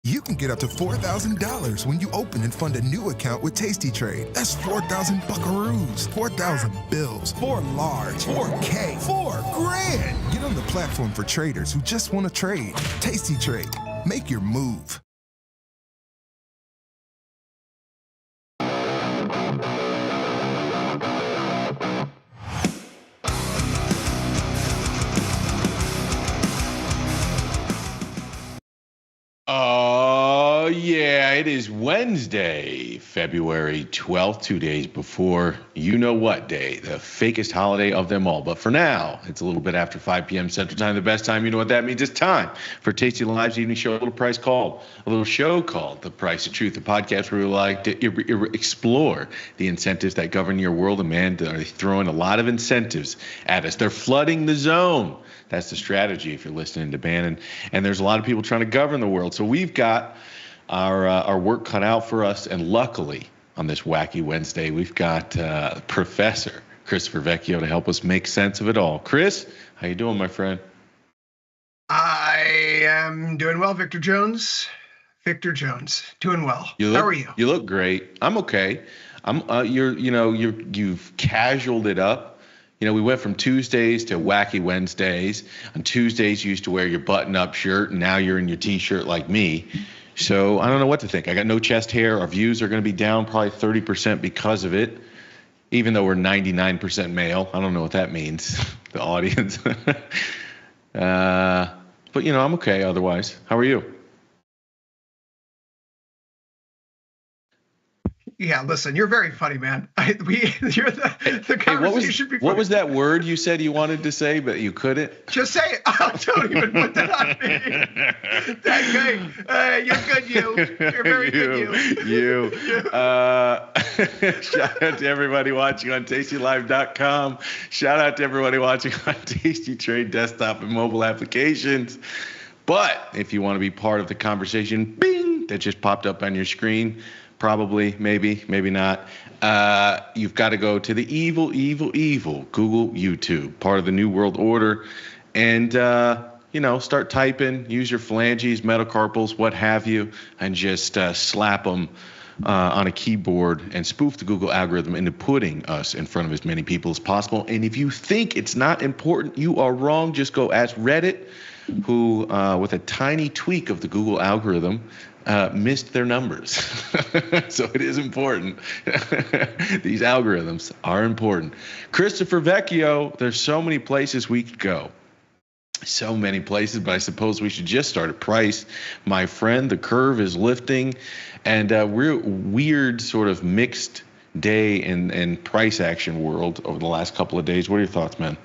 You can get up to $4,000 when you open and fund a new account with Tastytrade. That's 4,000 buckaroos, 4,000 bills, 4 large, 4K, 4 grand. Get on the platform for traders who just want to trade. Tastytrade. Make your move. Oh, yeah, it is Wednesday, February 12th, 2 days before you-know-what day, the fakest holiday of them all. But for now, it's a little bit after 5 p.m. Central Time, the best time. You know what that means. It's time for Tasty Live's evening show, a little show called The Price of Truth, a podcast where we like to explore the incentives that govern your world. And, man, they're throwing a lot of incentives at us. They're flooding the zone. That's the strategy if you're listening to Bannon. And there's a lot of people trying to govern the world. So we've got our work cut out for us. And luckily, on this wacky Wednesday, we've got Professor Christopher Vecchio to help us make sense of it all. Chris, how you doing, my friend? I am doing well, Victor Jones. Victor Jones, doing well. How are you? You look great. I'm okay. You've casualed it up. You know, we went from Tuesdays to wacky Wednesdays. On Tuesdays, you used to wear your button-up shirt, and now you're in your T-shirt like me. So I don't know what to think. I got no chest hair. Our views are going to be down probably 30% because of it, even though we're 99% male. I don't know what that means, the audience. But, you know, I'm okay otherwise. How are you? Yeah, listen, you're very funny, man. You're the conversation before. What was that word you said you wanted to say, but you couldn't? Just say it. Oh, don't even put that on me. That good. You're good, you. You're very good, you. Shout out to everybody watching on tastylive.com. Shout out to everybody watching on Tastytrade desktop and mobile applications. But if you want to be part of the conversation, bing, that just popped up on your screen, Probably, maybe not. You've got to go to the evil Google, YouTube, part of the New World Order, and start typing, use your phalanges, metacarpals, what have you, and just slap them on a keyboard and spoof the Google algorithm into putting us in front of as many people as possible. And if you think it's not important, you are wrong. Just go ask Reddit, who, with a tiny tweak of the Google algorithm, missed their numbers. So it is important. These algorithms are important. Christopher Vecchio, there's so many places we could go. So many places, but I suppose we should just start at price. My friend, the curve is lifting, and we're weird sort of mixed day in price action world over the last couple of days. What are your thoughts, man?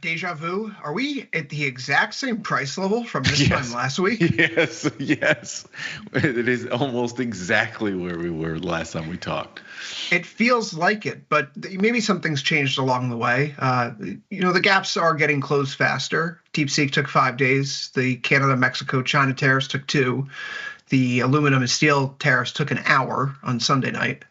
Deja vu. Are we at the exact same price level from this time last week? Yes. It is almost exactly where we were last time we talked. It feels like it, but maybe something's changed along the way. The gaps are getting closed faster. DeepSeek took 5 days. The Canada, Mexico, China tariffs took 2. The aluminum and steel tariffs took an hour on Sunday night.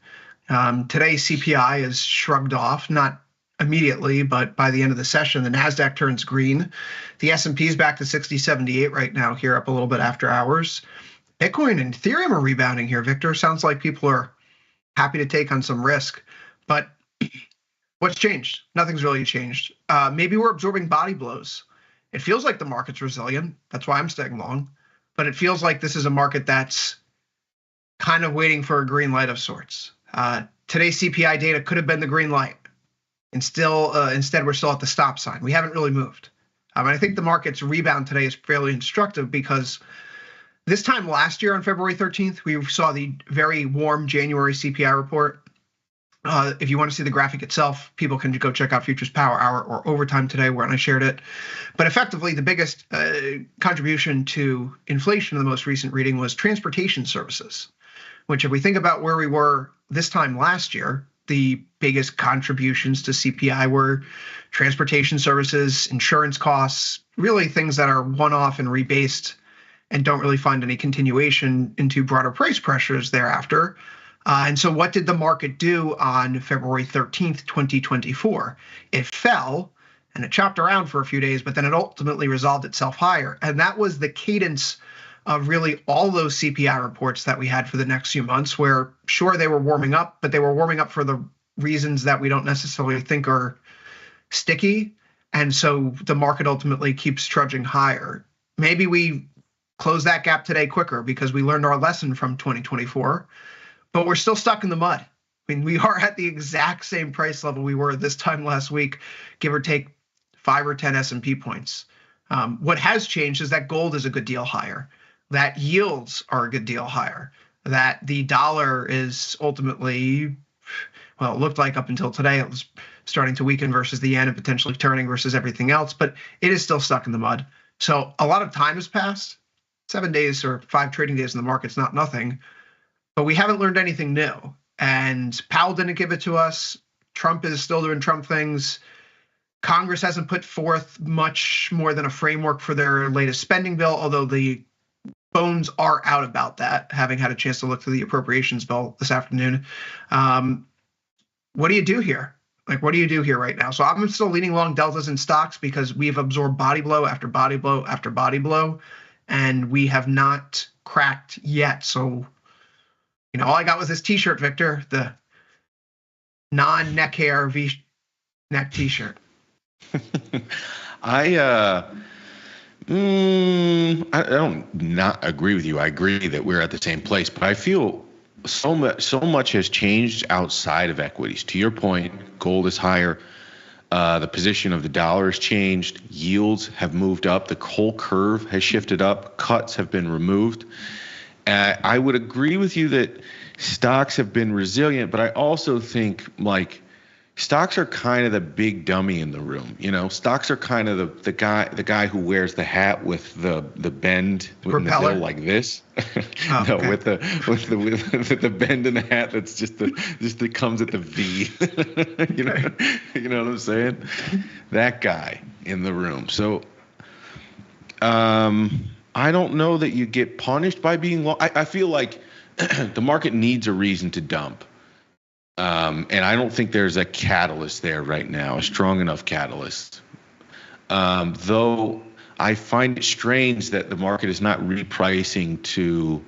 Today, CPI is shrugged off, not immediately, but by the end of the session, the NASDAQ turns green. The S&P is back to 6078 right now, here up a little bit after hours. Bitcoin and Ethereum are rebounding here, Victor. Sounds like people are happy to take on some risk. But what's changed? Nothing's really changed. Maybe we're absorbing body blows. It feels like the market's resilient. That's why I'm staying long. But it feels like this is a market that's kind of waiting for a green light of sorts. Today's CPI data could have been the green light. And instead, we're still at the stop sign. We haven't really moved. I think the market's rebound today is fairly instructive because this time last year on February 13th, we saw the very warm January CPI report. If you want to see the graphic itself, people can go check out Futures Power Hour or Overtime today, where I shared it. But effectively, the biggest contribution to inflation in the most recent reading was transportation services, which if we think about where we were this time last year, the biggest contributions to CPI were transportation services, insurance costs, really things that are one-off and rebased and don't really find any continuation into broader price pressures thereafter. And so what did the market do on February 13th, 2024? It fell and it chopped around for a few days, but then it ultimately resolved itself higher. And that was the cadence of really all those CPI reports that we had for the next few months, where sure, they were warming up, but they were warming up for the reasons that we don't necessarily think are sticky. And so the market ultimately keeps trudging higher. Maybe we close that gap today quicker because we learned our lesson from 2024, but we're still stuck in the mud. I mean, we are at the exact same price level we were this time last week, give or take 5 or 10 S&P points. What has changed is that gold is a good deal higher, that yields are a good deal higher, that the dollar is ultimately, well, it looked like up until today it was starting to weaken versus the yen and potentially turning versus everything else, but it is still stuck in the mud. So a lot of time has passed. 7 days or 5 trading days in the market's not nothing, but we haven't learned anything new. And Powell didn't give it to us. Trump is still doing Trump things. Congress hasn't put forth much more than a framework for their latest spending bill, although the bones are out about that, having had a chance to look through the appropriations bill this afternoon. What do you do here? What do you do here right now? So I'm still leaning long deltas in stocks because we've absorbed body blow after body blow after body blow, and we have not cracked yet. So, all I got was this T-shirt, Victor, the non-neck hair V-neck T-shirt. I don't not agree with you. I agree that we're at the same place, but I feel so much has changed outside of equities. To your point, gold is higher. The position of the dollar has changed. Yields have moved up. The whole curve has shifted up. Cuts have been removed. I would agree with you that stocks have been resilient, but I also think stocks are kind of the big dummy in the room. Stocks are kind of the guy who wears the hat with the bend in the middle like this. Oh, no, okay. with the bend in the hat that's just that comes at the V. You know what I'm saying? That guy in the room. So I don't know that you get punished by being long. I feel like the market needs a reason to dump. And I don't think there's a catalyst there right now, a strong enough catalyst. Though I find it strange that the market is not repricing to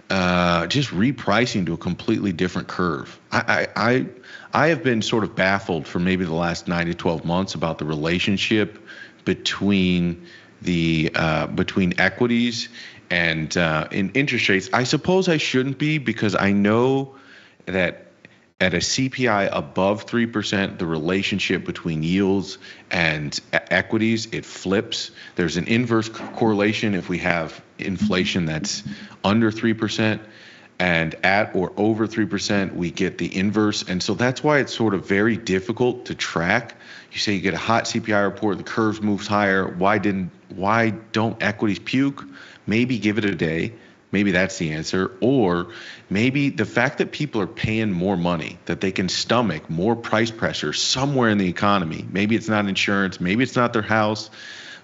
just repricing to a completely different curve. I have been sort of baffled for maybe the last 9 to 12 months about the relationship between between equities and in interest rates. I suppose I shouldn't be, because I know that at a CPI above 3%, the relationship between yields and equities, it flips. There's an inverse correlation if we have inflation that's under 3%, and at or over 3%, we get the inverse. And so that's why it's sort of very difficult to track. You say you get a hot CPI report, the curves moves higher. Why don't equities puke? Maybe give it a day. Maybe that's the answer. Or maybe the fact that people are paying more money, that they can stomach more price pressure somewhere in the economy. Maybe it's not insurance, maybe it's not their house,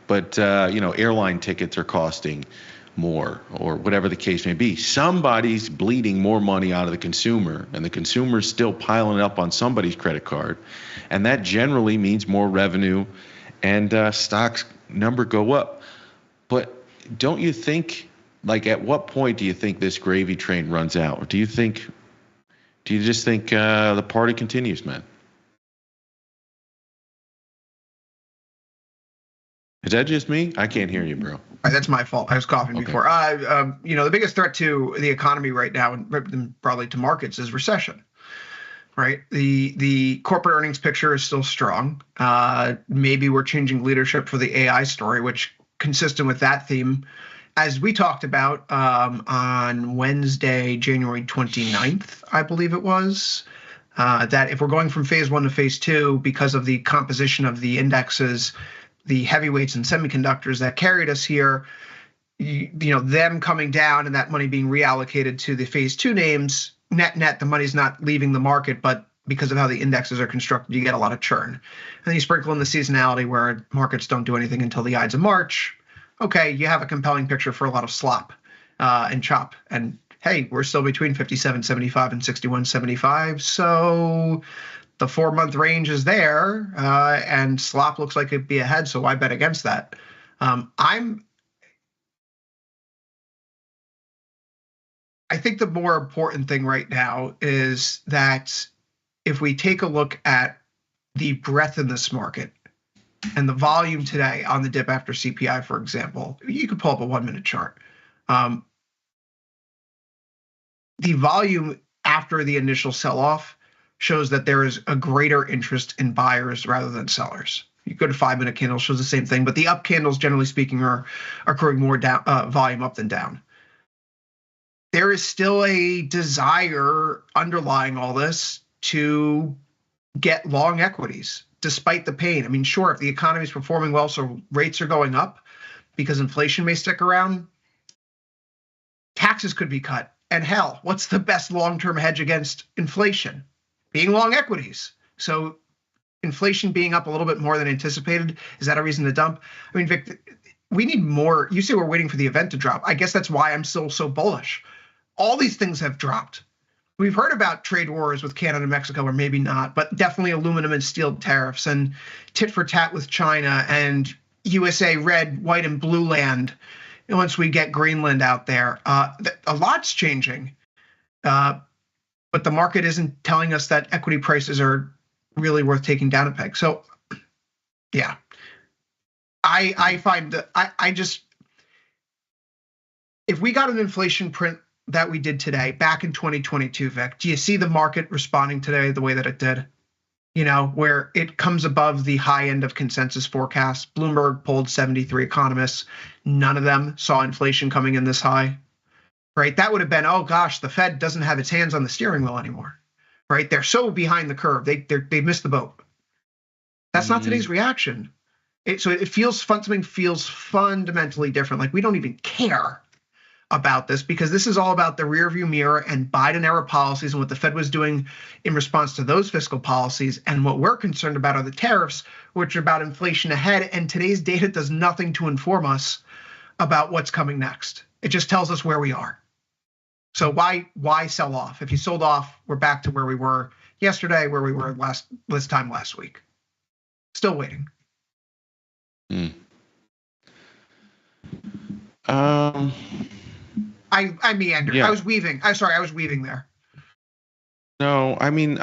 but airline tickets are costing more, or whatever the case may be. Somebody's bleeding more money out of the consumer, and the consumer's still piling up on somebody's credit card. And that generally means more revenue, and stocks number go up. But don't you think, like, at what point do you think this gravy train runs out? Or do you just think the party continues, man? Is that just me? I can't hear you, bro. That's my fault. I was coughing before. The biggest threat to the economy right now, and probably to markets, is recession. Right. The corporate earnings picture is still strong. Maybe we're changing leadership for the AI story, which, consistent with that theme, as we talked about on Wednesday, January 29th, I believe it was, that if we're going from phase 1 to phase 2, because of the composition of the indexes, the heavyweights and semiconductors that carried us here, them coming down and that money being reallocated to the phase 2 names, net, the money's not leaving the market, but because of how the indexes are constructed, you get a lot of churn. And then you sprinkle in the seasonality where markets don't do anything until the Ides of March. Okay, you have a compelling picture for a lot of slop and chop. And hey, we're still between 57.75 and 61.75. So the 4-month range is there, and slop looks like it'd be ahead. So why bet against that? I think the more important thing right now is that if we take a look at the breadth in this market and the volume today on the dip after CPI, for example, you could pull up a 1-minute chart. The volume after the initial sell-off shows that there is a greater interest in buyers rather than sellers. You go to 5-minute candles, shows the same thing, but the up candles, generally speaking, are accruing more down, volume up than down. There is still a desire underlying all this to get long equities, despite the pain. I mean, sure, if the economy is performing well, so rates are going up because inflation may stick around, taxes could be cut. And hell, what's the best long-term hedge against inflation? Being long equities. So inflation being up a little bit more than anticipated, is that a reason to dump? I mean, Vic, we need more. You say we're waiting for the event to drop. I guess that's why I'm still so bullish. All these things have dropped. We've heard about trade wars with Canada and Mexico, or maybe not, but definitely aluminum and steel tariffs and tit for tat with China and USA red, white, and blue land. And once we get Greenland out there, a lot's changing. But the market isn't telling us that equity prices are really worth taking down a peg. So, yeah, I find that I just, if we got an inflation print that we did today back in 2022, Vic, do you see the market responding today the way that it did? Where it comes above the high end of consensus forecasts. Bloomberg polled 73 economists. None of them saw inflation coming in this high, right? That would have been, oh gosh, the Fed doesn't have its hands on the steering wheel anymore, right? They're so behind the curve. They missed the boat. That's not today's reaction. Something feels fundamentally different. Like we don't even care about this because this is all about the rearview mirror and Biden era policies and what the Fed was doing in response to those fiscal policies. And what we're concerned about are the tariffs, which are about inflation ahead. And today's data does nothing to inform us about what's coming next. It just tells us where we are. So why sell off? If you sold off, we're back to where we were yesterday, where we were this time last week. Still waiting. I meandered. Yeah. I was weaving. I was weaving there. No, I mean,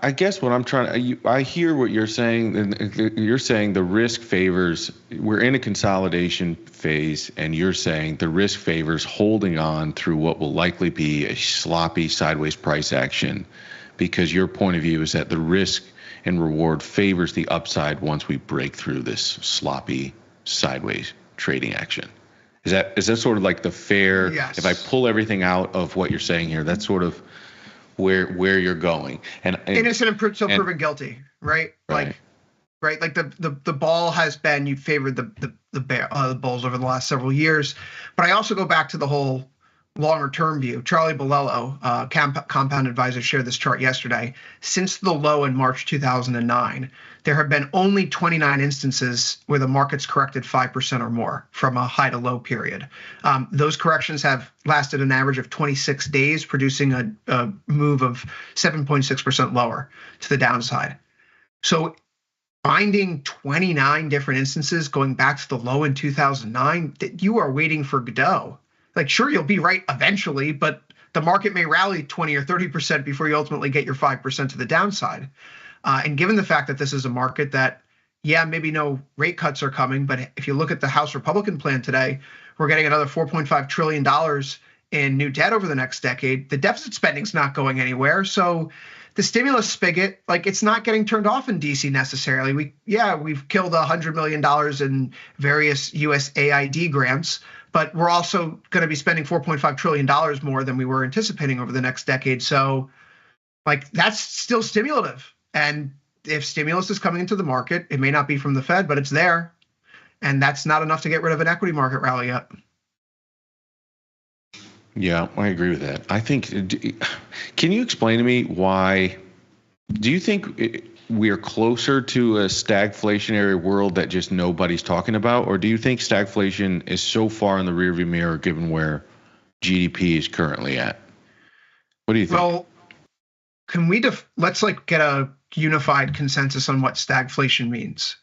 I guess what I'm trying to, I hear what you're saying, and you're saying the risk favors, we're in a consolidation phase, and you're saying the risk favors holding on through what will likely be a sloppy sideways price action, because your point of view is that the risk and reward favors the upside once we break through this sloppy sideways trading action. Is that sort of like the fair, yes. If I pull everything out of what you're saying here, that's sort of where you're going. And innocent until proven guilty, right? Like the ball has been, you favored the Bulls over the last several years. But I also go back to the whole longer term view. Charlie Bolello, Compound Advisor, shared this chart yesterday. Since the low in March 2009, there have been only 29 instances where the market's corrected 5% or more from a high to low period. Those corrections have lasted an average of 26 days, producing a move of 7.6% lower to the downside. So finding 29 different instances going back to the low in 2009, that you are waiting for Godot. Like, sure, you'll be right eventually, but the market may rally 20 or 30% before you ultimately get your 5% to the downside. And given the fact that this is a market that, maybe no rate cuts are coming, but if you look at the House Republican plan today, we're getting another $4.5 trillion in new debt over the next decade. The deficit spending's not going anywhere. So the stimulus spigot, like, it's not getting turned off in DC necessarily. We've killed $100 million in various USAID grants, but we're also going to be spending $4.5 trillion more than we were anticipating over the next decade. So, like, that's still stimulative. And if stimulus is coming into the market, it may not be from the Fed, but it's there. And that's not enough to get rid of an equity market rally yet. Yeah, I agree with that. I think, can you explain to me why, do you think we're closer to a stagflationary world that just nobody's talking about? Or do you think stagflation is so far in the rearview mirror given where GDP is currently at? What do you think? Well, can we let's get a unified consensus on what stagflation means?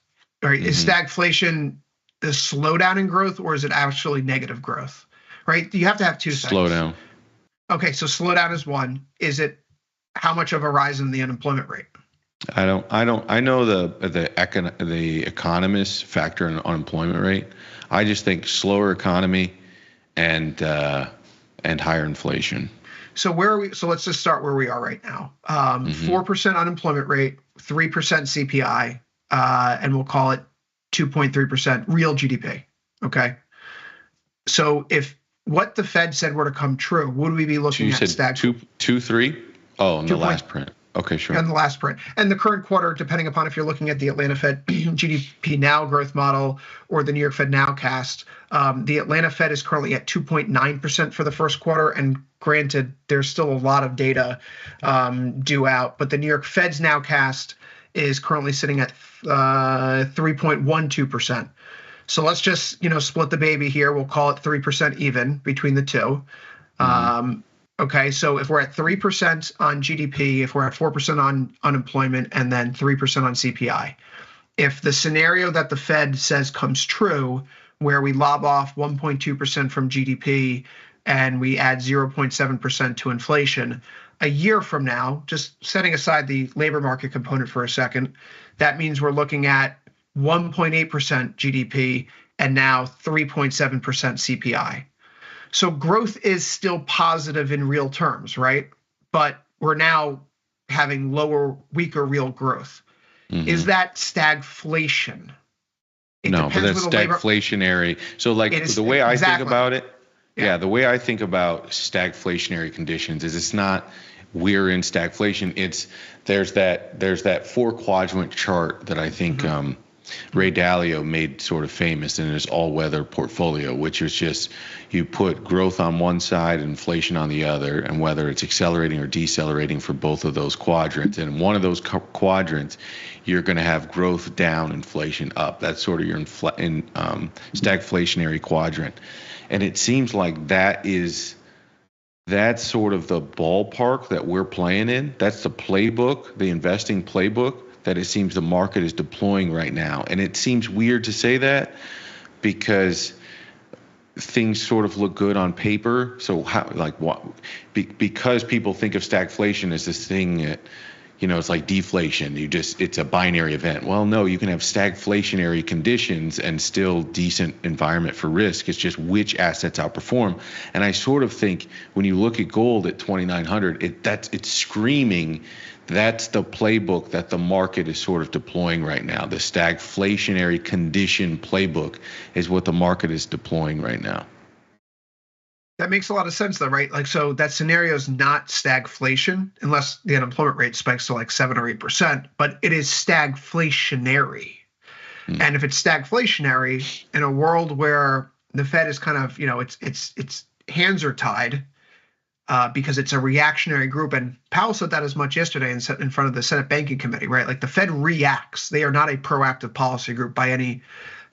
Right? Mm-hmm. Is stagflation the slowdown in growth, or is it actually negative growth? Right? You have to have two things. Slowdown. Okay, so slowdown is one. Is it how much of a rise in the unemployment rate? I know the economists factor in unemployment rate. I just think slower economy and higher inflation. So where are we? So let's just start where we are right now. 4% unemployment rate, 3% CPI, and we'll call it 2.3% real GDP. Okay. So if what the Fed said were to come true, would we be looking at stagflation? 2.3? Oh, in the last print. Okay, sure. And the last print. And the current quarter, depending upon if you're looking at the Atlanta Fed GDP Now growth model or the New York Fed Nowcast, the Atlanta Fed is currently at 2.9% for the first quarter. And granted, there's still a lot of data due out, but the New York Fed's Nowcast is currently sitting at 3.12%. So let's just, split the baby here. We'll call it 3% even between the two. Okay, so if we're at 3% on GDP, if we're at 4% on unemployment, and then 3% on CPI, if the scenario that the Fed says comes true, where we lob off 1.2% from GDP and we add 0.7% to inflation, a year from now, just setting aside the labor market component for a second, that means we're looking at 1.8% GDP and now 3.7% CPI. So growth is still positive in real terms, right? But we're now having weaker real growth. Mm-hmm. Is that stagflation? No, but that's stagflationary. So the way I think about it, the way I think about stagflationary conditions is it's not we're in stagflation. It's there's that 4-quadrant chart that I think Ray Dalio made sort of famous in his all-weather portfolio, which is just you put growth on one side, inflation on the other, and whether it's accelerating or decelerating for both of those quadrants. And in one of those quadrants, you're going to have growth down, inflation up. That's sort of your stagflationary quadrant. And it seems like that's sort of the ballpark that we're playing in. That's the playbook, the investing playbook that it seems the market is deploying right now. And it seems weird to say that because things sort of look good on paper. So how, like what, because people think of stagflation as this thing that, you know, it's like deflation. It's a binary event. Well, no, you can have stagflationary conditions and still decent environment for risk. It's just which assets outperform. And I sort of think when you look at gold at 2,900, it's screaming. That's the playbook that the market is sort of deploying right now. The stagflationary condition playbook is what the market is deploying right now. That makes a lot of sense, though, right? Like, so that scenario is not stagflation unless the unemployment rate spikes to like 7 or 8%, but it is stagflationary. And if it's stagflationary in a world where the Fed is kind of, you know, its hands are tied because it's a reactionary group, and Powell said that as much yesterday in front of the Senate Banking Committee, right? Like the Fed reacts; they are not a proactive policy group by any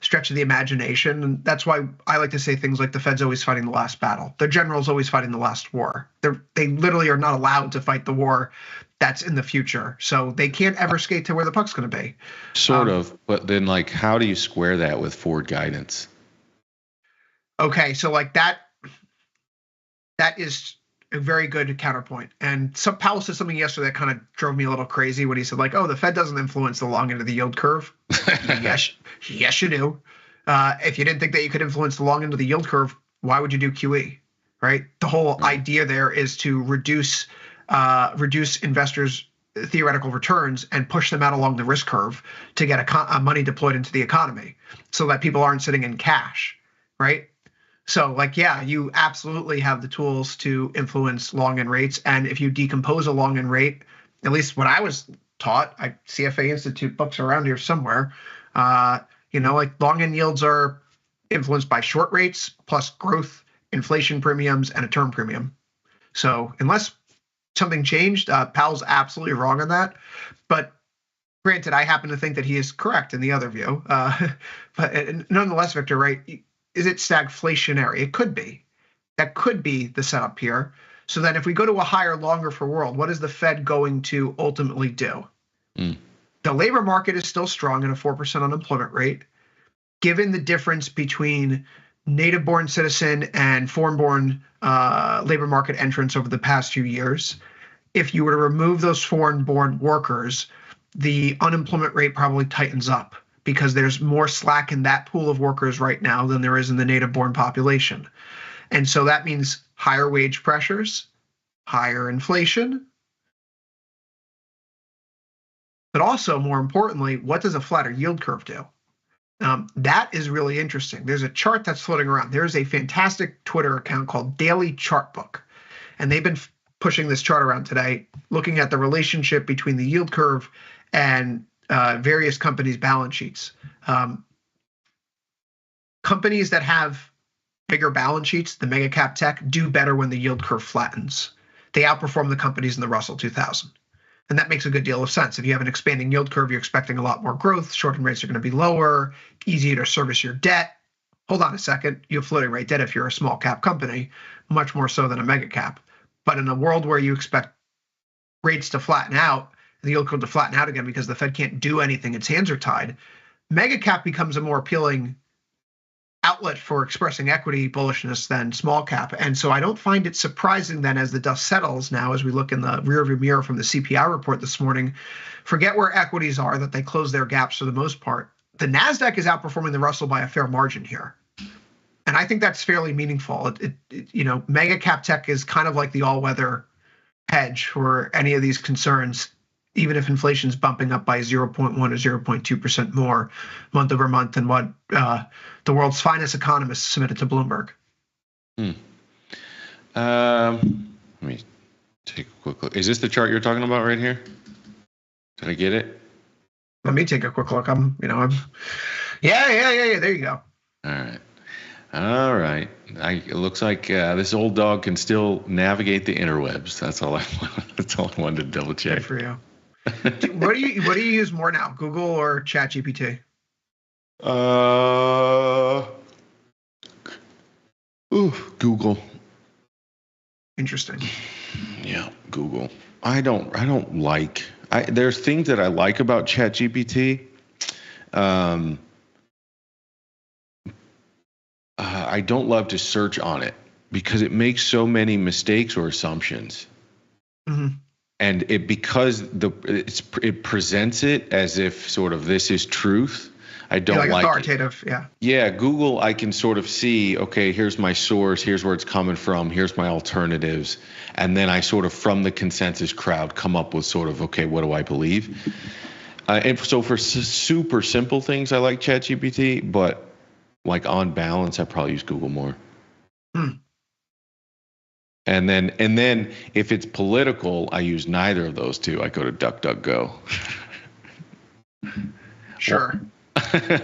stretch of the imagination. And that's why I like to say things like the Fed's always fighting the last battle. The general's always fighting the last war. They literally are not allowed to fight the war that's in the future. So they can't ever skate to where the puck's going to be. Sort of. But then, like, how do you square that with forward guidance? Okay. So like that is a very good counterpoint. And Powell said something yesterday that kind of drove me a little crazy when he said, like, oh, the Fed doesn't influence the long end of the yield curve. Yes, you do. If you didn't think that you could influence the long end of the yield curve, why would you do QE, right? The whole idea there is to reduce investors' theoretical returns and push them out along the risk curve to get money deployed into the economy so that people aren't sitting in cash, right? So like, yeah, you absolutely have the tools to influence long end rates. And if you decompose a long end rate, at least what I was taught, CFA Institute books around here somewhere, you know, like long end yields are influenced by short rates plus growth, inflation premiums, and a term premium. So unless something changed, Powell's absolutely wrong on that. But granted, I happen to think that he is correct in the other view. But nonetheless, Victor, right? Is it stagflationary? It could be. That could be the setup here. So then if we go to a higher, longer for world, what is the Fed going to ultimately do? The labor market is still strong at a 4% unemployment rate. Given the difference between native-born citizen and foreign-born labor market entrants over the past few years, if you were to remove those foreign-born workers, the unemployment rate probably tightens up, because there's more slack in that pool of workers right now than there is in the native-born population. And so that means higher wage pressures, higher inflation, but also, more importantly, what does a flatter yield curve do? That is really interesting. There's a chart that's floating around. There's a fantastic Twitter account called Daily Chartbook, and they've been pushing this chart around today, looking at the relationship between the yield curve and various companies' balance sheets. Companies that have bigger balance sheets, the mega cap tech, do better when the yield curve flattens. They outperform the companies in the Russell 2000. And that makes a good deal of sense. If you have an expanding yield curve, you're expecting a lot more growth. Short-term rates are going to be lower, easier to service your debt. Hold on a second. You have floating rate debt if you're a small cap company, much more so than a mega cap. But in a world where you expect rates to flatten out, the yield curve to flatten out again because the Fed can't do anything, its hands are tied, mega cap becomes a more appealing outlet for expressing equity bullishness than small cap. And so I don't find it surprising then, as the dust settles now, as we look in the rearview mirror from the CPI report this morning, forget where equities are, that they close their gaps for the most part. The NASDAQ is outperforming the Russell by a fair margin here. And I think that's fairly meaningful. You know, mega cap tech is kind of like the all-weather hedge for any of these concerns, even if inflation's bumping up by 0.1 or 0.2% more month over month than what the world's finest economists submitted to Bloomberg. Let me take a quick look. Is this the chart you're talking about right here? Did I get it? Let me take a quick look. Yeah. There you go. All right. It looks like this old dog can still navigate the interwebs. That's all I wanted to double check. Good for you. What do you use more now, Google or ChatGPT? Google. Interesting. Yeah, Google. There's things that I like about ChatGPT. I don't love to search on it because it makes so many mistakes or assumptions. Mm-hmm. And it presents it as if sort of this is truth. I don't like authoritative, yeah. Yeah, Google, I can sort of see, okay, here's my source, here's where it's coming from, here's my alternatives, and then I sort of, from the consensus crowd, come up with sort of, okay, what do I believe? And so for super simple things, I like ChatGPT, but like on balance, I probably use Google more. And then if it's political, I use neither of those two. I go to DuckDuckGo. Sure.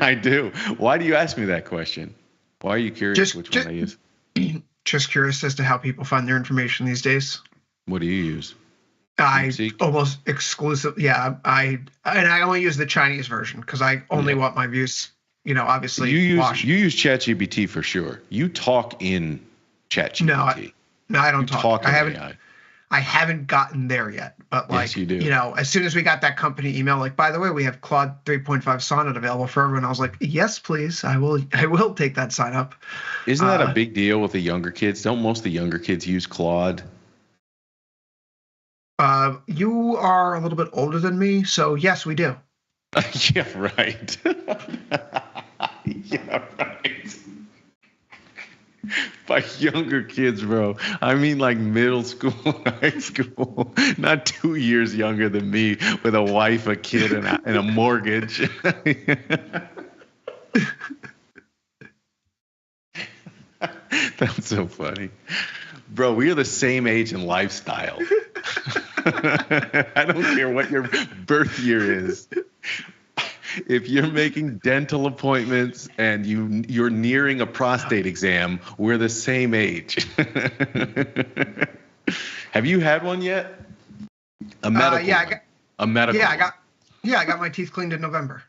I do. Why do you ask me that question? Why are you curious which one I use? Just curious as to how people find their information these days. What do you use? I almost exclusive. Yeah, I only use the Chinese version because I only want my views. Obviously you use ChatGPT for sure. You talk in ChatGPT. No, I don't talk. AI. I haven't gotten there yet. But yes, you do. As soon as we got that company email, like, by the way, we have Claude 3.5 Sonnet available for everyone. I was like, yes, please. I will take that sign up. Isn't that a big deal with the younger kids? Don't most of the younger kids use Claude? You are a little bit older than me, so yes, we do. Yeah, right. Yeah, right. By younger kids, bro, I mean like middle school, high school, not 2 years younger than me with a wife, a kid, and a mortgage. That's so funny. Bro, we are the same age and lifestyle. I don't care what your birth year is. If you're making dental appointments and you're nearing a prostate exam, we're the same age. Have you had one yet? A medical one. A medical one. I got my teeth cleaned in November.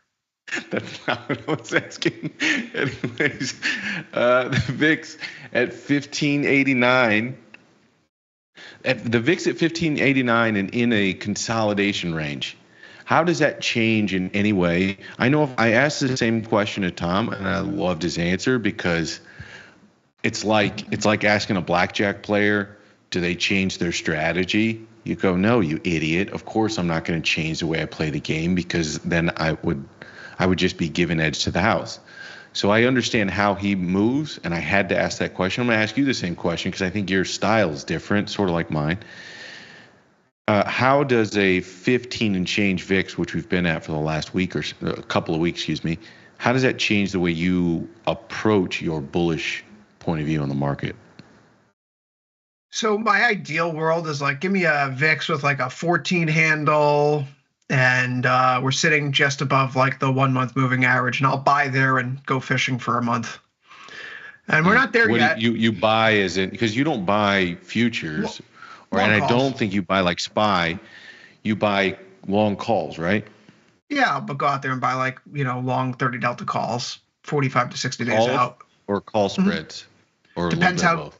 That's not what I was asking. Anyways, the VIX at 1589. The VIX at 1589 and in a consolidation range. How does that change in any way? I know if I asked the same question to Tom, and I loved his answer because it's like asking a blackjack player, do they change their strategy? You go, no, you idiot. Of course I'm not going to change the way I play the game because then I would just be giving edge to the house. So I understand how he moves, and I had to ask that question. I'm going to ask you the same question because I think your style is different, sort of like mine. How does a 15 and change VIX, which we've been at for the last week or a couple of weeks, how does that change the way you approach your bullish point of view on the market? So my ideal world is like, give me a VIX with like a 14 handle, and we're sitting just above like the 1 month moving average, and I'll buy there and go fishing for a month. And we're not there yet. You buy as in, because you don't buy futures. I don't think you buy like SPY. You buy long calls, right? Yeah, but go out there and buy like, long 30 delta calls, 45 to 60 days out. Or call spreads. Or depends how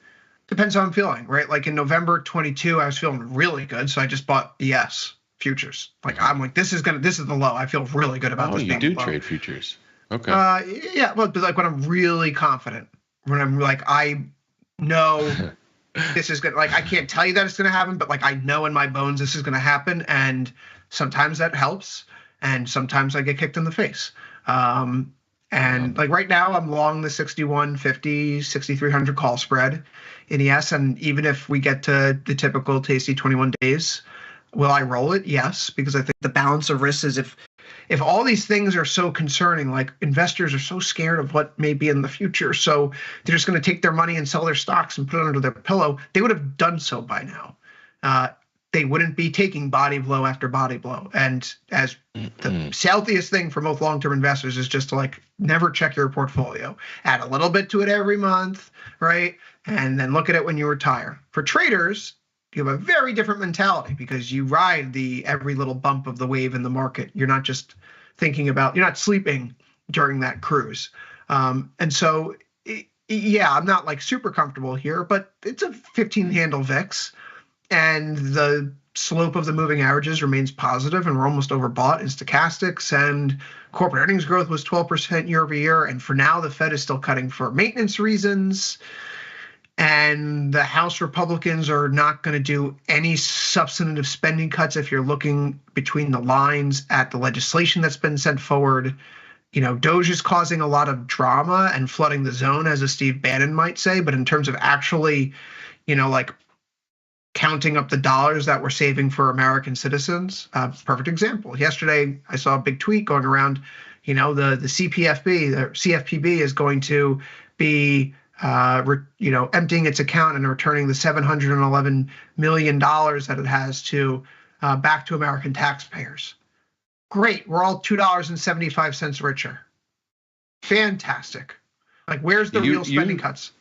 I'm feeling, right? Like in November 22, I was feeling really good, so I just bought ES futures. Like I'm like, this is the low. I feel really good about this. You do trade futures. Okay. Yeah, but like when I'm really confident, when I'm like, I know this is good. Like, I can't tell you that it's going to happen, but like, I know in my bones this is going to happen. And sometimes that helps. And sometimes I get kicked in the face. Like right now I'm long the 6150, 6300 call spread in ES. And even if we get to the typical tasty 21 days, will I roll it? Yes, because I think the balance of risks is if all these things are so concerning, like investors are so scared of what may be in the future, so they're just going to take their money and sell their stocks and put it under their pillow, they would have done so by now. they wouldn't be taking body blow after body blow. And as the healthiest thing for most long-term investors is just to like never check your portfolio, add a little bit to it every month, right? And then look at it when you retire. For traders, you have a very different mentality because you ride the every little bump of the wave in the market. You're not just thinking about, you're not sleeping during that cruise. And so, yeah, I'm not like super comfortable here, but it's a 15 handle VIX. And the slope of the moving averages remains positive, and we're almost overbought in stochastics, and corporate earnings growth was 12% year over year. And for now, the Fed is still cutting for maintenance reasons. And the House Republicans are not going to do any substantive spending cuts if you're looking between the lines at the legislation that's been sent forward. You know, Doge is causing a lot of drama and flooding the zone, as a Steve Bannon might say. But in terms of actually, you know, like counting up the dollars that we're saving for American citizens. Perfect example. Yesterday, I saw a big tweet going around, you know, the CFPB is going to be, emptying its account and returning the $711 million that it has to back to American taxpayers. Great. We're all $2.75 richer. Fantastic. Like, where's the real spending cuts?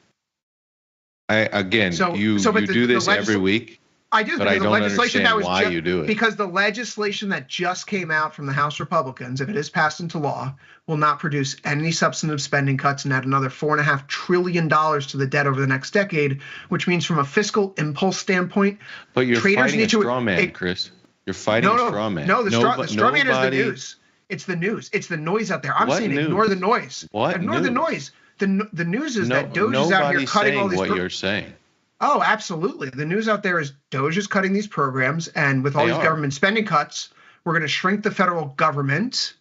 You do this every week. I do, but I don't understand why you do it. Because the legislation that just came out from the House Republicans, if it is passed into law, will not produce any substantive spending cuts and add another $4.5 trillion to the debt over the next decade, which means from a fiscal impulse standpoint, but you're traders fighting need a straw man, Chris. You're fighting a straw man. No, the straw man is the news. It's the news. It's the noise out there. I'm saying ignore the noise. Ignore the noise. The news is that Doge is out here cutting all these. What you're saying. Oh, absolutely. The news out there is Doge is cutting these programs, and with all these government spending cuts, we're going to shrink the federal government,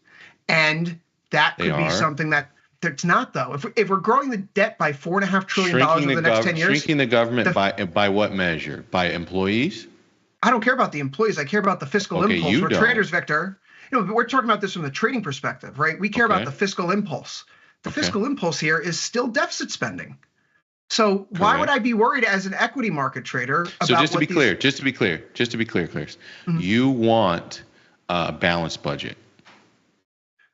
and that could be something that's not, though. If we're growing the debt by $4.5 trillion over the next 10 years, shrinking the government by what measure? By employees? I don't care about the employees. I care about the fiscal impulse. We're traders, Victor. You know, we're talking about this from the trading perspective, right? We care about the fiscal impulse. The fiscal impulse here is still deficit spending. So why would I be worried as an equity market trader about? So just to be clear, Chris, you want a balanced budget. Is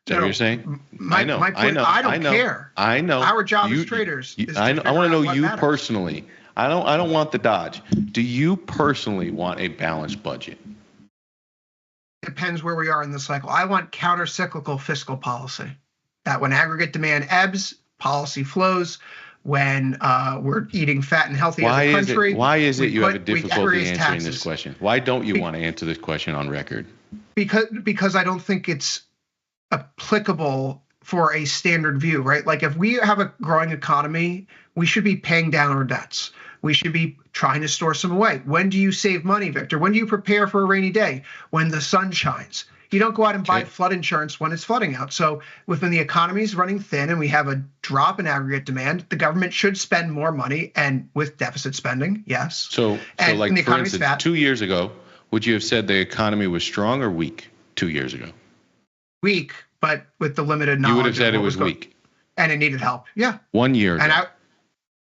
that what you're saying? I don't care. I know. Our job as traders. I want to know you personally. I don't want the dodge. Do you personally want a balanced budget? Depends where we are in the cycle. I want counter-cyclical fiscal policy. That when aggregate demand ebbs, policy flows. When we're eating fat and healthy as a country. Why is it you have a difficulty answering this question? Why don't you want to answer this question on record? Because I don't think it's applicable for a standard view, right? Like if we have a growing economy, we should be paying down our debts. We should be trying to store some away. When do you save money, Victor? When do you prepare for a rainy day? When the sun shines. You don't go out and buy flood insurance when it's flooding out. So when the economy is running thin and we have a drop in aggregate demand, the government should spend more money, and with deficit spending, yes. So like for instance, 2 years ago, would you have said the economy was strong or weak 2 years ago? Weak, but with the limited knowledge. You would have said it was weak. And it needed help. Yeah. 1 year ago. And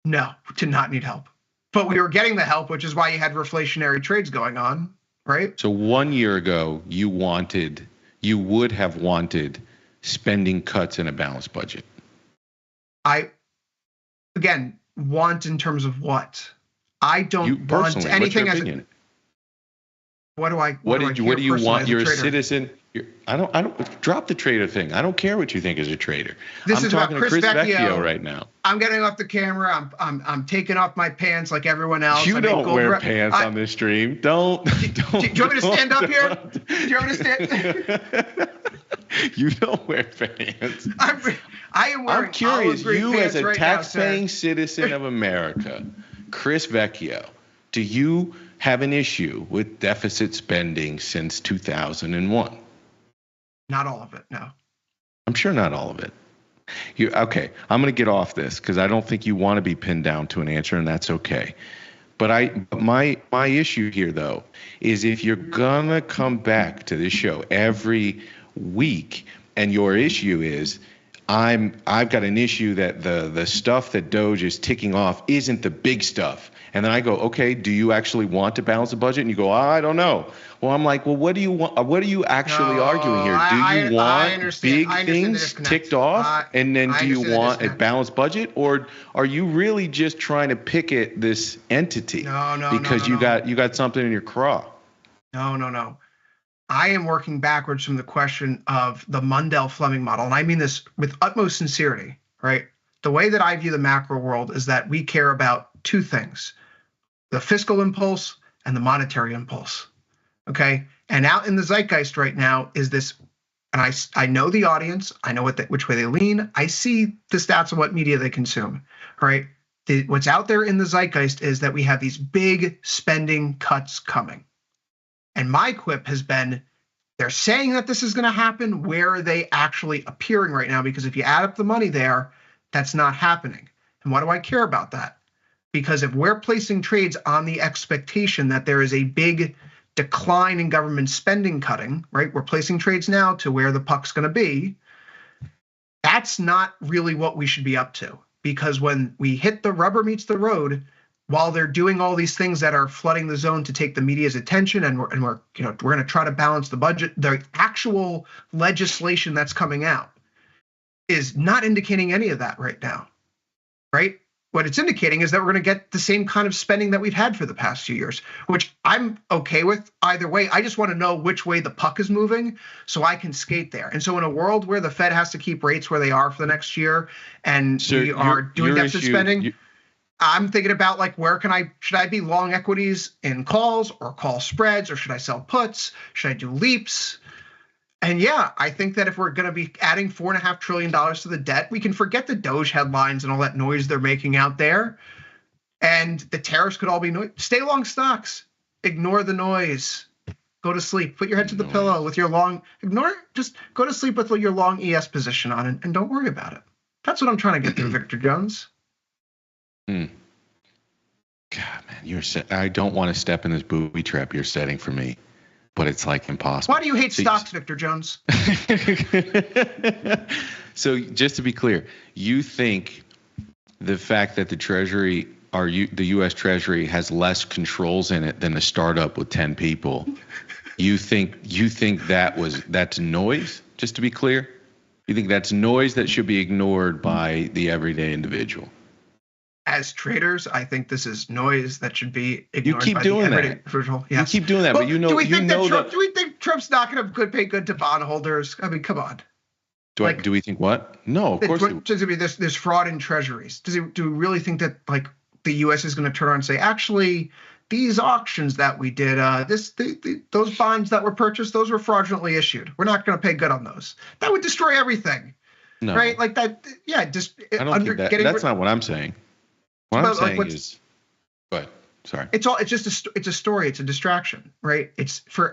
no, to not need help. But we were getting the help, which is why you had reflationary trades going on. Right. So 1 year ago, you would have wanted spending cuts in a balanced budget. Again, want in terms of what? I don't want anything as a, what do you want? You're a citizen. I don't drop the trader thing. I don't care what you think as a trader. I'm talking to Chris Vecchio right now. I'm getting off the camera. I'm taking off my pants like everyone else. You don't wear pants on this stream. Don't. Do you want me to stand up here? Do you want me to stand? You don't wear pants. I am wearing. I'm curious. You as a tax-paying citizen of America, Chris Vecchio, do you have an issue with deficit spending since 2001? Not all of it, no. I'm sure not all of it. Okay, I'm going to get off this because I don't think you want to be pinned down to an answer, and that's okay. But my issue here, though, is if you're going to come back to this show every week and your issue is, I've got an issue that the stuff that Doge is ticking off isn't the big stuff. And then I go, okay, do you actually want to balance the budget? And you go, I don't know. Well, I'm like, well, what do you want? What are you actually arguing here? Do you want big things ticked off, and then do you want a balanced budget, or are you really just trying to pick at this entity because you got something in your craw? No. I am working backwards from the question of the Mundell-Fleming model, and I mean this with utmost sincerity, right? The way that I view the macro world is that we care about two things: the fiscal impulse and the monetary impulse. Okay, and out in the zeitgeist right now is this, and I know the audience, I know which way they lean, I see the stats of what media they consume, right? What's out there in the zeitgeist is that we have these big spending cuts coming. And my quip has been, they're saying that this is going to happen. Where are they actually appearing right now? Because if you add up the money there, that's not happening. And why do I care about that? Because if we're placing trades on the expectation that there is a big decline in government spending cutting, right? We're placing trades now to where the puck's going to be. That's not really what we should be up to, because when we hit the rubber meets the road, while they're doing all these things that are flooding the zone to take the media's attention, and we're going to try to balance the budget, the actual legislation that's coming out is not indicating any of that right now, right? What it's indicating is that we're going to get the same kind of spending that we've had for the past few years, which I'm okay with either way. I just want to know which way the puck is moving so I can skate there. And so in a world where the Fed has to keep rates where they are for the next year, and we are doing deficit spending, I'm thinking about, like, should I be long equities in calls or call spreads, or should I sell puts? Should I do leaps? And yeah, I think that if we're going to be adding $4.5 trillion to the debt, we can forget the Doge headlines and all that noise they're making out there. And the tariffs could all be noise. Stay long stocks. Ignore the noise. Go to sleep. Put your head to the pillow with your long, just go to sleep with your long ES position on, and don't worry about it. That's what I'm trying to get through, Victor Jones. God, man, I don't want to step in this booby trap you're setting for me, but it's like impossible. Why do you hate stocks, Victor Jones? So just to be clear, you think the fact that the Treasury, the U.S. Treasury, has less controls in it than a startup with 10 people, you think that's noise? Just to be clear, you think that's noise that should be ignored by the everyday individual? As traders, I think this is noise that should be ignored. You keep doing that. Individual. Yes. You keep doing that, but do we think Trump's not going to pay good to bondholders? I mean, come on. Do we think what? No, of course. There's fraud in treasuries. Do we really think that, like, the U.S. is going to turn around and say, actually, these auctions that we did, those bonds that were purchased, those were fraudulently issued. We're not going to pay good on those. That would destroy everything. No. Right? Like that. Yeah. I don't think that. That's not what I'm saying. What I'm saying is, but sorry. It's a story. It's a distraction, right?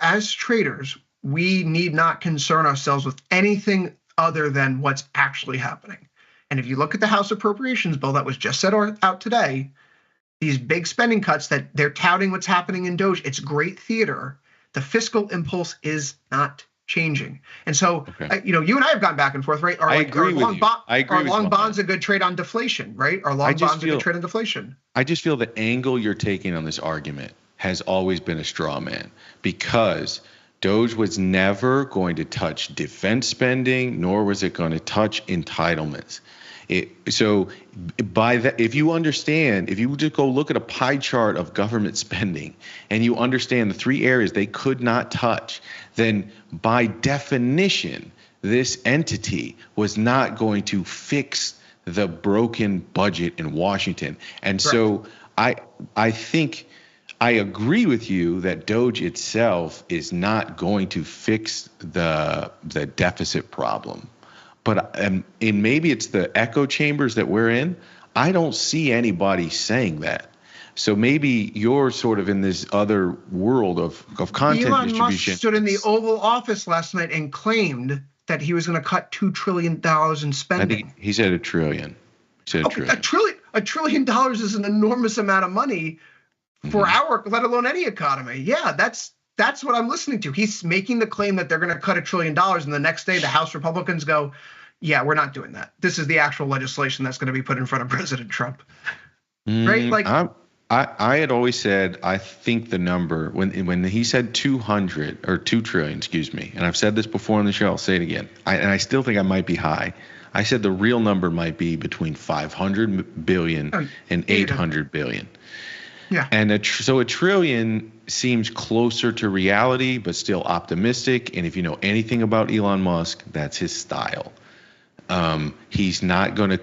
As traders, we need not concern ourselves with anything other than what's actually happening. And if you look at the House Appropriations bill that was just set out today, these big spending cuts that they're touting what's happening in Doge, it's great theater. The fiscal impulse is not changing. And so, you and I have gone back and forth, right? I agree with you. Are long bonds a good trade on deflation, right? Are long bonds a good trade on deflation? I just feel the angle you're taking on this argument has always been a straw man, because Doge was never going to touch defense spending, nor was it going to touch entitlements. So by that, if you just go look at a pie chart of government spending and you understand the three areas they could not touch, then by definition, this entity was not going to fix the broken budget in Washington. And so I think I agree with you that Doge itself is not going to fix the deficit problem. But and maybe it's the echo chambers that we're in. I don't see anybody saying that. So maybe you're sort of in this other world of content Elon distribution. Musk stood in the Oval Office last night and claimed that he was going to cut $2 trillion in spending. I think he said $1 trillion. He said $1 trillion. $1 trillion is an enormous amount of money for let alone any economy. Yeah, that's what I'm listening to. He's making the claim that they're going to cut $1 trillion, and the next day the House Republicans go, yeah, we're not doing that. This is the actual legislation that's going to be put in front of President Trump. Right? Like, I had always said, I think the number, when he said 200 or 2 trillion, excuse me, and I've said this before on the show, I'll say it again. And I still think I might be high. I said the real number might be between 500 billion and 800 billion. Yeah. And so a trillion seems closer to reality, but still optimistic. And if you know anything about Elon Musk, that's his style. He's not gonna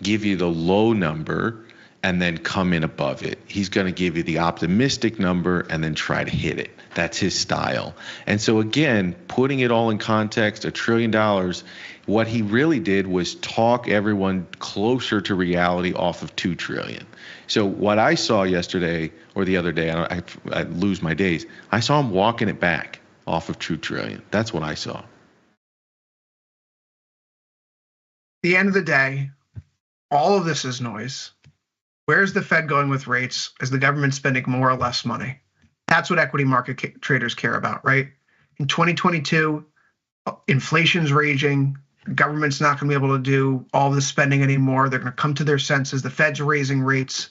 give you the low number and then come in above it. He's going to give you the optimistic number and then try to hit it. That's his style. And so again, putting it all in context, $1 trillion, what he really did was talk everyone closer to reality off of 2 trillion. So what I saw yesterday or the other day, I lose my days, I saw him walking it back off of 2 trillion. That's what I saw. At the end of the day, all of this is noise. Where's the Fed going with rates? Is the government spending more or less money? That's what equity market traders care about, right? In 2022, inflation's raging. The government's not going to be able to do all this spending anymore. They're going to come to their senses. The Fed's raising rates.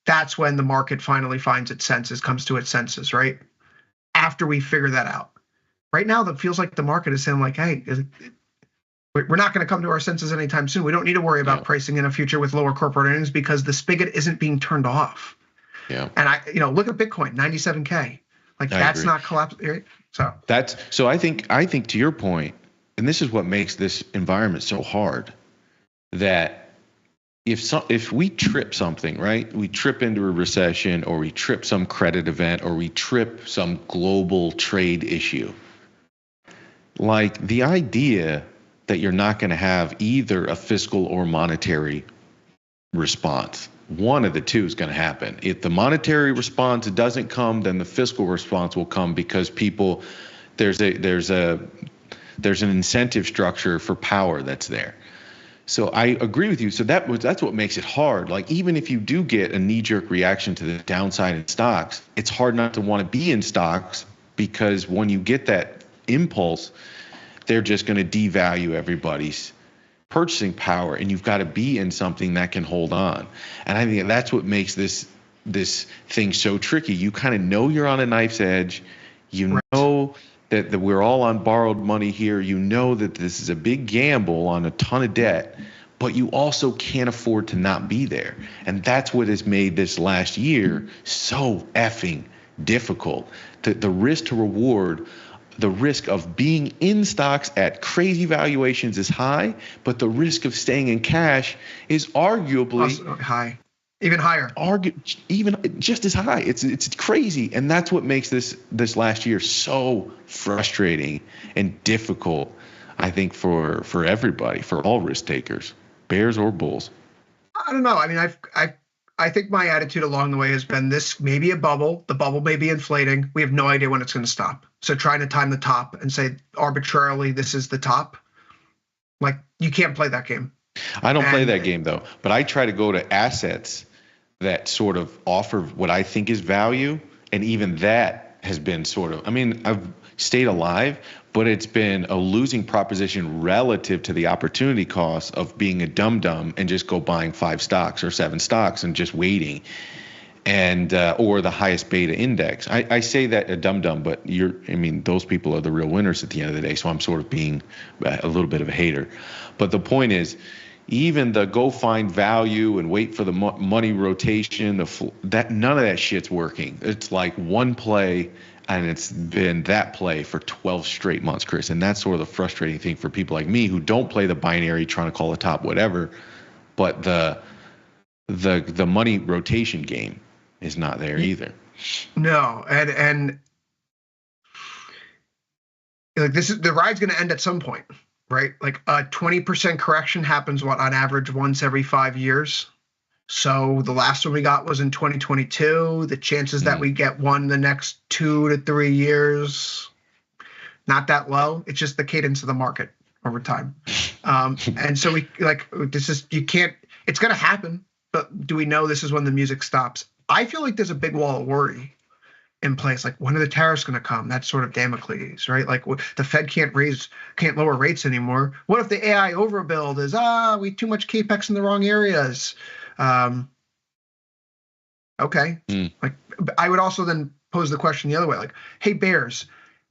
That's when the market finally finds its senses, comes to its senses, right? After we figure that out. Right now, it feels like the market is saying, like, hey, we're not going to come to our senses anytime soon. We don't need to worry about pricing in a future with lower corporate earnings because the spigot isn't being turned off. Yeah. And look at Bitcoin, 97K. Like that's not collapsing. Right? So I think to your point, and this is what makes this environment so hard, that if we trip something, right? We trip into a recession, or we trip some credit event, or we trip some global trade issue. Like the idea that you're not going to have either a fiscal or monetary response. One of the two is going to happen. If the monetary response doesn't come, then the fiscal response will come because there's an incentive structure for power that's there. So I agree with you. So that's what makes it hard. Like even if you do get a knee-jerk reaction to the downside in stocks, it's hard not to want to be in stocks because when you get that impulse, they're just going to devalue everybody's purchasing power, and you've got to be in something that can hold on. And I think that's what makes this thing so tricky. You kind of know you're on a knife's edge. You know that we're all on borrowed money here. You know that this is a big gamble on a ton of debt, but you also can't afford to not be there. And that's what has made this last year so effing difficult. The risk to reward, the risk of being in stocks at crazy valuations is high, but the risk of staying in cash is arguably also high, even higher, even just as high. It's crazy, and that's what makes this last year so frustrating and difficult. I think for everybody, for all risk takers, bears or bulls. I don't know. I mean, I think my attitude along the way has been this may be a bubble. The bubble may be inflating. We have no idea when it's going to stop. So trying to time the top and say arbitrarily this is the top, like you can't play that game. I don't play that game though, but I try to go to assets that sort of offer what I think is value. And even that has been sort of, I mean, I've stayed alive, but it's been a losing proposition relative to the opportunity cost of being a dum-dum and just go buying 5 stocks or 7 stocks and just waiting, and or the highest beta index. I say that a dum-dum, but those people are the real winners at the end of the day. So I'm sort of being a little bit of a hater. But the point is, even the go find value and wait for the money rotation, none of that shit's working. It's like one play, and it's been that play for 12 straight months, Chris. And that's sort of the frustrating thing for people like me who don't play the binary, trying to call the top whatever. But the money rotation game is not there either. No, and like the ride's going to end at some point, right? Like a 20% correction happens on average once every 5 years. So the last one we got was in 2022. The chances that we get one the next 2 to 3 years, not that low. It's just the cadence of the market over time. And so it's going to happen, but do we know this is when the music stops? I feel like there's a big wall of worry in place. Like, when are the tariffs going to come? That's sort of Damocles, right? Like, the Fed can't lower rates anymore. What if the AI overbuild is we too much capex in the wrong areas? Okay. Like, I would also then pose the question the other way, like, hey, bears,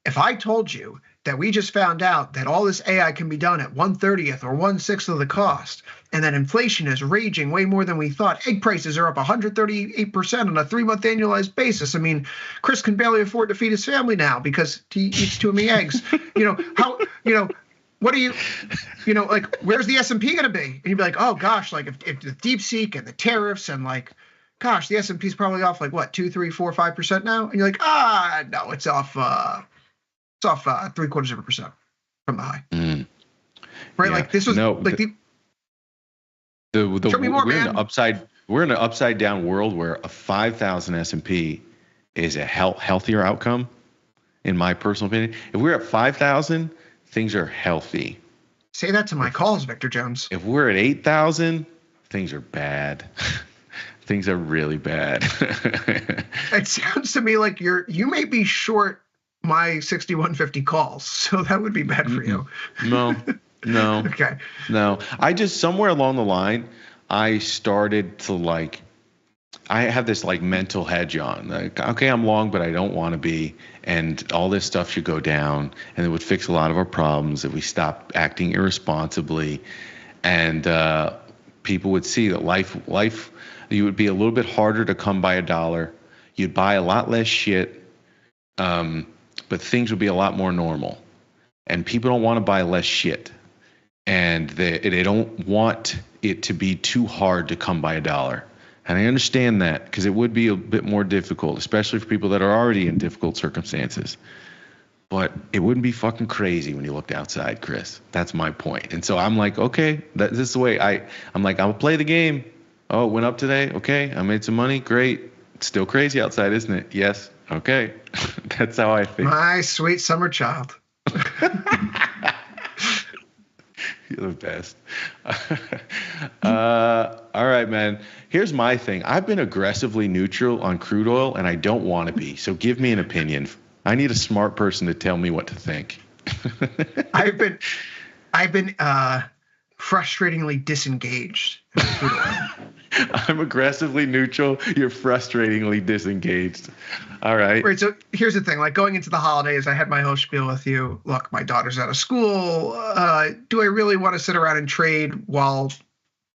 if I told you that we just found out that all this AI can be done at 1/30th or 1/6 of the cost, and that inflation is raging way more than we thought. Egg prices are up 138% on a 3-month annualized basis. I mean, Chris can barely afford to feed his family now because he eats too many eggs. What do you like, where's the S&P going to be? And you'd be like, oh gosh, like if the DeepSeek and the tariffs and like, gosh, the S&P is probably off like what, 2, 3, 4, 5% now? And you're like, no, it's off 0.75% from the high. Right? Yeah. Like, this was show me more, man. We're in an upside down world where a 5,000 S&P is a healthier outcome, in my personal opinion. If we're at 5,000, things are healthy. Say that to my calls, Victor Jones. If we're at 8,000, things are bad. Things are really bad. It sounds to me like you may be short my 6150 calls, so that would be bad for you. No. Okay. No. I just, somewhere along the line, I started to I have this mental hedge on. Like, okay, I'm long, but I don't want to be. And all this stuff should go down. And it would fix a lot of our problems if we stopped acting irresponsibly. And people would see that life, you would be a little bit harder to come by $1. You'd buy a lot less shit. But things would be a lot more normal. And people don't want to buy less shit. And they don't want it to be too hard to come by $1. And I understand that, because it would be a bit more difficult, especially for people that are already in difficult circumstances. But it wouldn't be fucking crazy when you looked outside, Chris. That's my point. And so I'm like, okay, this is the way I'm like, I'll play the game. Oh, it went up today. Okay, I made some money. Great. It's still crazy outside, isn't it? Yes. Okay. That's how I think. My sweet summer child. You're the best. All right, man. Here's my thing. I've been aggressively neutral on crude oil, and I don't want to be. So give me an opinion. I need a smart person to tell me what to think. I've been frustratingly disengaged in crude oil. I'm aggressively neutral. You're frustratingly disengaged. All right. Right. So here's the thing. Like, going into the holidays, I had my whole spiel with you. Look, my daughter's out of school. Do I really want to sit around and trade while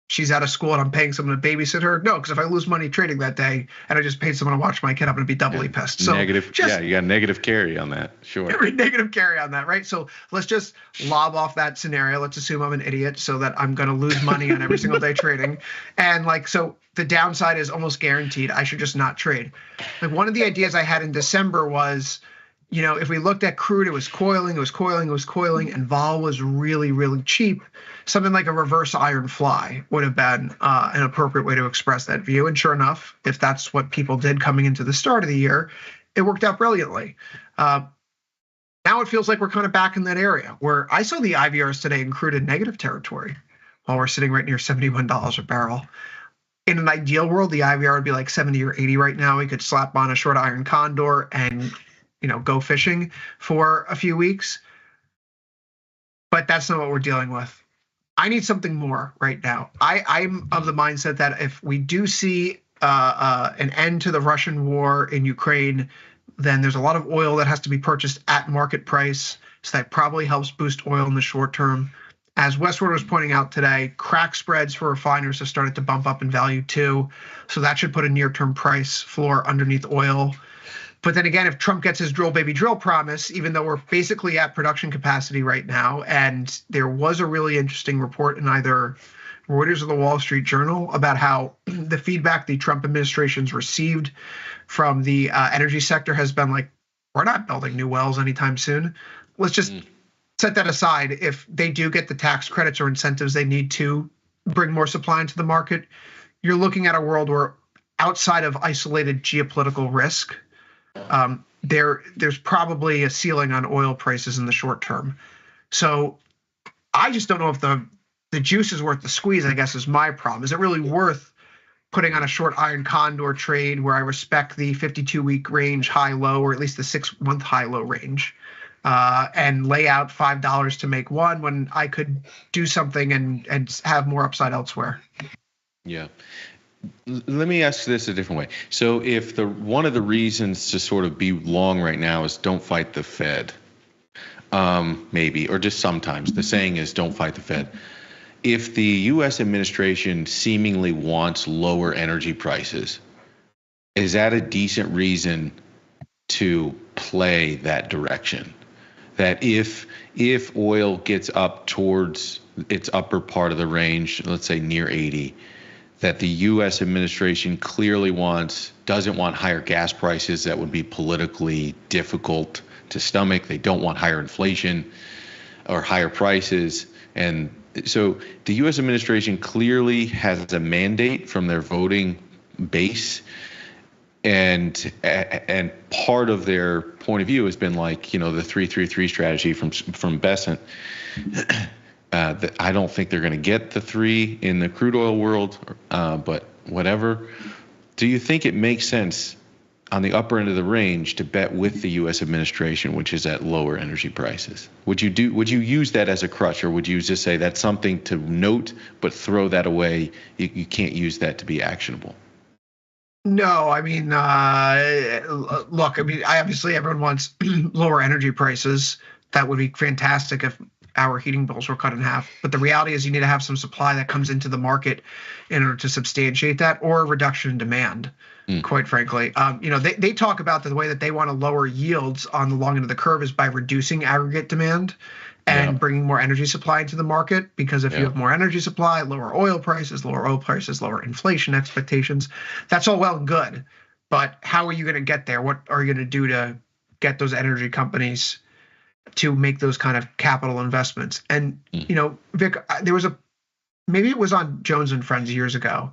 she's out of school and I'm paying someone to babysit her? No, because if I lose money trading that day and I just paid someone to watch my kid, I'm going to be doubly pissed. So you got negative carry on that. Sure. Negative carry on that, right? So let's just lob off that scenario. Let's assume I'm an idiot so that I'm going to lose money on every single day trading. And so the downside is almost guaranteed. I should just not trade. Like, one of the ideas I had in December was, if we looked at crude, it was coiling, and vol was really, really cheap. Something like a reverse iron fly would have been an appropriate way to express that view. And sure enough, if that's what people did coming into the start of the year, it worked out brilliantly. Now it feels like we're kind of back in that area where I saw the IVRs today in crude in negative territory while we're sitting right near $71 a barrel. In an ideal world, the IVR would be like 70 or 80 right now. We could slap on a short iron condor and go fishing for a few weeks. But that's not what we're dealing with. I need something more right now. I'm of the mindset that if we do see an end to the Russian war in Ukraine, then there's a lot of oil that has to be purchased at market price. So that probably helps boost oil in the short term. As Westward was pointing out today, crack spreads for refiners have started to bump up in value too. So that should put a near-term price floor underneath oil. But then again, if Trump gets his drill baby drill promise, even though we're basically at production capacity right now, and there was a really interesting report in either Reuters or the Wall Street Journal about how the feedback the Trump administration's received from the energy sector has been like, we're not building new wells anytime soon. Let's just set that aside. If they do get the tax credits or incentives they need to bring more supply into the market, you're looking at a world where, outside of isolated geopolitical risk, there's probably a ceiling on oil prices in the short term. So I just don't know if the juice is worth the squeeze, I guess, is my problem. Is it really worth putting on a short iron condor trade where I respect the 52-week range high-low, or at least the 6-month high-low range, and lay out $5 to make one when I could do something and have more upside elsewhere. Yeah. Let me ask this a different way. So if one of the reasons to sort of be long right now is don't fight the Fed, maybe, or just sometimes the saying is don't fight the Fed. If the U.S. administration seemingly wants lower energy prices, is that a decent reason to play that direction? That if oil gets up towards its upper part of the range, let's say near 80, that the U.S. administration clearly doesn't want higher gas prices that would be politically difficult to stomach. They don't want higher inflation or higher prices. And so the U.S. administration clearly has a mandate from their voting base. And part of their point of view has been like, the 3-3-3 strategy from Besant. I don't think they're going to get the 3 in the crude oil world, but whatever. Do you think it makes sense on the upper end of the range to bet with the U.S. administration, which is at lower energy prices? Would you use that as a crutch, or would you just say that's something to note but throw that away? You can't use that to be actionable. No, I mean, look, obviously everyone wants lower energy prices. That would be fantastic if our heating bills were cut in half. But the reality is you need to have some supply that comes into the market in order to substantiate that, or a reduction in demand, quite frankly. They talk about the way that they want to lower yields on the long end of the curve is by reducing aggregate demand and bringing more energy supply into the market, because if you have more energy supply, lower oil prices, lower inflation expectations, that's all well and good. But how are you going to get there? What are you going to do to get those energy companies to make those kind of capital investments? And, Vic, there was maybe it was on Jones and Friends years ago,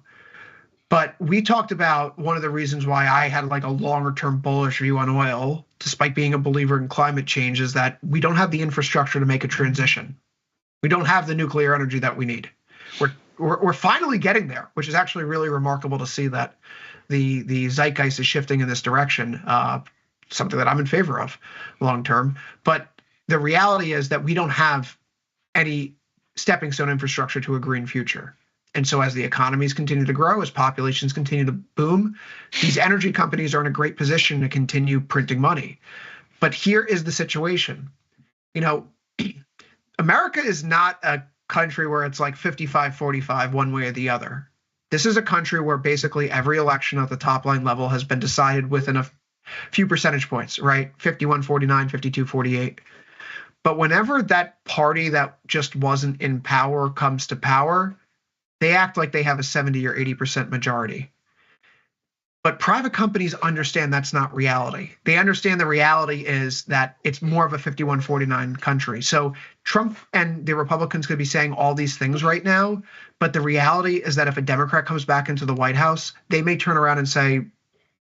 but we talked about one of the reasons why I had like a longer term bullish view on oil, despite being a believer in climate change, is that we don't have the infrastructure to make a transition. We don't have the nuclear energy that we need. We're finally getting there, which is actually really remarkable to see that the zeitgeist is shifting in this direction, something that I'm in favor of long term. But the reality is that we don't have any stepping stone infrastructure to a green future. And so as the economies continue to grow, as populations continue to boom, these energy companies are in a great position to continue printing money. But here is the situation. America is not a country where it's like 55-45 one way or the other. This is a country where basically every election at the top line level has been decided within a few percentage points, right? 51-49, 52-48. But whenever that party that just wasn't in power comes to power, they act like they have a 70 or 80% majority. But private companies understand that's not reality. They understand the reality is that it's more of a 51-49 country. So Trump and the Republicans could be saying all these things right now, but the reality is that if a Democrat comes back into the White House, they may turn around and say,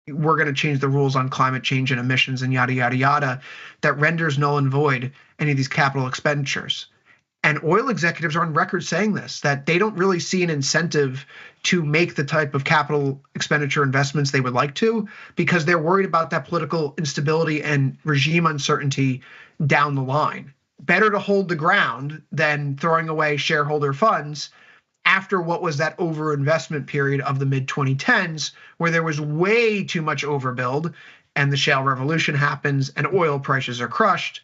we're going to change the rules on climate change and emissions and yada, yada, yada, that renders null and void any of these capital expenditures. And oil executives are on record saying this, that they don't really see an incentive to make the type of capital expenditure investments they would like to, because they're worried about that political instability and regime uncertainty down the line. Better to hold the ground than throwing away shareholder funds after what was that overinvestment period of the mid-2010s, where there was way too much overbuild, and the shale revolution happens, and oil prices are crushed,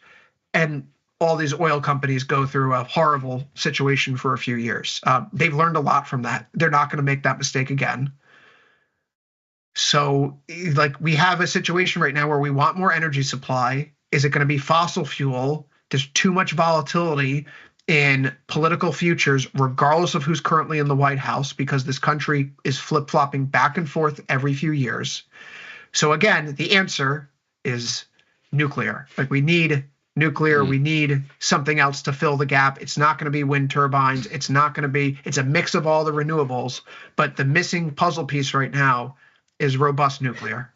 and all these oil companies go through a horrible situation for a few years. They've learned a lot from that. They're not going to make that mistake again. So, we have a situation right now where we want more energy supply. Is it going to be fossil fuel? There's too much volatility in political futures, regardless of who's currently in the White House, because this country is flip-flopping back and forth every few years. So again, the answer is nuclear. We need nuclear. We need something else to fill the gap. It's not going to be wind turbines. It's a mix of all the renewables, but the missing puzzle piece right now is robust nuclear.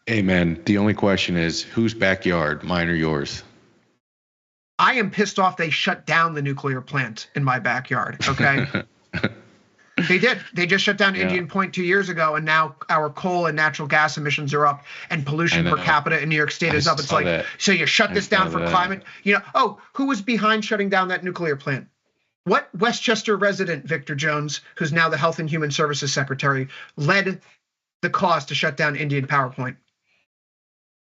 Amen. The only question is, whose backyard, mine or yours? I am pissed off they shut down the nuclear plant in my backyard, okay? They did. They just shut down Yeah. Indian Point 2 years ago, and now our coal and natural gas emissions are up, and pollution I per know. capita in New York State is I up. It's saw like, that. so you shut I this down saw for that. climate? Who was behind shutting down that nuclear plant? What Westchester resident, Victor Jones, who's now the Health and Human Services Secretary, led the cause to shut down Indian Power Point?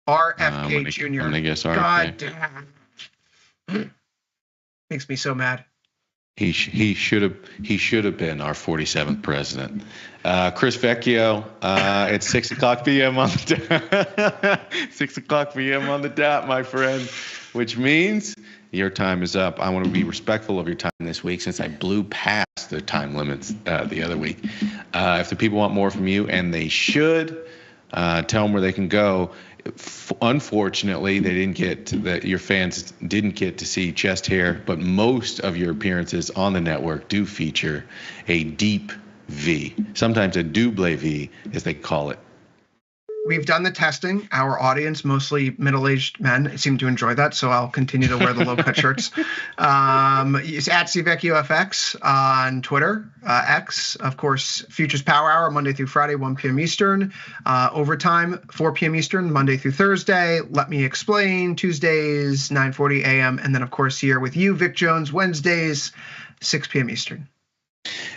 RFK Jr. I'm gonna guess RFK. God damn. Makes me so mad. He should have been our 47th president. Chris Vecchio, it's 6:00 p.m. on the dot. 6:00 p.m. on the dot, my friend, which means your time is up. I want to be respectful of your time this week since I blew past the time limits the other week. If the people want more from you, and they should, tell them where they can go. Unfortunately, your fans didn't get to see chest hair, but most of your appearances on the network do feature a deep V, sometimes a double V, as they call it. We've done the testing. Our audience, mostly middle-aged men, seem to enjoy that, so I'll continue to wear the low-cut shirts. It's at CVecchioFX on Twitter, X. Of course, Futures Power Hour, Monday through Friday, 1 p.m. Eastern. Overtime, 4 p.m. Eastern, Monday through Thursday. Let Me Explain, Tuesdays, 9:40 a.m. And then, of course, here with you, Vic Jones, Wednesdays, 6 p.m. Eastern.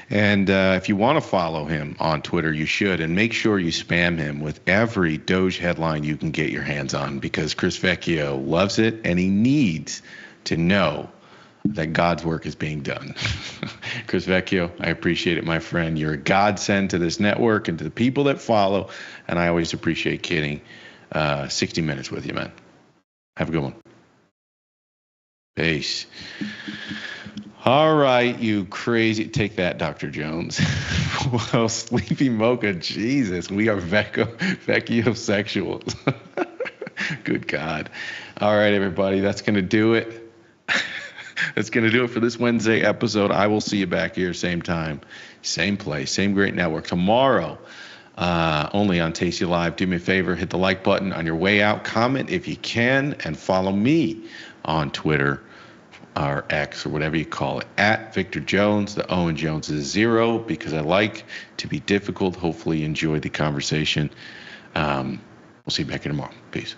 And if you want to follow him on Twitter, you should. And make sure you spam him with every Doge headline you can get your hands on, because Chris Vecchio loves it, and he needs to know that God's work is being done. Chris Vecchio, I appreciate it, my friend. You're a godsend to this network and to the people that follow, and I always appreciate kidding 60 minutes with you, man. Have a good one. Peace. All right, you crazy. Take that, Dr. Jones. Well, Sleepy Mocha, Jesus, we are Vecchio-sexuals. Good God. All right, everybody, that's going to do it. That's going to do it for this Wednesday episode. I will see you back here, same time, same place, same great network. Tomorrow, only on Tasty Live. Do me a favor, hit the like button on your way out, comment if you can, and follow me on Twitter, or X, or whatever you call it, at Victor Jones. The O in Jones is 0 because I like to be difficult. Hopefully you enjoyed the conversation. We'll see you back here tomorrow. Peace.